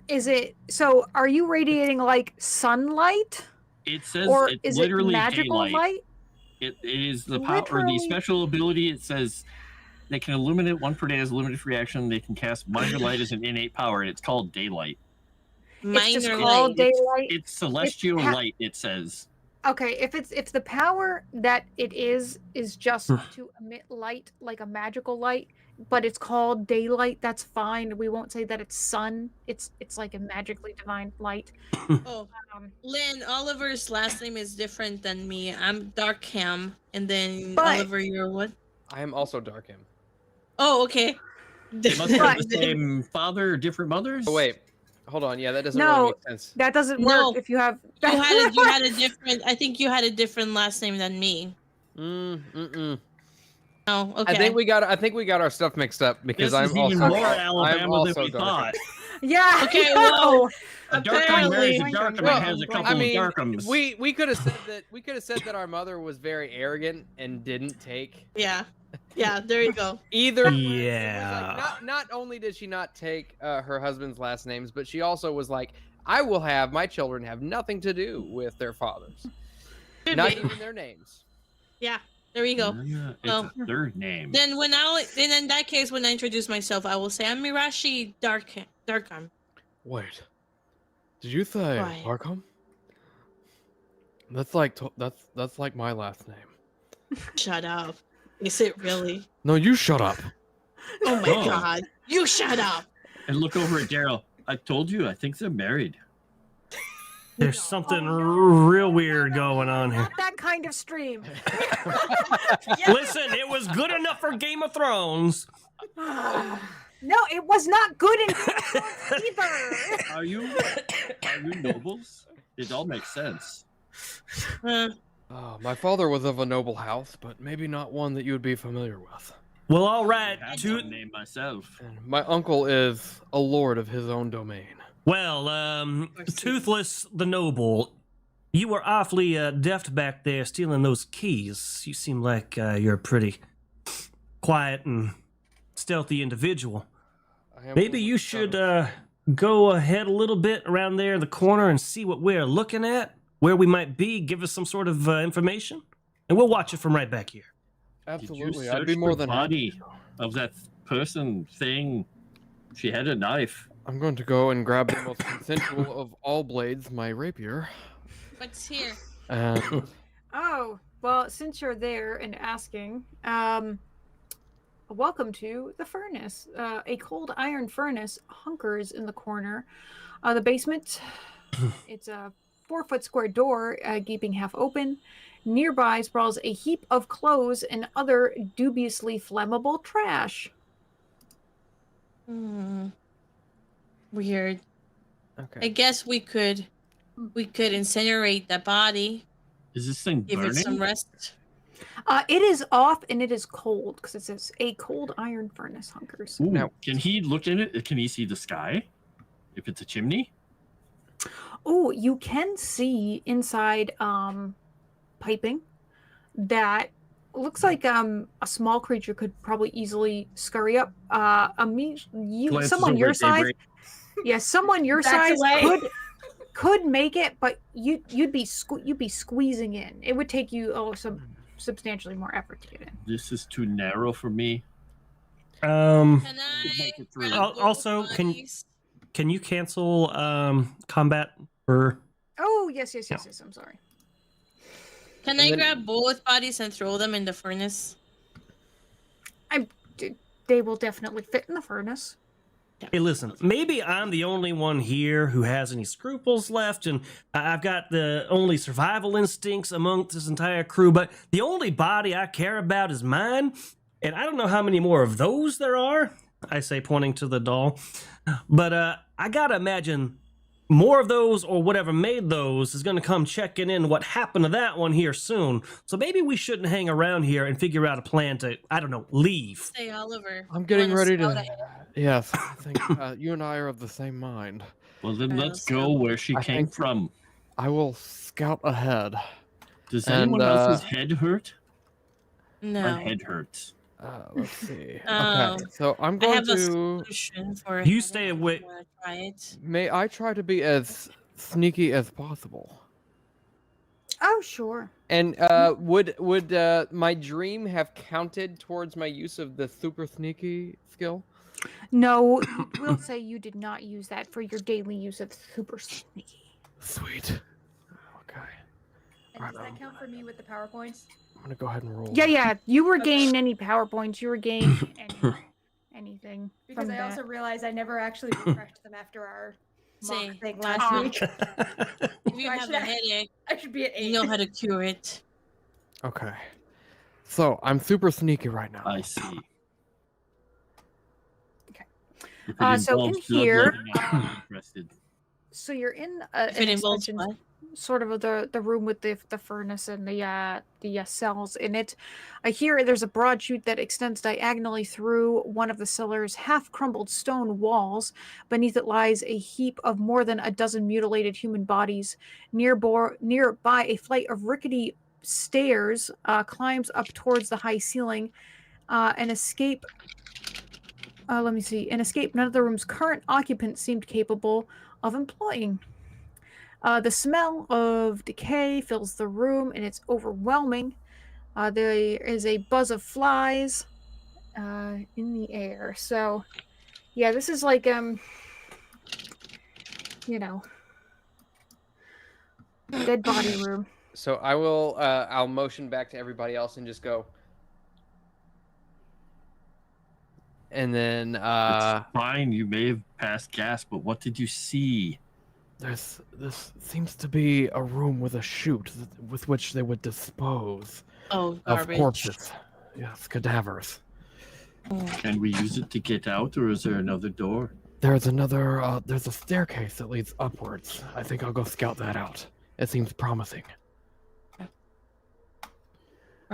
Is it so? Are you radiating like sunlight, It says or it's is it literally magical daylight. light? It is the power or the Literally. special ability. It says they can illuminate one per day as a limited reaction. They can cast minor light as an innate power, and it's called daylight. It's just Minor called light. daylight. It's celestial ha- light. It says. Okay, if the power that it is just to emit light like a magical light, but it's called daylight, that's fine. We won't say that it's sun. It's like a magically divine light. Oh, Um, Lynn, Oliver's last name is different than me. I'm Darkham, and then But- Oliver, you're what? I am also Darkham. Oh, okay. They must have the But- same father, different mothers. Oh wait, hold on. Yeah, that doesn't No. really make sense. that doesn't No. work if you have. You had a different. I think you had a different last name than me. Oh, okay. I think we got our stuff mixed up because This I'm is even also more I'm Alabama also than we Darkham. thought. Yeah. Okay, I well, know. A Darkham marries a Apparently- Darkham Well, and has a couple I mean, of Darkhams. we could have said that our mother was very arrogant and didn't take Yeah. Yeah, there you go. either. Yeah. Not only did she not take her husband's last names, but she also was like, I will have my children have nothing to do with their fathers, Could not be. even their names. Yeah, there you go. Yeah, it's Well, a third name. Then in that case, when I introduce myself, I will say I'm Mirashi Darkham. Wait, did you say Why? Arkham? That's like my last name. Shut up. Is it really? No, you shut up. Oh my Oh. god. You shut up. And look over at Daryl. I told you, I think they're married. There's something real weird going on here. Not that kind of stream. Listen, it was good enough for Game of Thrones. No, it was not good in Game of Thrones either. Are you nobles? It all makes sense. Oh, my father was of a noble house, but maybe not one that you would be familiar with. Well, all right. I had To, one name myself. And my uncle is a lord of his own domain. well, Toothless the Noble, you were awfully deft back there stealing those keys. You seem like you're a pretty quiet and stealthy individual. I am Maybe you should go ahead a little bit around there in the corner and see what we're looking at, where we might be, give us some sort of information, and we'll watch it from right back here. Absolutely, Did you I'd be search more the than body happy. of that person thing. She had a knife. I'm going to go and grab the most consensual of all blades, my rapier, What's here? and Oh, well, since you're there and asking, welcome to the furnace. A cold iron furnace hunkers in the corner. The basement, it's a 4-foot square door, gaping half open. Nearby sprawls a heap of clothes and other dubiously flammable trash. Weird. I okay. guess we could incinerate the body, Is this thing give it some burning? rest. It is off and it is cold because it says a cold iron furnace hunkers. Ooh, Now- can he look in it? Can he see the sky? If it's a chimney? Oh, you can see inside piping that looks like a small creature could probably easily scurry up. Glances Someone over your at size, Daybreak. yeah, someone your Backs size away. could make it, but you'd be squeezing in. It would take you some substantially more effort to get in. This is too narrow for me. Can I make it through. grab both Also, bodies? Can you cancel combat for? Oh yes. I'm sorry. Can And I then- grab both bodies and throw them in the furnace? They will definitely fit in the furnace. Hey, listen, maybe I'm the only one here who has any scruples left, and I've got the only survival instincts amongst this entire crew, but the only body I care about is mine, and I don't know how many more of those there are, I say, pointing to the doll, but I gotta imagine more of those or whatever made those is gonna come checking in what happened to that one here soon, so maybe we shouldn't hang around here and figure out a plan to, I don't know, leave. Say, Oliver. I'm you getting wanna ready scout to. ahead? Yes, I think you and I are of the same mind. Well, then Well, let's go where she I came think- from. I will scout ahead. Does And, anyone else's head hurt? No. My head hurts. Let's see. Oh. Okay, so I'm I going have a to. solution for You it. stay I don't know away- if you wanna try it. May I try to be as sneaky as possible? Oh sure. And would my dream have counted towards my use of the super sneaky skill? No, we'll say you did not use that for your daily use of super sneaky. Sweet. Okay, And does that count for me with the PowerPoints? I'm gonna go ahead and roll. Yeah. You were gained any PowerPoints. You were gained anything. Because from I that. also realized I never actually refreshed them after our Say, mock thing last last week. week. If you I have should a have- headache, I should be at 8. you know how to cure it. Okay. So I'm super sneaky right now. I see. Okay. If it So in involves here, bloodletting, I'm interested. So you're in If it an involves extension, what? sort of the room with the furnace and the cells in it. Here there's a broad chute that extends diagonally through one of the cellar's half-crumbled stone walls. Beneath it lies a heap of more than a dozen mutilated human bodies. Nearby, a flight of rickety stairs climbs up towards the high ceiling. An escape. Let me see. An escape none of the room's current occupants seemed capable of employing. The smell of decay fills the room and it's overwhelming. There is a buzz of flies in the air. So, yeah, this is like, dead body room. So I will. I'll motion back to everybody else and just go. And then It's fine. You may have passed gas, but what did you see? this seems to be a room with a chute with which they would dispose Oh, of garbage. corpses. Yes, cadavers. Can we use it to get out, or is there another door? There's another. There's a staircase that leads upwards. I think I'll go scout that out. It seems promising. All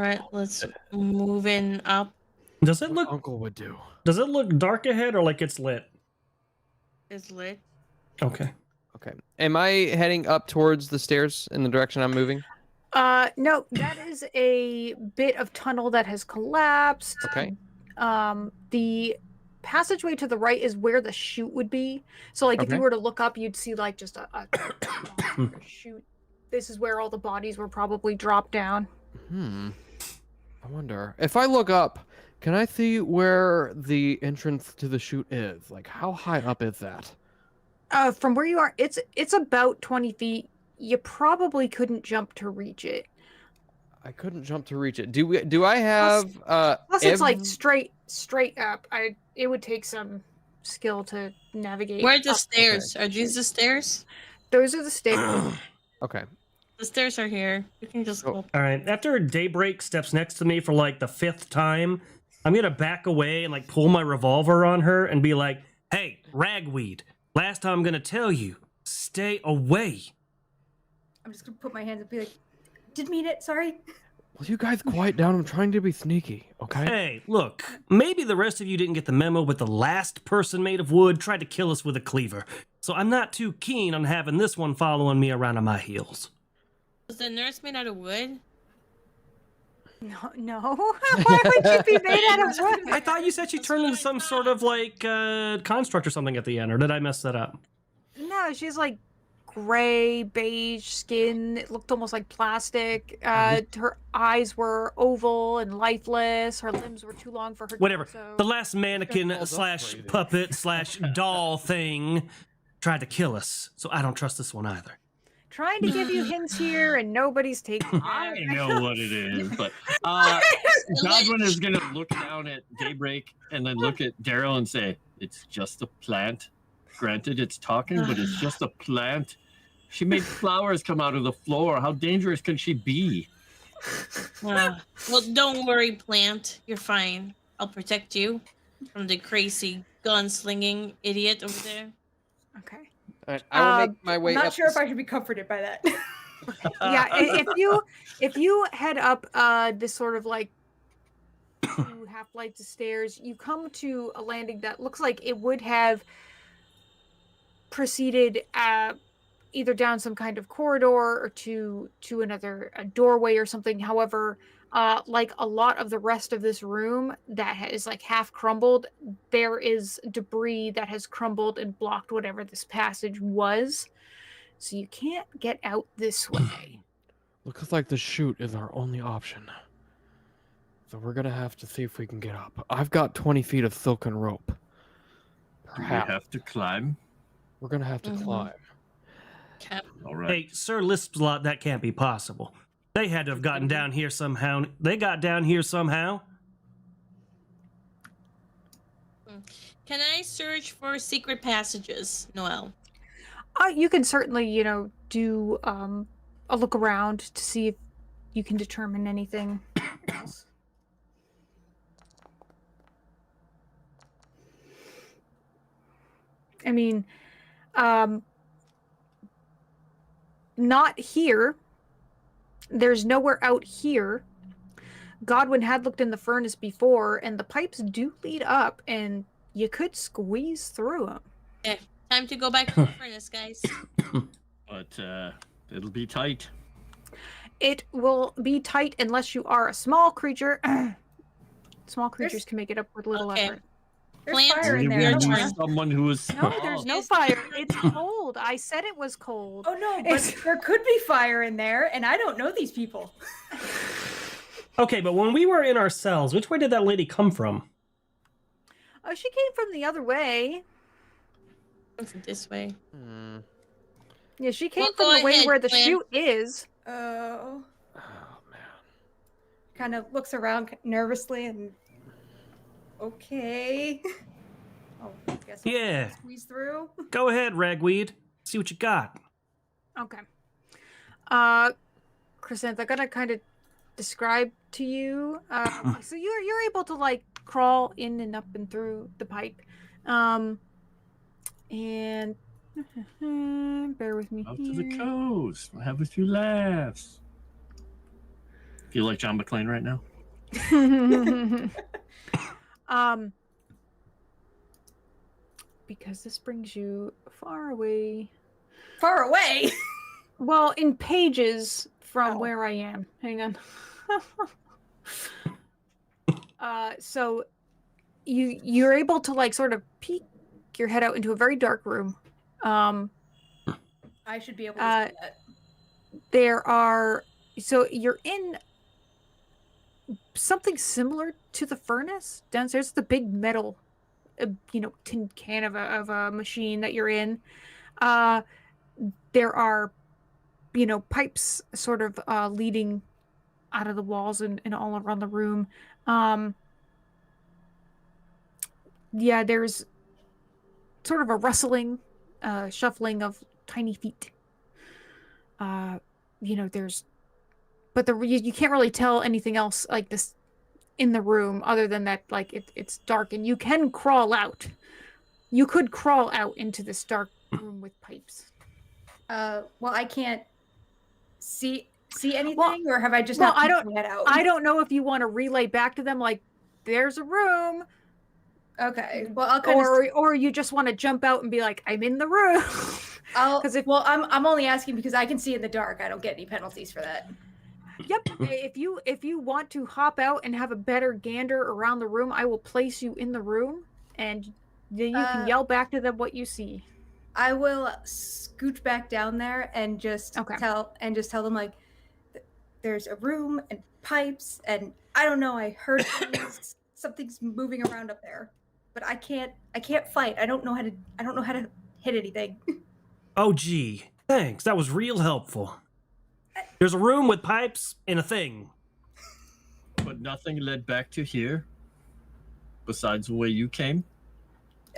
right, let's move in up. Does it What look Uncle would do. dark ahead or like it's lit? It's lit. Okay. Okay. Am I heading up towards the stairs in the direction I'm moving? No, that is a bit of tunnel that has collapsed. Okay. The passageway to the right is where the chute would be. So, like, if Okay. you were to look up, you'd see like just a chute. This is where all the bodies were probably dropped down. I wonder if I look up, can I see where the entrance to the chute is? Like, how high up is that? From where you are, it's about 20 feet. You probably couldn't jump to reach it. I couldn't jump to reach it. Do I have Plus, it's like ev- straight up. It would take some skill to navigate. Where are the up. stairs? Are these the stairs? Those are the stairs. Okay. The stairs are here. You can just Oh. go. All right. After Daybreak steps next to me for like the 5th time, I'm gonna back away and like pull my revolver on her and be like, "Hey, ragweed! Last time I'm gonna tell you, stay away." I'm just gonna put my hands up and be like, didn't mean it, sorry. Will you guys quiet down? I'm trying to be sneaky, okay? Hey, look, maybe the rest of you didn't get the memo, but the last person made of wood tried to kill us with a cleaver. So I'm not too keen on having this one following me around on my heels. Was the nurse made out of wood? No. Why would she be made out of wood? I thought you said she turned into some sort of like construct or something at the end, or did I mess that up? No, she's like gray, beige skin. It looked almost like plastic. Her eyes were oval and lifeless. Her limbs were too long for her Whatever. torso. The last mannequin That's slash crazy. puppet slash doll thing tried to kill us, so I don't trust this one either. Trying to give you hints here, and nobody's taking. I know what it is, but Godwin is gonna look down at Daybreak and then look at Daryl and say, "It's just a plant. Granted, it's talking, but it's just a plant. She made flowers come out of the floor. How dangerous can she be?" Well, don't worry, plant. You're fine. I'll protect you from the crazy gunslinging idiot over there. Okay. All right, I will make my way I'm not up. sure if I should be comforted by that. Yeah, if you head up this sort of like 2 half flights of stairs, you come to a landing that looks like it would have proceeded either down some kind of corridor or to another doorway or something. However, like a lot of the rest of this room that is like half crumbled, there is debris that has crumbled and blocked whatever this passage was. So you can't get out this way. Looks like the chute is our only option. So we're gonna have to see if we can get up. I've got 20 feet of silken rope. Do we Perhaps have to climb? we're gonna have to Mhm. climb. Cap. All right. Hey, Sir Lispslot, that can't be possible. They had to have gotten down here somehow. They got down here somehow. Can I search for secret passages, Noel? You can certainly, do a look around to see if you can determine anything else. I mean, not here. There's nowhere out here. Godwin had looked in the furnace before, and the pipes do lead up, and you could squeeze through them. Time to go back to the furnace, guys. But it'll be tight. It will be tight unless you are a small creature. Small creatures can make it up with little Okay. effort. There's Plant, fire in We there. your lose turn. someone who is No, there's no fire. It's cold. I said it was cold. Oh no, but It's- there could be fire in there, and I don't know these people. Okay, but when we were in our cells, which way did that lady come from? Oh, she came from the other way. This way. Yeah, she came Well, from go the way ahead, where the Glenn. chute is. Oh, Oh man. kind of looks around nervously and okay. Oh, I guess I'll Yeah. squeeze through. Go ahead, Ragweed. See what you got. Okay. Chrysanth, I'm gonna kind of describe to you. So you're able to like crawl in and up and through the pipe. And bear with me out to the here. coast. We'll have a few laughs. Feel like John McClane right now? Because this brings you far away. Far away. Well, in pages from Oh. where I am. Hang on. So you're able to like sort of peek your head out into a very dark room. I should be able to see that. There are you're in something similar to the furnace downstairs. The big metal, tin can of a machine that you're in. There are, pipes sort of leading out of the walls and all around the room. Yeah, there's sort of a rustling, shuffling of tiny feet. There's, but you can't really tell anything else like this in the room other than that, like it's dark and you can crawl out. You could crawl out into this dark room with pipes. Well, I can't see. see anything, or have I just well, not peeked my head out? I don't know if you want to relay back to them like, "There's a room," Okay. Well, I'll kind of. or you just want to jump out and be like, "I'm in the room." Well, I'm only asking because I can see in the dark. I don't get any penalties for that. Yep. If you want to hop out and have a better gander around the room, I will place you in the room, and then you can yell back to them what you see. I will scooch back down there and just tell them like, there's a room and pipes, and I don't know. I heard things, something's moving around up there, but I can't fight. I don't know how to hit anything. Oh, gee. Thanks. That was real helpful. There's a room with pipes and a thing. But nothing led back to here, besides the way you came?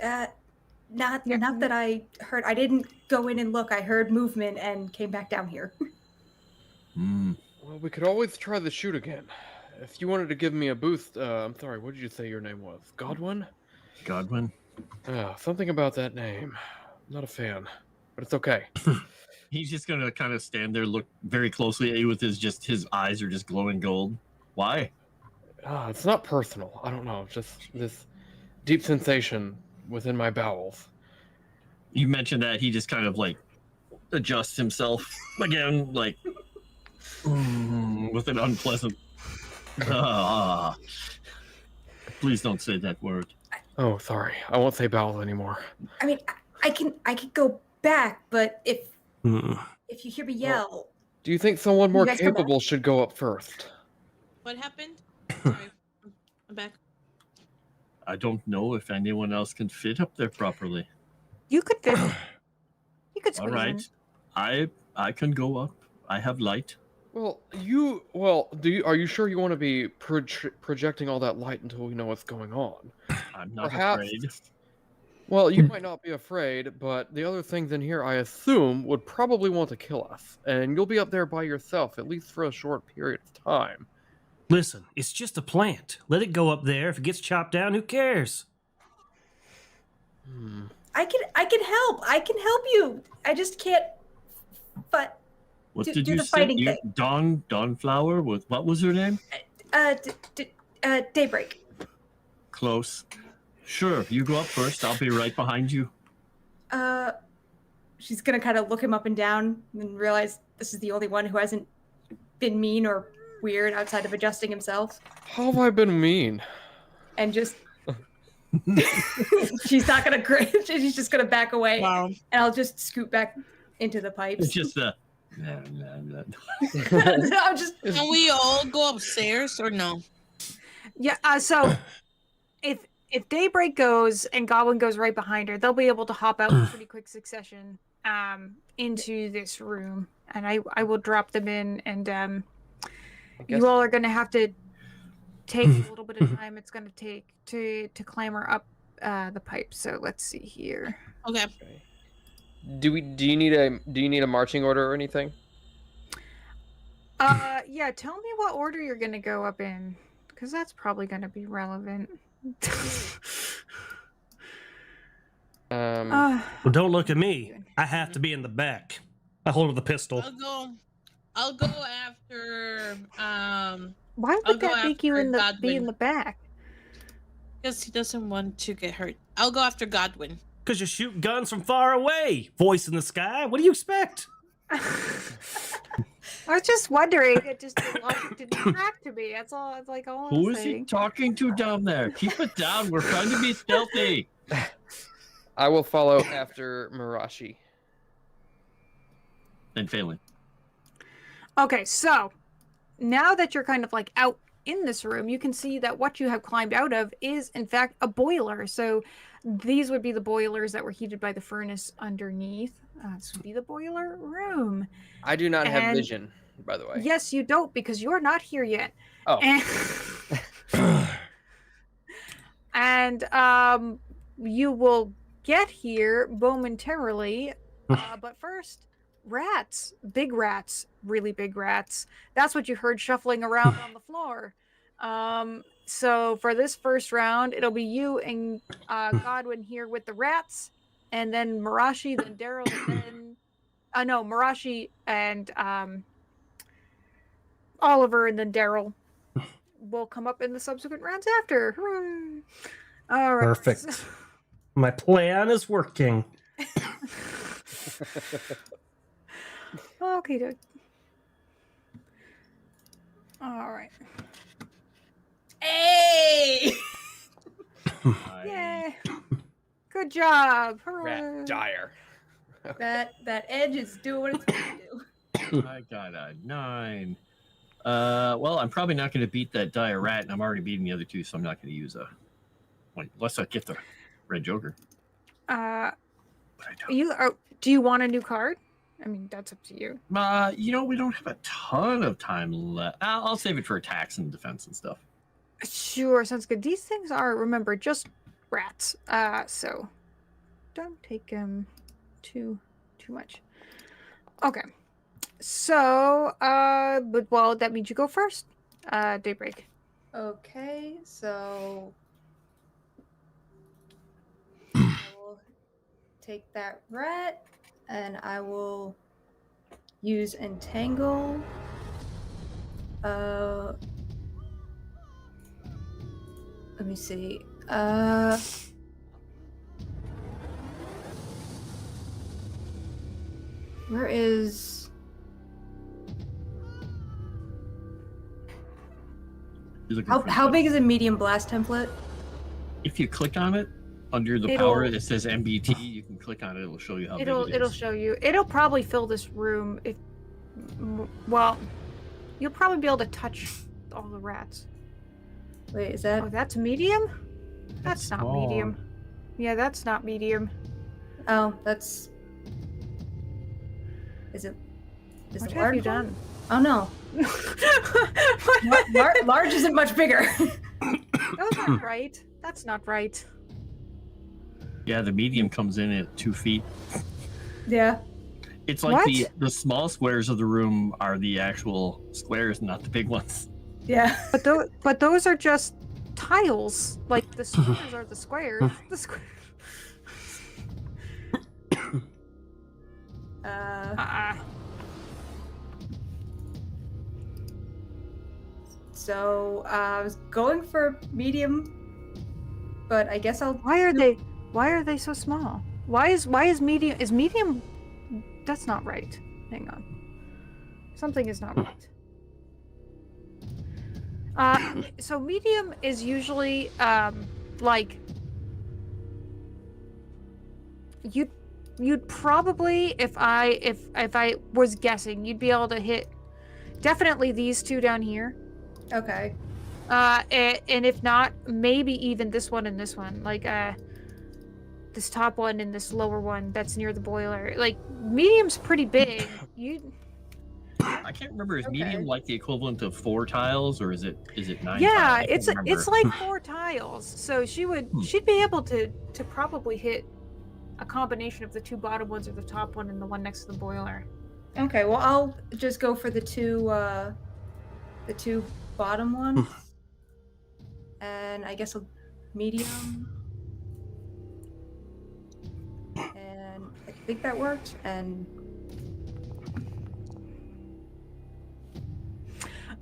Not that I heard. I didn't go in and look. I heard movement and came back down here. Well, we could always try the shoot again. If you wanted to give me a boost, I'm sorry, what did you say your name was? Godwin? Godwin. Something about that name. I'm not a fan, but it's okay. He's just gonna kind of stand there, look very closely at you with his eyes are just glowing gold. Why? It's not personal. I don't know. Just this deep sensation within my bowels. You mentioned that he just kind of like adjusts himself again, like with an unpleasant. Please don't say that word. Oh, sorry. I won't say bowels anymore. I mean, I can go back, but if you hear me yell, well, do you think someone more guys come capable should go up first? What happened? Sorry, I'm back. I don't know if anyone else can fit up there properly. You could fit. You could All squeeze in. right, I can go up. I have light. Well, are you sure you want to be projecting all that light until we know what's going on? I'm not Perhaps, afraid. Well, you might not be afraid, but the other things in here, I assume, would probably want to kill us. And you'll be up there by yourself, at least for a short period of time. Listen, it's just a plant. Let it go up there. If it gets chopped down, who cares? I can help. I can help you. I just can't. But What do did the you say? fighting thing. Dawnflower with what was her name? Daybreak. Close. Sure, you go up first. I'll be right behind you. She's gonna kind of look him up and down and realize this is the only one who hasn't been mean or weird outside of adjusting himself. How have I been mean? And just she's not gonna she's just gonna back away. Wow. And I'll just scoot back into the pipes. It's just a. I'm just. Can we all go upstairs or no? Yeah. So if Daybreak goes and Godwin goes right behind her, they'll be able to hop out in pretty quick succession into this room, and I will drop them in, and you all are going to have to take a little bit of time. It's going to take to clamber up the pipe. So let's see here. Okay. Do you need a marching order or anything? Yeah. Tell me what order you're going to go up in, because that's probably going to be relevant. Well, don't look at me. I have to be in the back. I hold the pistol. I'll go after Why I'll would go that make you after be Godwin. in the back? because he doesn't want to get hurt. I'll go after Godwin. Because you shoot guns from far away. Voice in the sky. What do you expect? I was just wondering. It just the logic didn't track to me. That's all. It's like all I'm Who is saying. he talking to down there? Keep it down. We're trying to be stealthy. I will follow after Mirashi. And failing. Okay, so now that you're kind of like out in this room, you can see that what you have climbed out of is in fact a boiler. So these would be the boilers that were heated by the furnace underneath. This would be the boiler room. I do not have And- vision, by the way. Yes, you don't, because you're not here yet. Oh. And you will get here momentarily. But first, rats. Big rats. Really big rats. That's what you heard shuffling around on the floor. So for this first round, it'll be you and Godwin here with the rats. And then Mirashi, then Daryl, and then... no, Mirashi and Oliver and then Daryl will come up in the subsequent rounds after. Hooray. All right. Perfect. My plan is working. Okay, dude. All right. Hey! Yay. Good job. Hooray. Rat dire. That edge is doing what it's supposed to do. I got a 9. Well, I'm probably not going to beat that dire rat, and I'm already beating the other two, so I'm not going to use a. Wait, unless I get the red joker. But I don't. Do you want a new card? I mean, that's up to you. We don't have a ton of time left. I'll save it for attacks and defense and stuff. Sure, sounds good. These things are, remember, just rats. So don't take them too much. Okay. So, well, that means you go first. Daybreak. Okay, so I will take that rat and I will use entangle. Let me see. Where is? How big is a medium blast template? If you click on it under the power, it says MBT. You can click on it; it'll show you how big it is. It'll show you. It'll probably fill this room. Well, you'll probably be able to touch all the rats. Wait, is that? Oh, that's medium? That's not small. medium. Yeah, that's not medium. Oh, that's. Is it? Is What it have large you done? Oh no. Large isn't much bigger. Those aren't right. That's not right. Yeah, the medium comes in at 2 feet. Yeah. It's like What? the small squares of the room are the actual squares, not the big ones. Yeah. But those are just tiles. Like the squares are the squares. The square. So I was going for medium, but I guess I'll. Why are they so small? Why is medium? Is medium? That's not right. Hang on. Something is not right. So medium is usually like you'd probably, if I was guessing, you'd be able to hit definitely these two down here. Okay. And if not, maybe even this one and this one, like this top one and this lower one that's near the boiler. Like medium's pretty big. I can't remember. Is medium like the equivalent of 4 tiles, or is it 9? Yeah, tiles? it's like 4 tiles. So she'd be able to probably hit a combination of the 2 bottom ones or the top one and the one next to the boiler. Okay. Well, I'll just go for the two bottom ones, and I guess a medium. And I think that worked. And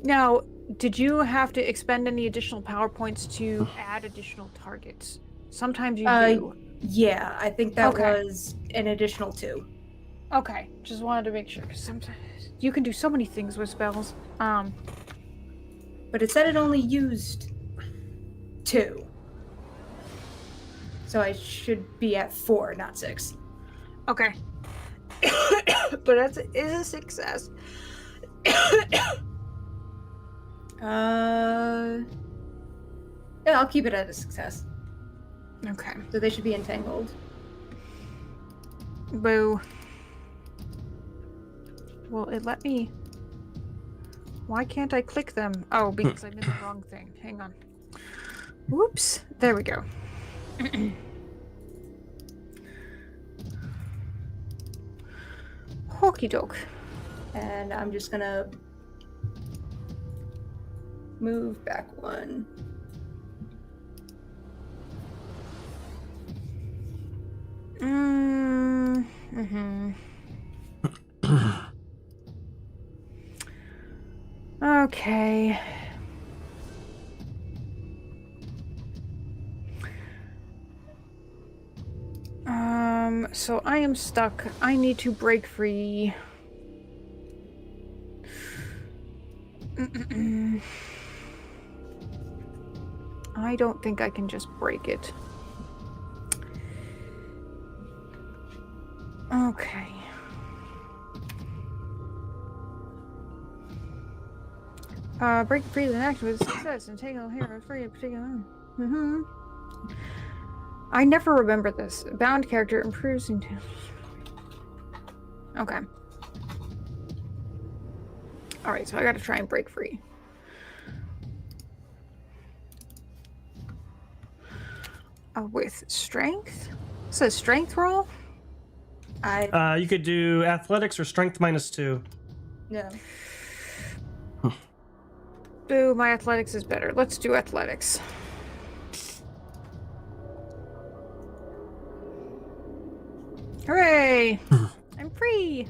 now, did you have to expend any additional power points to add additional targets? Sometimes you do. Yeah, I think that Okay. was an additional 2. Okay, just wanted to make sure because sometimes you can do so many things with spells. But it said it only used 2. So I should be at 4, not 6. Okay. But that is a success. Yeah, I'll keep it at a success. Okay. So they should be entangled. Boo. Well, it let me. Why can't I click them? Oh, because I'm in the wrong thing. Hang on. Whoops. There we go. Hokey doke. And I'm just gonna move back 1. Okay. Okay. So I am stuck. I need to break free. I don't think I can just break it. Okay. Break free is an action with success and take a hero free a particular. I never remember this. Bound character improves into. Okay. Alright, so I gotta try and break free. With strength? It says strength roll? You could do athletics or strength -2. No. Boo, my athletics is better. Let's do athletics. Hooray! I'm free!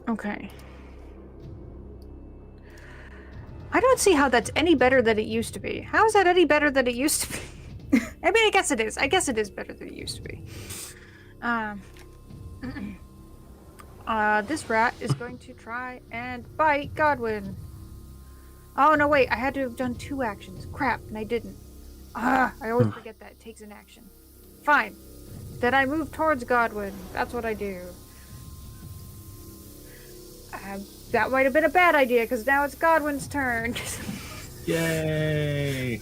Okay. I don't see how that's any better than it used to be. How is that any better than it used to be? I mean, I guess it is. I guess it is better than it used to be. This rat is going to try and bite Godwin. Oh, no, wait. I had to have done 2 actions. Crap, and I didn't. I always forget that. It takes an action. Fine. Then I move towards Godwin. That's what I do. That might have been a bad idea, because now it's Godwin's turn. Yay!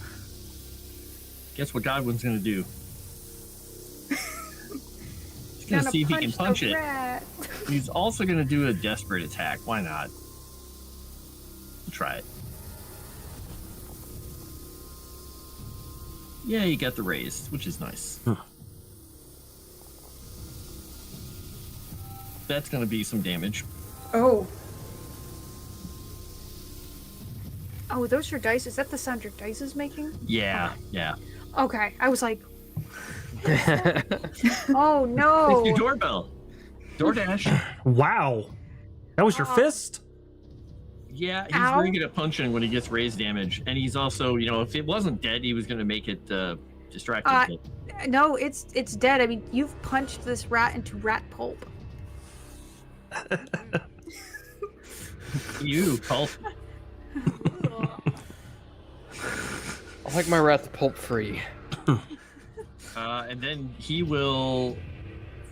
Guess what Godwin's gonna do? He's gonna see if he can punch it. Rat. He's also gonna do a desperate attack. Why not? Try it. Yeah, you got the raise, which is nice. That's gonna be some damage. Oh. Oh, those are dice? Is that the sound your dice is making? Yeah, yeah. Okay, I was like... Oh, no! It's your doorbell. DoorDash. Wow. That was your fist? Yeah, he's Ow. very good at punching when he gets raised damage. And he's also, you know, if it wasn't dead, he was going to make it distracted. No, it's dead. I mean, you've punched this rat into rat pulp. You, pulp. I like my wrath pulp free. And then he will,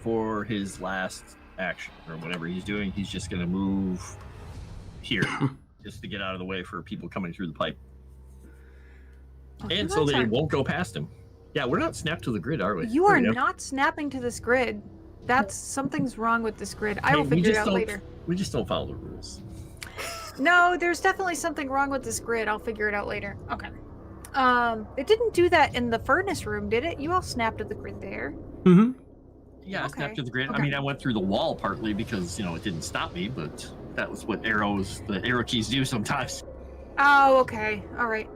for his last action, or whatever he's doing, he's just going to move here, just to get out of the way for people coming through the pipe. Oh, And you so guys they are- won't go past him. Yeah, we're not snapped to the grid, are we? You are There we go. not snapping to this grid. That's something's wrong with this grid. I Hey, will we figure it just out don't- later. We just don't follow the rules. No, there's definitely something wrong with this grid. I'll figure it out later. Okay. It didn't do that in the furnace room, did it? You all snapped to the grid there. Mm-hmm. Yeah, I Okay, snapped to the grid. okay. I mean, I went through the wall partly because, you know, it didn't stop me, but that was what the arrow keys do sometimes. Oh, okay. All right.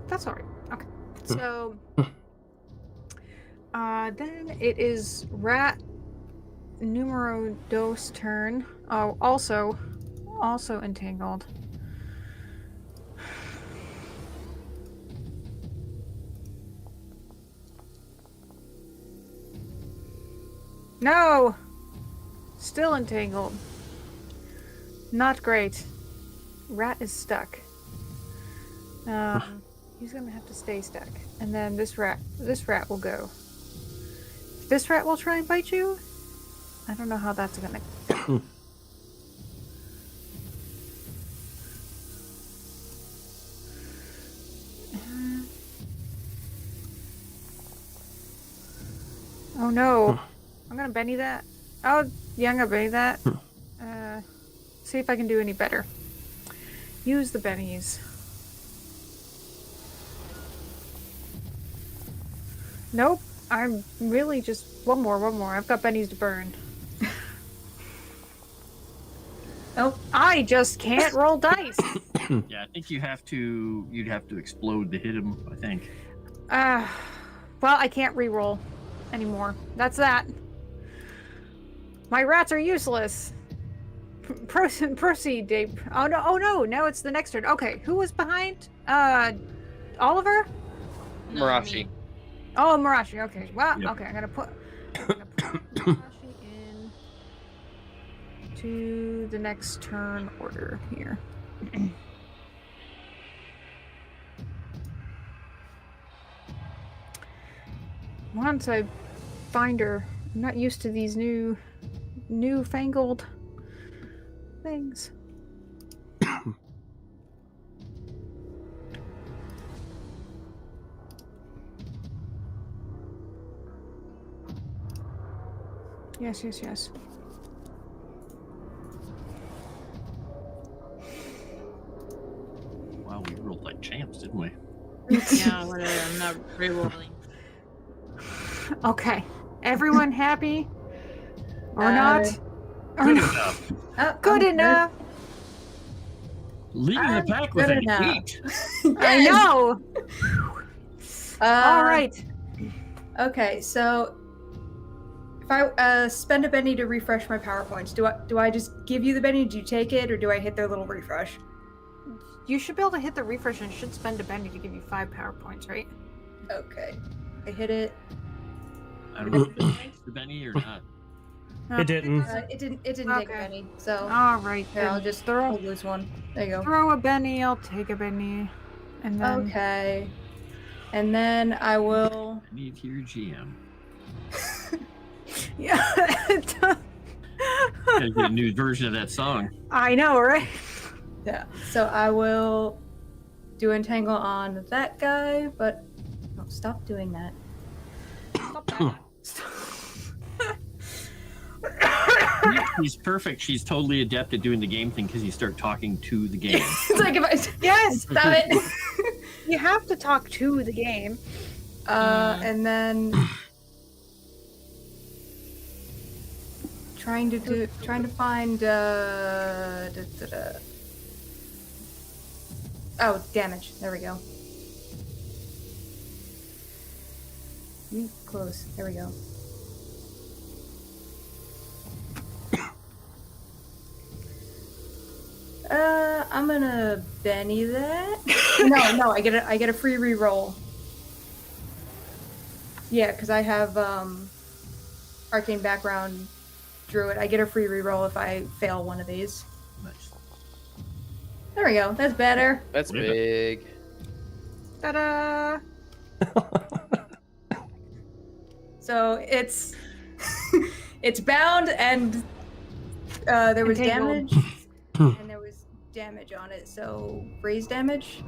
That's all right. Okay. So, then it is rat numero dos turn. Oh, also entangled. No! Still entangled. Not great. Rat is stuck. He's gonna have to stay stuck. And then this rat will go. This rat will try and bite you? I don't know how that's gonna go. Oh no. I'm gonna Benny that. Oh, yeah, I'm gonna Benny that. See if I can do any better. Use the bennies. Nope. I'm really just one more. I've got bennies to burn. Oh, I just can't roll dice. Yeah, I think you'd have to explode to hit him, I think. Well, I can't re-roll anymore. That's that. My rats are useless. Proceed, Dave. Oh no! Now it's the next turn. Okay, who was behind? Oliver? No, Mirashi. me. Oh, Mirashi. Okay. Well, Yep. okay. I'm gonna put Mirashi in to the next turn order here. Once I find her, I'm not used to these newfangled things. Yes. Wow, we rolled like champs, didn't we? Yeah, whatever. I'm not re-rolling. Okay. Everyone happy? Or Uh, not? Or Good not? enough. Oh, Good I'm enough. Leading the I'm pack with good an enough. 8. I Yes! know. All right. Okay, so if I spend a Benny to refresh my PowerPoints, do I just give you the Benny? Do you take it, or do I hit their little refresh? You should be able to hit the refresh and it should spend a Benny to give you 5 power points, right? Okay, I hit it. I don't know if it takes the Benny or not. No. It didn't. It didn't take a Okay. Benny. So All right. here, Then I'll just throw lose one. There you go. throw a Benny. I'll take a Benny. And then Okay, and then I will. I need to your GM. yeah. Gotta get a new version of that song. I know, right? Yeah. So I will do entangle on that guy, but no, stop doing that. Stop that. She's perfect. She's totally adept at doing the game thing because you start talking to the game. It's like if I Yes. stop it. You have to talk to the game. And then trying to find oh, damage. There we go. Close. There we go. I'm gonna Benny that. No, I get a free re-roll. Yeah, because I have arcane background druid. I get a free re-roll if I fail one of these. Nice. There we go. That's better. That's Yeah. big. Ta-da! So it's it's bound and there was Entangled. damage and there was damage on it. So raise damage.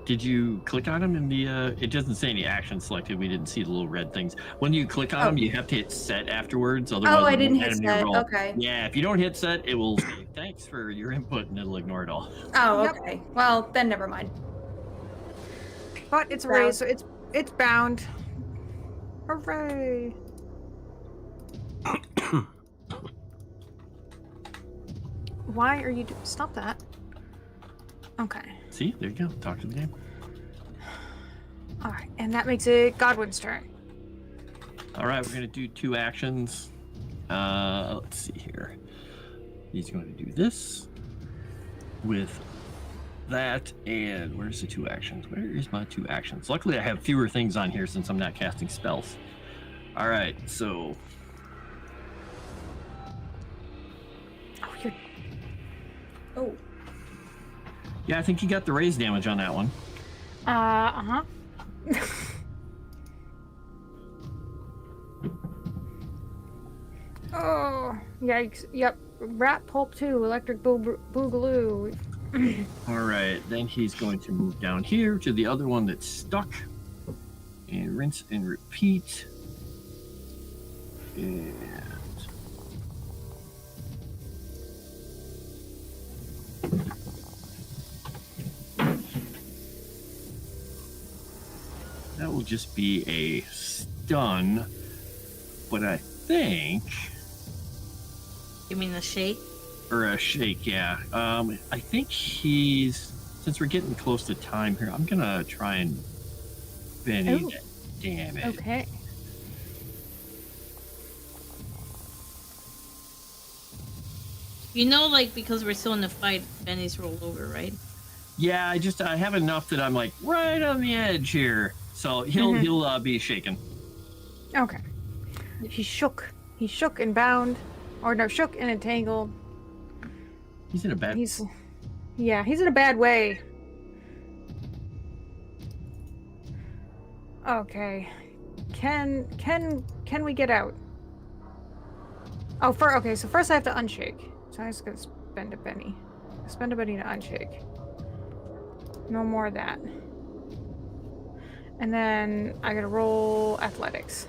Did you click on them in the? It doesn't say any action selected. We didn't see the little red things. When you click on them, you have to hit set afterwards. Otherwise, Oh, I it didn't won't hit add 'em to your set. roll. Okay. Yeah, if you don't hit set, it will say thanks for your input, and it'll ignore it all. Oh, Yep. okay. Well, then never mind. But it's Bound. raised, so it's bound. Hooray! Why are you stop that? Okay. See, there you go. Talk to the game. All right, and that makes it Godwin's turn. All right, we're gonna do 2 actions. Let's see here. He's going to do this with that, and where's the 2 actions? Where is my 2 actions? Luckily, I have fewer things on here since I'm not casting spells. All right, so Oh, you're Oh, yeah, I think you got the raise damage on that one. uh-huh. Oh, yikes. Yep. Rat pulp 2, electric boogaloo. All right, then he's going to move down here to the other one that's stuck, and rinse and repeat. And that will just be a stun, but I think, You mean the shake? or a shake, yeah. I think since we're getting close to time here, I'm gonna try and Benny. Oh. Damn it. Okay. You know, like, because we're still in the fight, Benny's rolled over, right? Yeah, I have enough that I'm like right on the edge here. So he'll be shaken. Okay. He shook. He shook and bound. Or no, shook and entangled. He's in a bad. He's in a bad way. Okay. Can we get out? Oh, so first I have to unshake. So I'm just gonna spend a penny. Spend a penny to unshake. No more of that. And then I gotta roll athletics.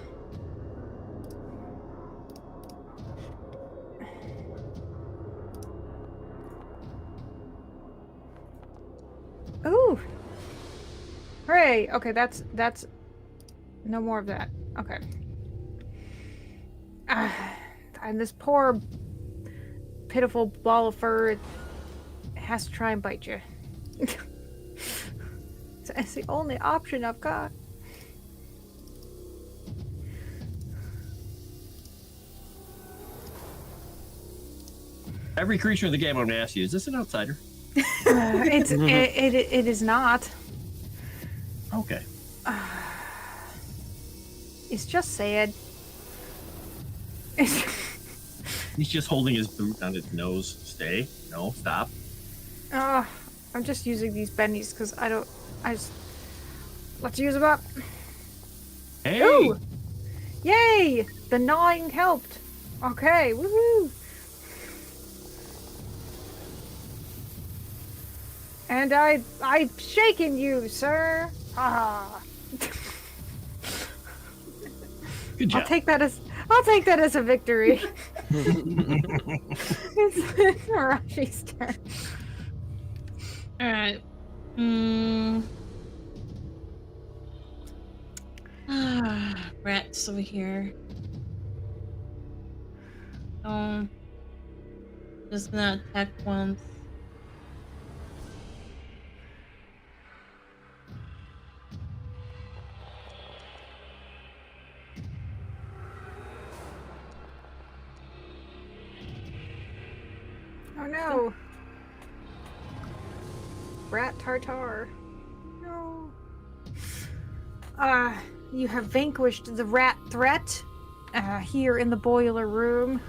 Ooh! Hooray! Okay, that's no more of that. Okay. And this poor, pitiful ball of fur has to try and bite you. It's the only option I've got. Every creature in the game, I'm going to ask you: is this an outsider? It is not. Okay. It's just sad. He's just holding his boot on its nose. Stay. No, stop. I'm just using these bennies because let's use them up. Hey. Ooh! Yay! The gnawing helped. Okay, woohoo! And I've shaken you, sir. Haha. Good job. I'll take that as a victory. It's Mirashi's turn. Alright. Rats over here. Just gonna attack once. Oh no. Rat tartar. No. You have vanquished the rat threat here in the boiler room.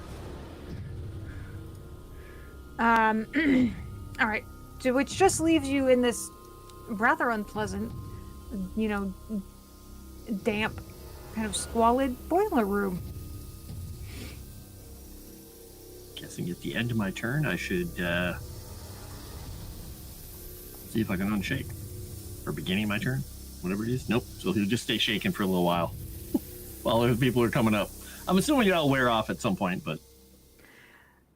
All right. So which just leaves you in this rather unpleasant, damp, kind of squalid boiler room. Guessing at the end of my turn, I should see if I can unshake. Or beginning of my turn, whatever it is. Nope. So he'll just stay shaking for a little while while other people are coming up. I'm assuming it'll wear off at some point, but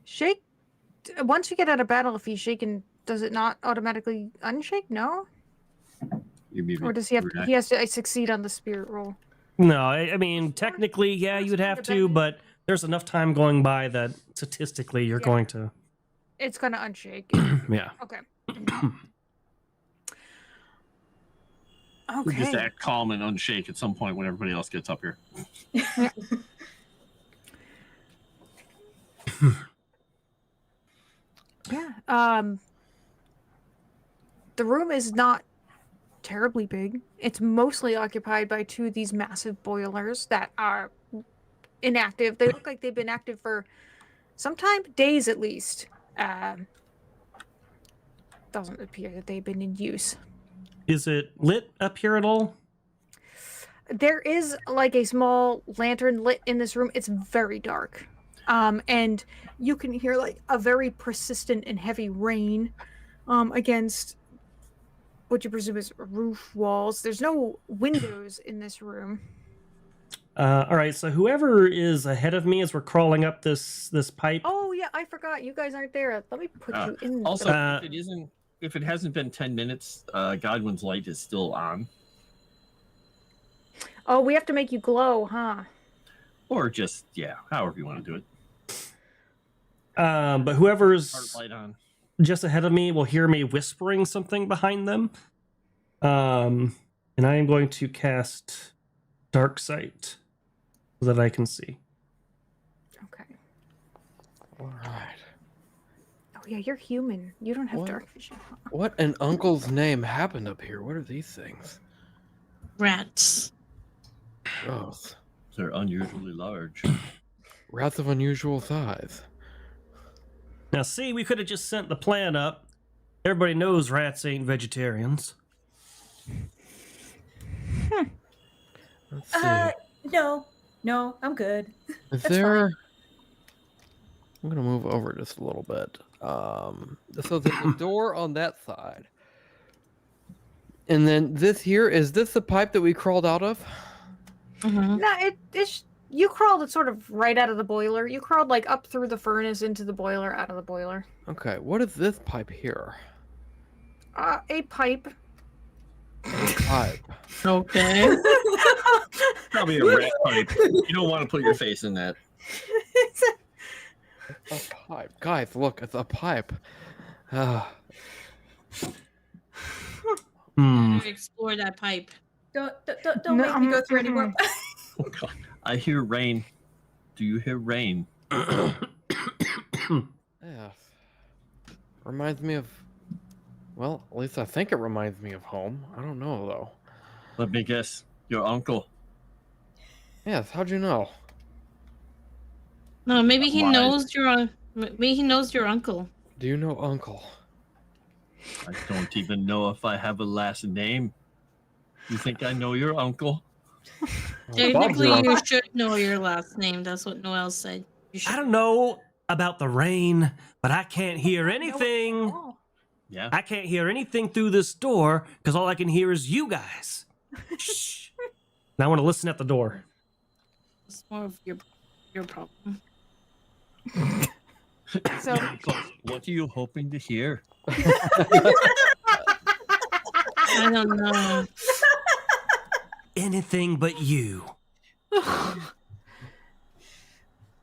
Shake. Once you get out of battle, if he's shaken, does it not automatically unshake? No. Or does he have? He has to succeed on the spirit roll. No, I mean technically, yeah, you would have to, but there's enough time going by that statistically you're going to. It's gonna unshake. Yeah. Okay. We'll just act calm and unshake at some point when everybody else gets up here. Yeah. The room is not terribly big. It's mostly occupied by two of these massive boilers that are inactive. They look like they've been active for some time, days at least. Doesn't appear that they've been in use. Is it lit up here at all? There is like a small lantern lit in this room. It's very dark. And you can hear like a very persistent and heavy rain against what you presume is roof walls. There's no windows in this room. All right, so whoever is ahead of me as we're crawling up this pipe. Oh yeah, I forgot. You guys aren't there. Let me put you in. Also, if it hasn't been 10 minutes, Godwin's light is still on. Oh, we have to make you glow, huh? Or just, however you want to do it. But whoever's Heart light on. just ahead of me will hear me whispering something behind them. And I am going to cast dark sight that I can see. Okay. All right. Oh yeah, you're human. You don't have What? dark vision. What in Uncle's name happened up here? What are these things? Rats. Gross. They're unusually large. Rats of unusual size. Now, see, we could have just sent the plan up. Everybody knows rats ain't vegetarians. Let's see. No, I'm good. Is that's there? I'm gonna move over just a little bit. So there's a door on that side, and then this here is this the pipe that we crawled out of? Mm-hmm. No, it's you crawled it sort of right out of the boiler. You crawled like up through the furnace into the boiler, out of the boiler. Okay, what is this pipe here? A pipe. Pipe. Okay. Probably a rat pipe. You don't want to put your face in that. A pipe, guys. Look, it's a pipe. Ah, Explore that pipe. Don't No, make me go through any more. Oh, God. I hear rain. Do you hear rain? yeah. Reminds me of. Well, at least I think it reminds me of home. I don't know though. Let me guess. Your uncle. Yes. How'd you know? No, maybe he Why? knows maybe he knows your uncle. Do you know Uncle? I don't even know if I have a last name. You think I know your uncle? Well, Bob's Technically, your you uncle. should know your last name. That's what Noel said. You should. I don't know about the rain, but I can't hear anything. Yeah. I can't hear anything through this door because all I can hear is you guys. Shh. Now I want to listen at the door. It's more of your problem. So What are you hoping to hear? I don't know. Anything but you.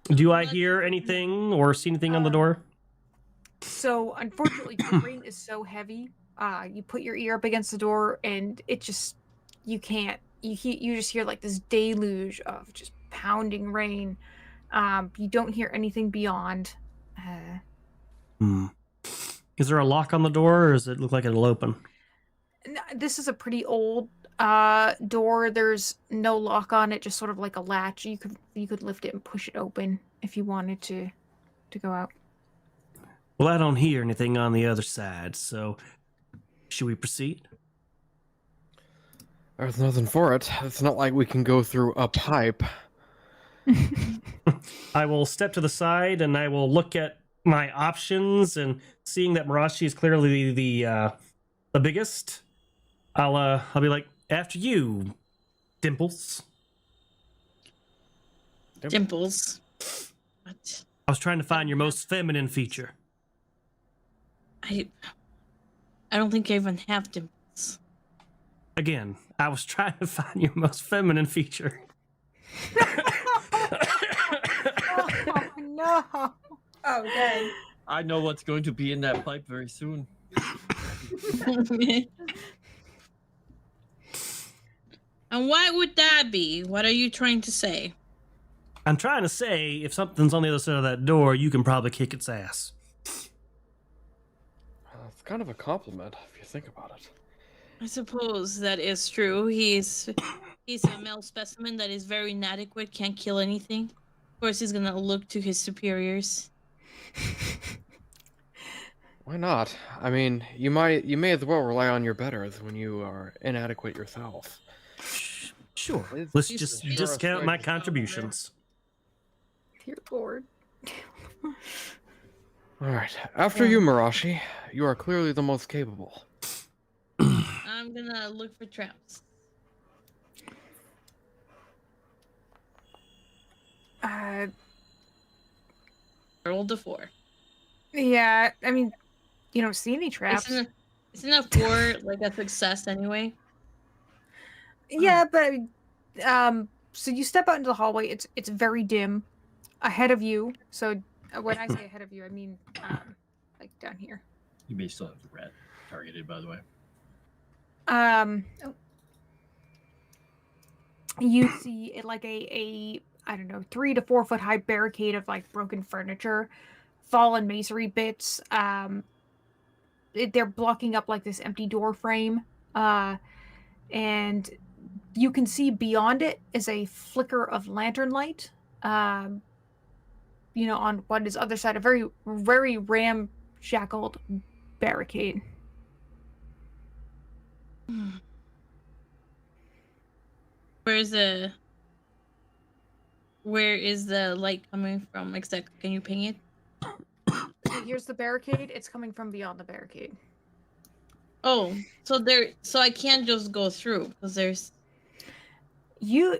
Do I hear anything or see anything on the door? So unfortunately, the rain is so heavy. You put your ear up against the door, and it just you can't. You just hear like this deluge of just pounding rain. You don't hear anything beyond. Is there a lock on the door, or does it look like it'll open? This is a pretty old door. There's no lock on it, just sort of like a latch. You could lift it and push it open if you wanted to go out. Well, I don't hear anything on the other side, so should we proceed? There's nothing for it. It's not like we can go through a pipe. I will step to the side and I will look at my options, and seeing that Mirashi is clearly the biggest, I'll be like, after you, Dimples. Dimples. What? I was trying to find your most feminine feature. I don't think I even have dimples. Again, I was trying to find your most feminine feature. Oh no! Oh, dang. I know what's going to be in that pipe very soon. And why would that be? What are you trying to say? I'm trying to say, if something's on the other side of that door, you can probably kick its ass. It's kind of a compliment if you think about it. I suppose that is true. He's a male specimen that is very inadequate, can't kill anything. Of course, he's gonna look to his superiors. Why not? I mean, you may as well rely on your betters when you are inadequate yourself. Sure. It's- Let's it's just sure discount a my strike. contributions. Dear Lord. All right. After you, Mirashi. You are clearly the most capable. I'm gonna look for traps. Rolled a 4. Yeah. I mean, you don't see any traps. Isn't a 4 like a success anyway? Yeah, but so you step out into the hallway. It's very dim ahead of you. So when I say ahead of you, I mean like down here. You may still have the rat targeted, by the way. you see it like a I don't know, 3 to 4 foot high barricade of like broken furniture, fallen masonry bits. They're blocking up like this empty door frame, and you can see beyond it is a flicker of lantern light. On what is other side, a very very ramshackled barricade. Where is the light coming from exactly? Can you ping it? So here's the barricade. It's coming from beyond the barricade. Oh, so I can't just go through because there's. You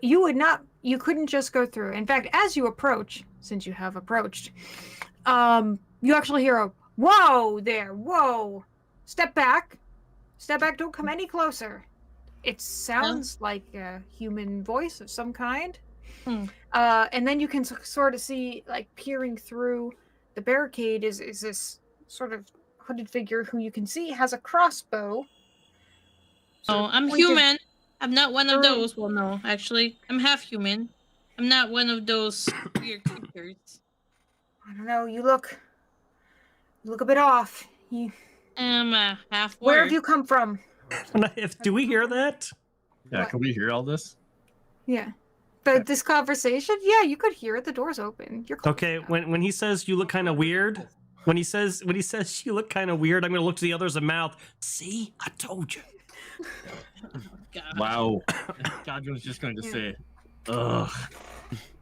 couldn't just go through. In fact, as you approach, since you have approached, you actually hear a whoa there, whoa. Step back, don't come any closer. It sounds like a human voice of some kind. And then you can sort of see, like, peering through the barricade is this sort of hooded figure who you can see has a crossbow. Oh, I'm human. I'm not one of those. Well, no, actually, I'm half human. I'm not one of those weird creatures. I don't know. You look a bit off. I'm half. Where have you come from? Do we hear that? Yeah, What? can we hear all this? Yeah. This conversation? Yeah, you could hear it. The door's open. You're close Okay, enough. when he says you look kind of weird, when he says you look kind of weird, I'm gonna look to the others' mouth. See, I told you. God. Wow. Godwin was just going to say, ugh.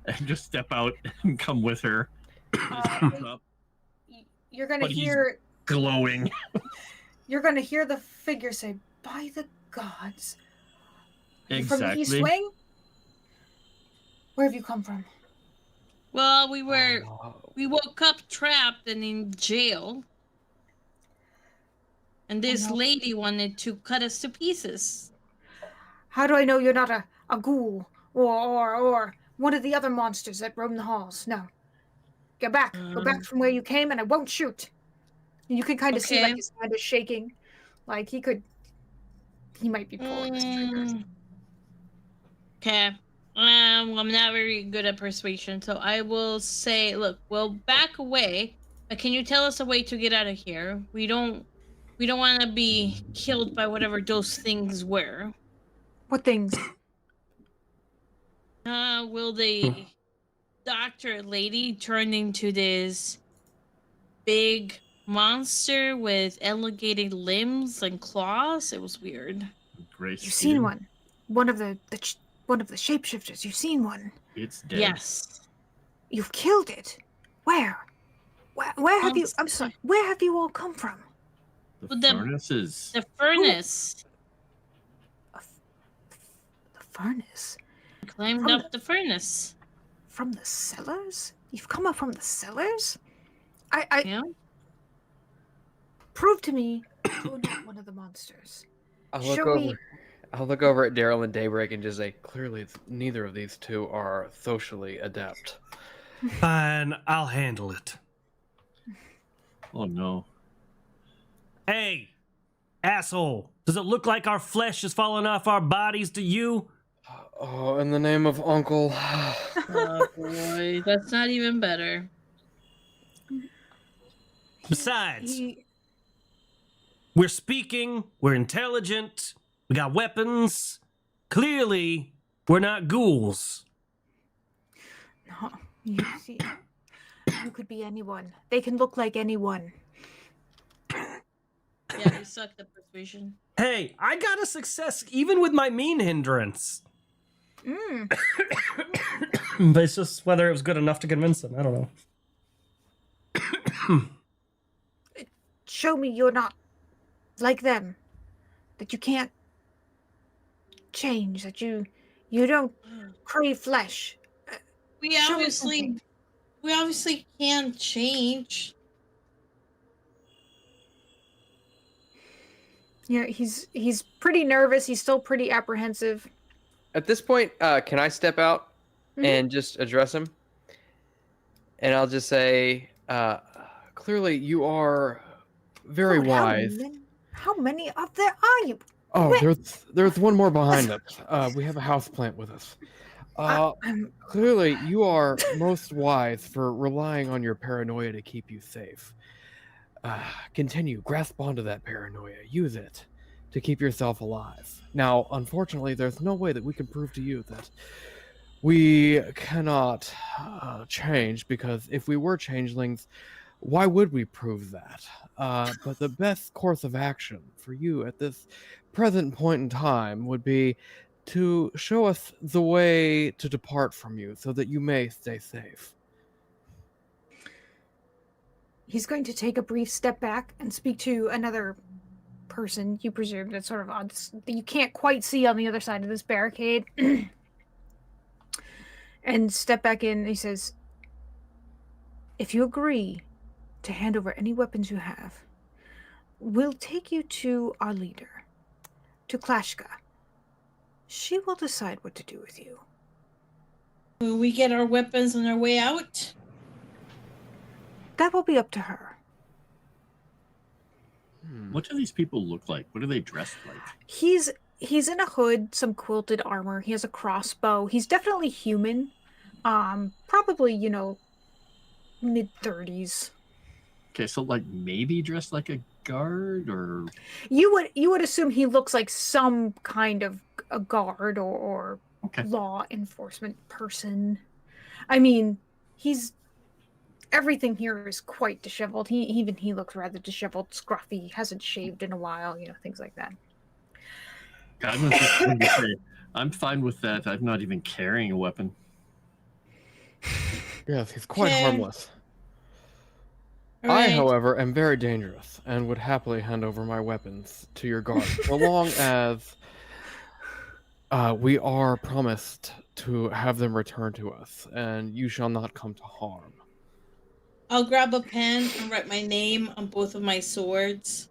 And just step out and come with her. You're gonna But he's hear glowing. You're gonna hear the figure say, "By the gods." You from the East Exactly. Wing? Where have you come from? Well, we woke up trapped and in jail. And this no. lady wanted to cut us to pieces. How do I know you're not a ghoul or one of the other monsters that roam the halls? No. Go back from where you came, and I won't shoot. And you can kind of see, like, his hand is shaking, like he might be pulling his triggers. Okay. Well, I'm not very good at persuasion, so I will say, look, we'll back away, but can you tell us a way to get out of here? We don't want to be killed by whatever those things were. What things? Will the doctor lady turn into this big monster with elongated limbs and claws? It was weird. Great. You've seen one. One of the shapeshifters. You've seen one. It's dead. Yes. You've killed it. Where have you? I'm sorry. Where have you all come from? The furnaces. The furnace. The furnace. Climbed up the furnace. From the cellars? You've come up from the cellars? Yeah. Prove to me you're not one of the monsters. I'll look over at Daryl and Daybreak and just say, clearly neither of these two are socially adept. Fine, I'll handle it. Oh no. Hey, asshole! Does it look like our flesh is falling off our bodies to you? Oh, in the name of Uncle. Oh boy, that's not even better. Besides, we're speaking, we're intelligent, we got weapons. Clearly, we're not ghouls. No, you see, you could be anyone. They can look like anyone. Yeah, you sucked at persuasion. Hey, I got a success even with my mean hindrance. But it's just whether it was good enough to convince them. I don't know. Show me you're not like them. That you can't change. That you don't crave flesh. We Show me obviously something. can't change. Yeah, he's pretty nervous. He's still pretty apprehensive. At this point, can I step out and just address him? And I'll just say, clearly you are very Lord, wise. How many of there are you? Oh, Wait. there's one more behind us. We have a houseplant with us. Clearly, you are most wise for relying on your paranoia to keep you safe. Continue, grasp onto that paranoia, use it to keep yourself alive. Now, unfortunately, there's no way that we can prove to you that we cannot change, because if we were changelings, why would we prove that? But the best course of action for you at this present point in time would be to show us the way to depart from you so that you may stay safe. He's going to take a brief step back and speak to another person, you presume, that's sort of on this, that you can't quite see on the other side of this barricade. And step back in, and he says, if you agree to hand over any weapons you have, we'll take you to our leader, to Klashka. She will decide what to do with you. Will we get our weapons on our way out? That will be up to her. What do these people look like? What are they dressed like? He's in a hood, some quilted armor. He has a crossbow. He's definitely human. Probably, mid-30s. Okay, so like maybe dressed like a guard, or You would assume he looks like some kind of a guard or okay. law enforcement person. I mean, everything here is quite disheveled. He looks rather disheveled, scruffy, hasn't shaved in a while, things like that. Godwin's just going to say, I'm fine with that. I'm not even carrying a weapon. Yes, he's quite Okay. harmless. I, Alright. however, am very dangerous and would happily hand over my weapons to your guard, so long as we are promised to have them returned to us, and you shall not come to harm. I'll grab a pen and write my name on both of my swords.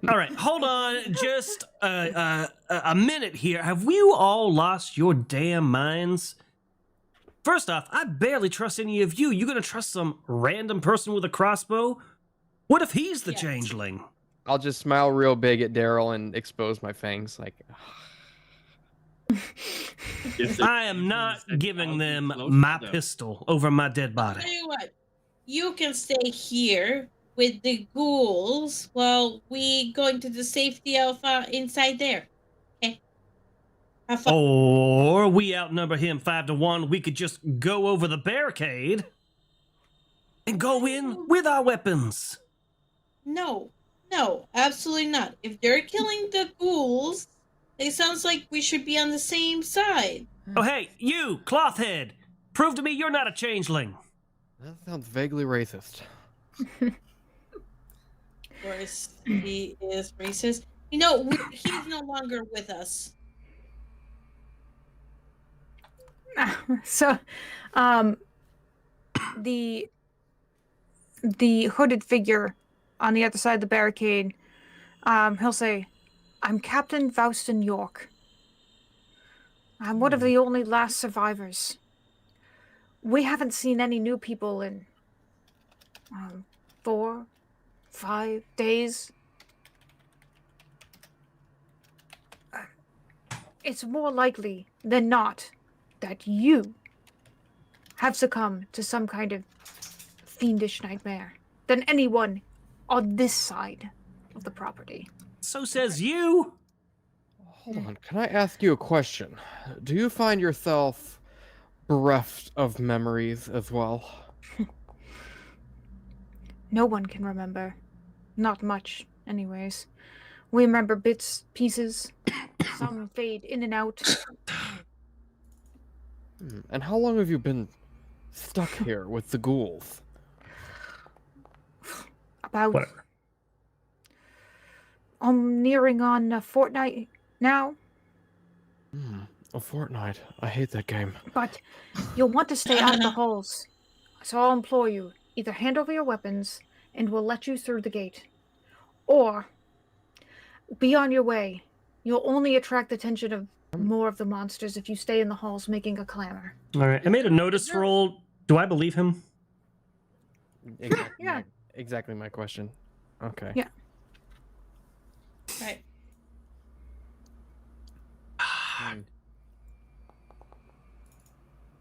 All right, hold on, just a minute here. Have you all lost your damn minds? First off, I barely trust any of you. You gonna trust some random person with a crossbow? What if he's the Yes. changeling? I'll just smile real big at Daryl and expose my fangs, like. If they- I am not I'll giving be them close to my them. pistol over my dead body. Tell you what, you can stay here with the ghouls while we go into the safety of inside there. Okay. Have fun. Or we outnumber him 5-1. We could just go over the barricade and go in with our weapons. No, absolutely not. If they're killing the ghouls, it sounds like we should be on the same side. Oh, hey, you, Clothhead. Prove to me you're not a changeling. That sounds vaguely racist. Of course, he is racist. He's no longer with us. So, the hooded figure on the other side of the barricade, he'll say, I'm Captain Faustin York. I'm one of the only last survivors. We haven't seen any new people in 4, 5 days. It's more likely than not that you have succumbed to some kind of fiendish nightmare than anyone on this side of the property. So says you. Hold on, can I ask you a question? Do you find yourself bereft of memories as well? No one can remember. Not much, anyways. We remember bits, pieces. Some fade in and out. And how long have you been stuck here with the ghouls? About Whatever. I'm nearing on a fortnight now, A fortnight. I hate that game. but you'll want to stay out of the halls. So I'll implore you, either hand over your weapons and we'll let you through the gate, or be on your way. You'll only attract the attention of more of the monsters if you stay in the halls making a clamor. All right, I made a notice roll. Do I believe him? Exactly, Yeah. exactly my question. Okay. Yeah. Right.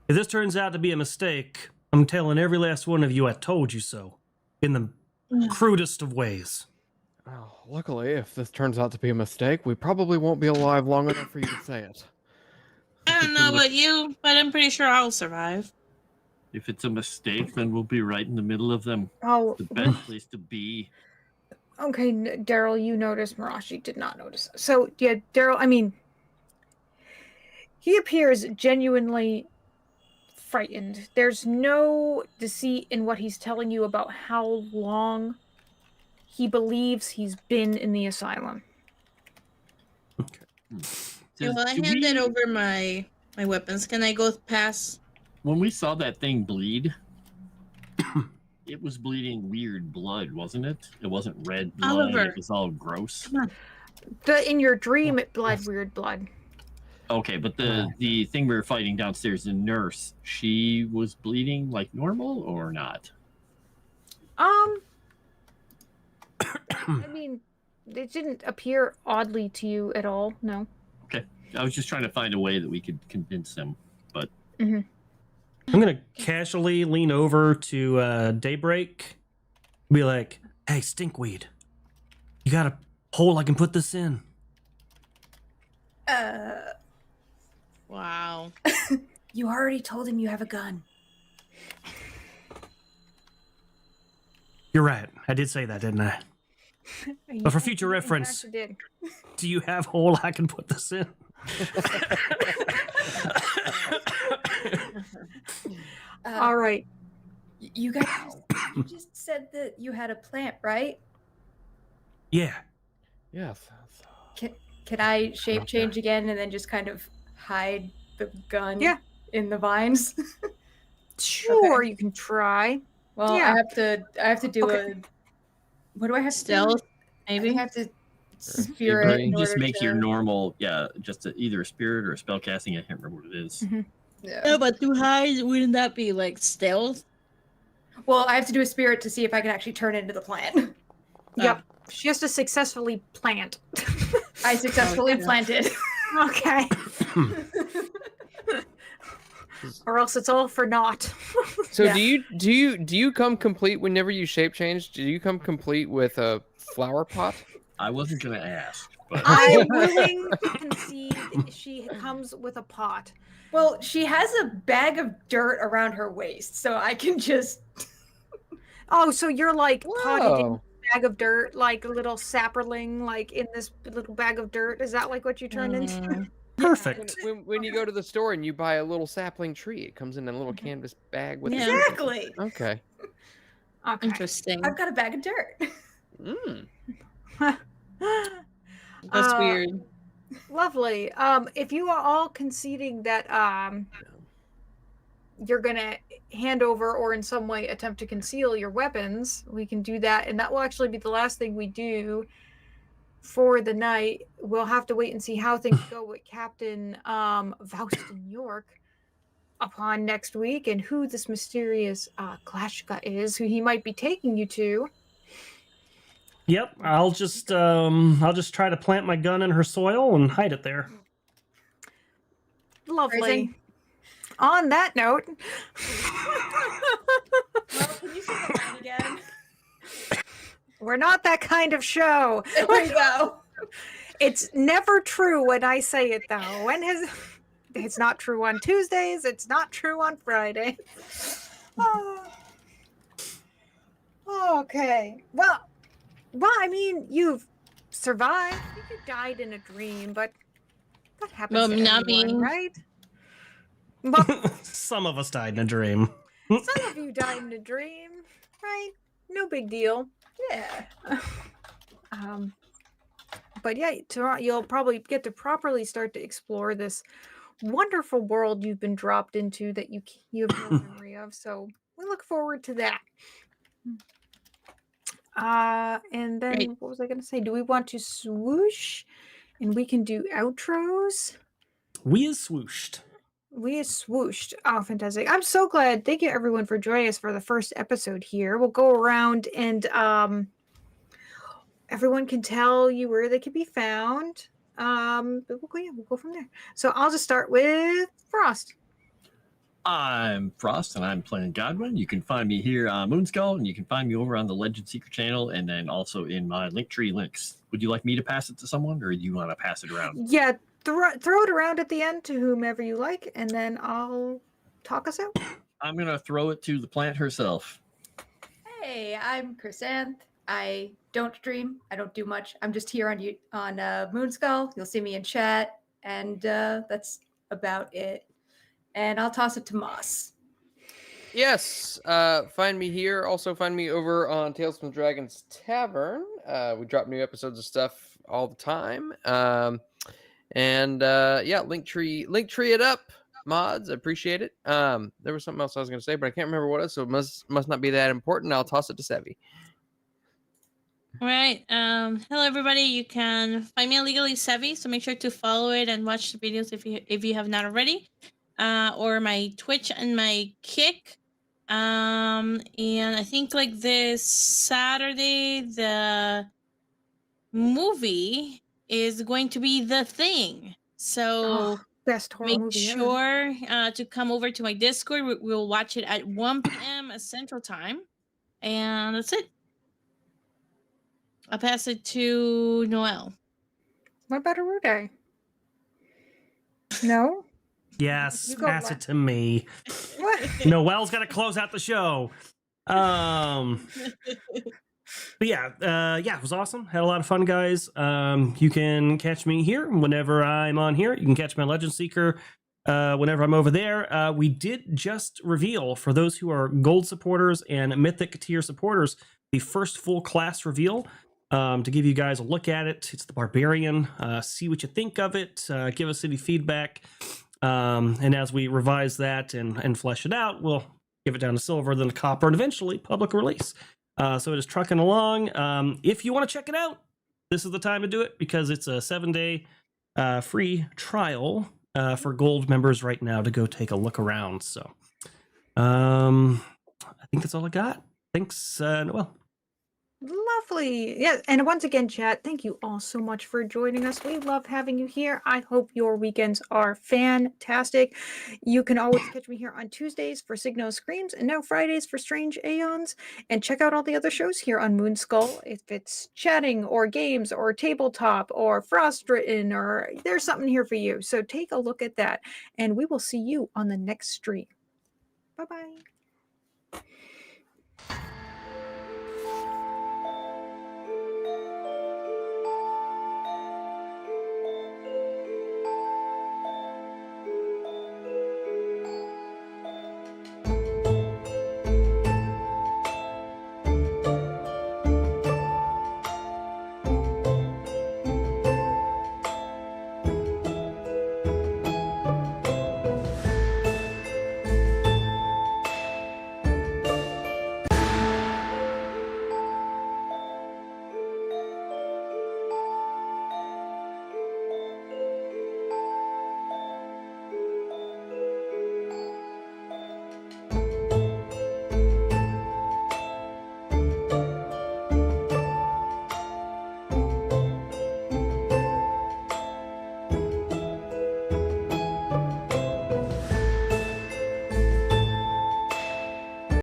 If this turns out to be a mistake, I'm telling every last one of you I told you so. In the crudest of ways. Oh, luckily, if this turns out to be a mistake, we probably won't be alive long enough for you to say it. I don't know about you, but I'm pretty sure I'll survive. If it's a mistake, then we'll be right in the middle of them. Oh, The best place to be. okay, Daryl, you noticed. Mirashi did not notice. So, yeah, Daryl, I mean, he appears genuinely frightened. There's no deceit in what he's telling you about how long he believes he's been in the asylum. Okay, well, I handed over my weapons. Can I go past? When we saw that thing bleed, it was bleeding weird blood, wasn't it? It wasn't red blood. Oliver. It was all gross. Come on. In your dream, it bled weird blood. Okay, but the thing we were fighting downstairs, the nurse, she was bleeding like normal or not? I mean, it didn't appear oddly to you at all, no. Okay. I was just trying to find a way that we could convince them, but... Mm-hmm. I'm going to casually lean over to Dae'Breik. Be like, hey, Stinkweed. You got a hole I can put this in? Wow. You already told him you have a gun. You're right. I did say that, didn't I? But for future reference, do you have a hole I can put this in? All right. You guys you just said that you had a plant, right? Yeah. Yes. Can I shape change again and then just kind of hide the gun in the vines? Sure, you can try. Well, Yeah. I have to do a what do I have to Stealth, do? maybe? I have to spirit. You just make your to... normal, just either a spirit or a spell casting. I can't remember what it is. Mm-hmm. Yeah. No, but too high, wouldn't that be like stealth? Well, I have to do a spirit to see if I can actually turn into the plant. Yep. She has to successfully plant. I successfully planted. Okay. Or else it's all for naught. So Yeah. do you come complete whenever you shape change? Do you come complete with a flower pot? I wasn't going to ask, but I'm willing to concede she comes with a pot. Well, she has a bag of dirt around her waist, so I can just. Oh, so you're like potted in Whoa. a bag of dirt, like a little sapperling, like in this little bag of dirt. Is that like what you turned into? Perfect. When you go to the store and you buy a little sapling tree, it comes in a little canvas bag with Yeah. Exactly. Okay. Okay. Interesting. I've got a bag of dirt. That's weird. Lovely. If you are all conceding that you're gonna hand over or in some way attempt to conceal your weapons, we can do that, and that will actually be the last thing we do for the night. We'll have to wait and see how things go with Captain Vouston York upon next week, and who this mysterious Klashka is, who he might be taking you to. Yep, I'll just try to plant my gun in her soil and hide it there. Lovely. Phrasing. On that note, Well, can you say the line again? we're not that kind of show. There you go. It's never true when I say it, though. It's not true on Tuesdays. It's not true on Friday. Okay. Well, I mean, you've survived. You died in a dream, but that happens Well, to not everyone, me. right? Well, Some of us died in a dream. some of you died in a dream, right? No big deal. Yeah. But yeah, you'll probably get to properly start to explore this wonderful world you've been dropped into that you have no memory of. So we look forward to that. And then Great. what was I going to say? Do we want to swoosh, and we can do outros? We is swooshed. We is swooshed. Oh, fantastic! I'm so glad. Thank you, everyone, for joining us for the first episode here. We'll go around and everyone can tell you where they can be found. But we'll go from there. So I'll just start with Frost. I'm Frost, and I'm playing Godwin. You can find me here on Moonskull, and you can find me over on the Legend Seeker channel, and then also in my Linktree links. Would you like me to pass it to someone, or do you want to pass it around? Yeah, throw it around at the end to whomever you like, and then I'll talk us out. I'm going to throw it to the plant herself. Hey, I'm Chrysanth. I don't stream. I don't do much. I'm just here on Moonskull. You'll see me in chat, and that's about it. And I'll toss it to Moss. Yes, find me here. Also find me over on Tales from the Dragon's Tavern. We drop new episodes of stuff all the time. Yeah, Linktree it up, mods. I appreciate it. There was something else I was going to say, but I can't remember what it was, so it must not be that important. I'll toss it to Sevi. All right. Hello, everybody. You can find me on Legally Savvy, so make sure to follow it and watch the videos if you have not already. Or my Twitch and my Kick. And I think like this Saturday, the movie is going to be The Thing. So Best horror make movie ever. sure to come over to my Discord. We'll watch it at 1 p.m. Central Time. And that's it. I'll pass it to Noel. What about Arude? No? Yes, You go pass last. it to me. What? Noel's got to close out the show. But yeah, it was awesome. Had a lot of fun, guys. You can catch me here whenever I'm on here. You can catch my Legend Seeker whenever I'm over there. We did just reveal, for those who are gold supporters and mythic tier supporters, the first full class reveal. To give you guys a look at it. It's the Barbarian. See what you think of it. Give us any feedback. And as we revise that and flesh it out, we'll give it down to silver, then to copper, and eventually public release. So it is trucking along. If you want to check it out, this is the time to do it, because it's a 7-day free trial for gold members right now to go take a look around. So I think that's all I got. Thanks, Noel. Lovely. Yeah, and once again, chat, thank you all so much for joining us. We love having you here. I hope your weekends are fantastic. You can always catch me here on Tuesdays for Signo Screams, and now Fridays for Strange Aeons. And check out all the other shows here on Moonskull. If it's chatting or games or tabletop or Frostwritten, or there's something here for you. So take a look at that, and we will see you on the next stream. Bye-bye.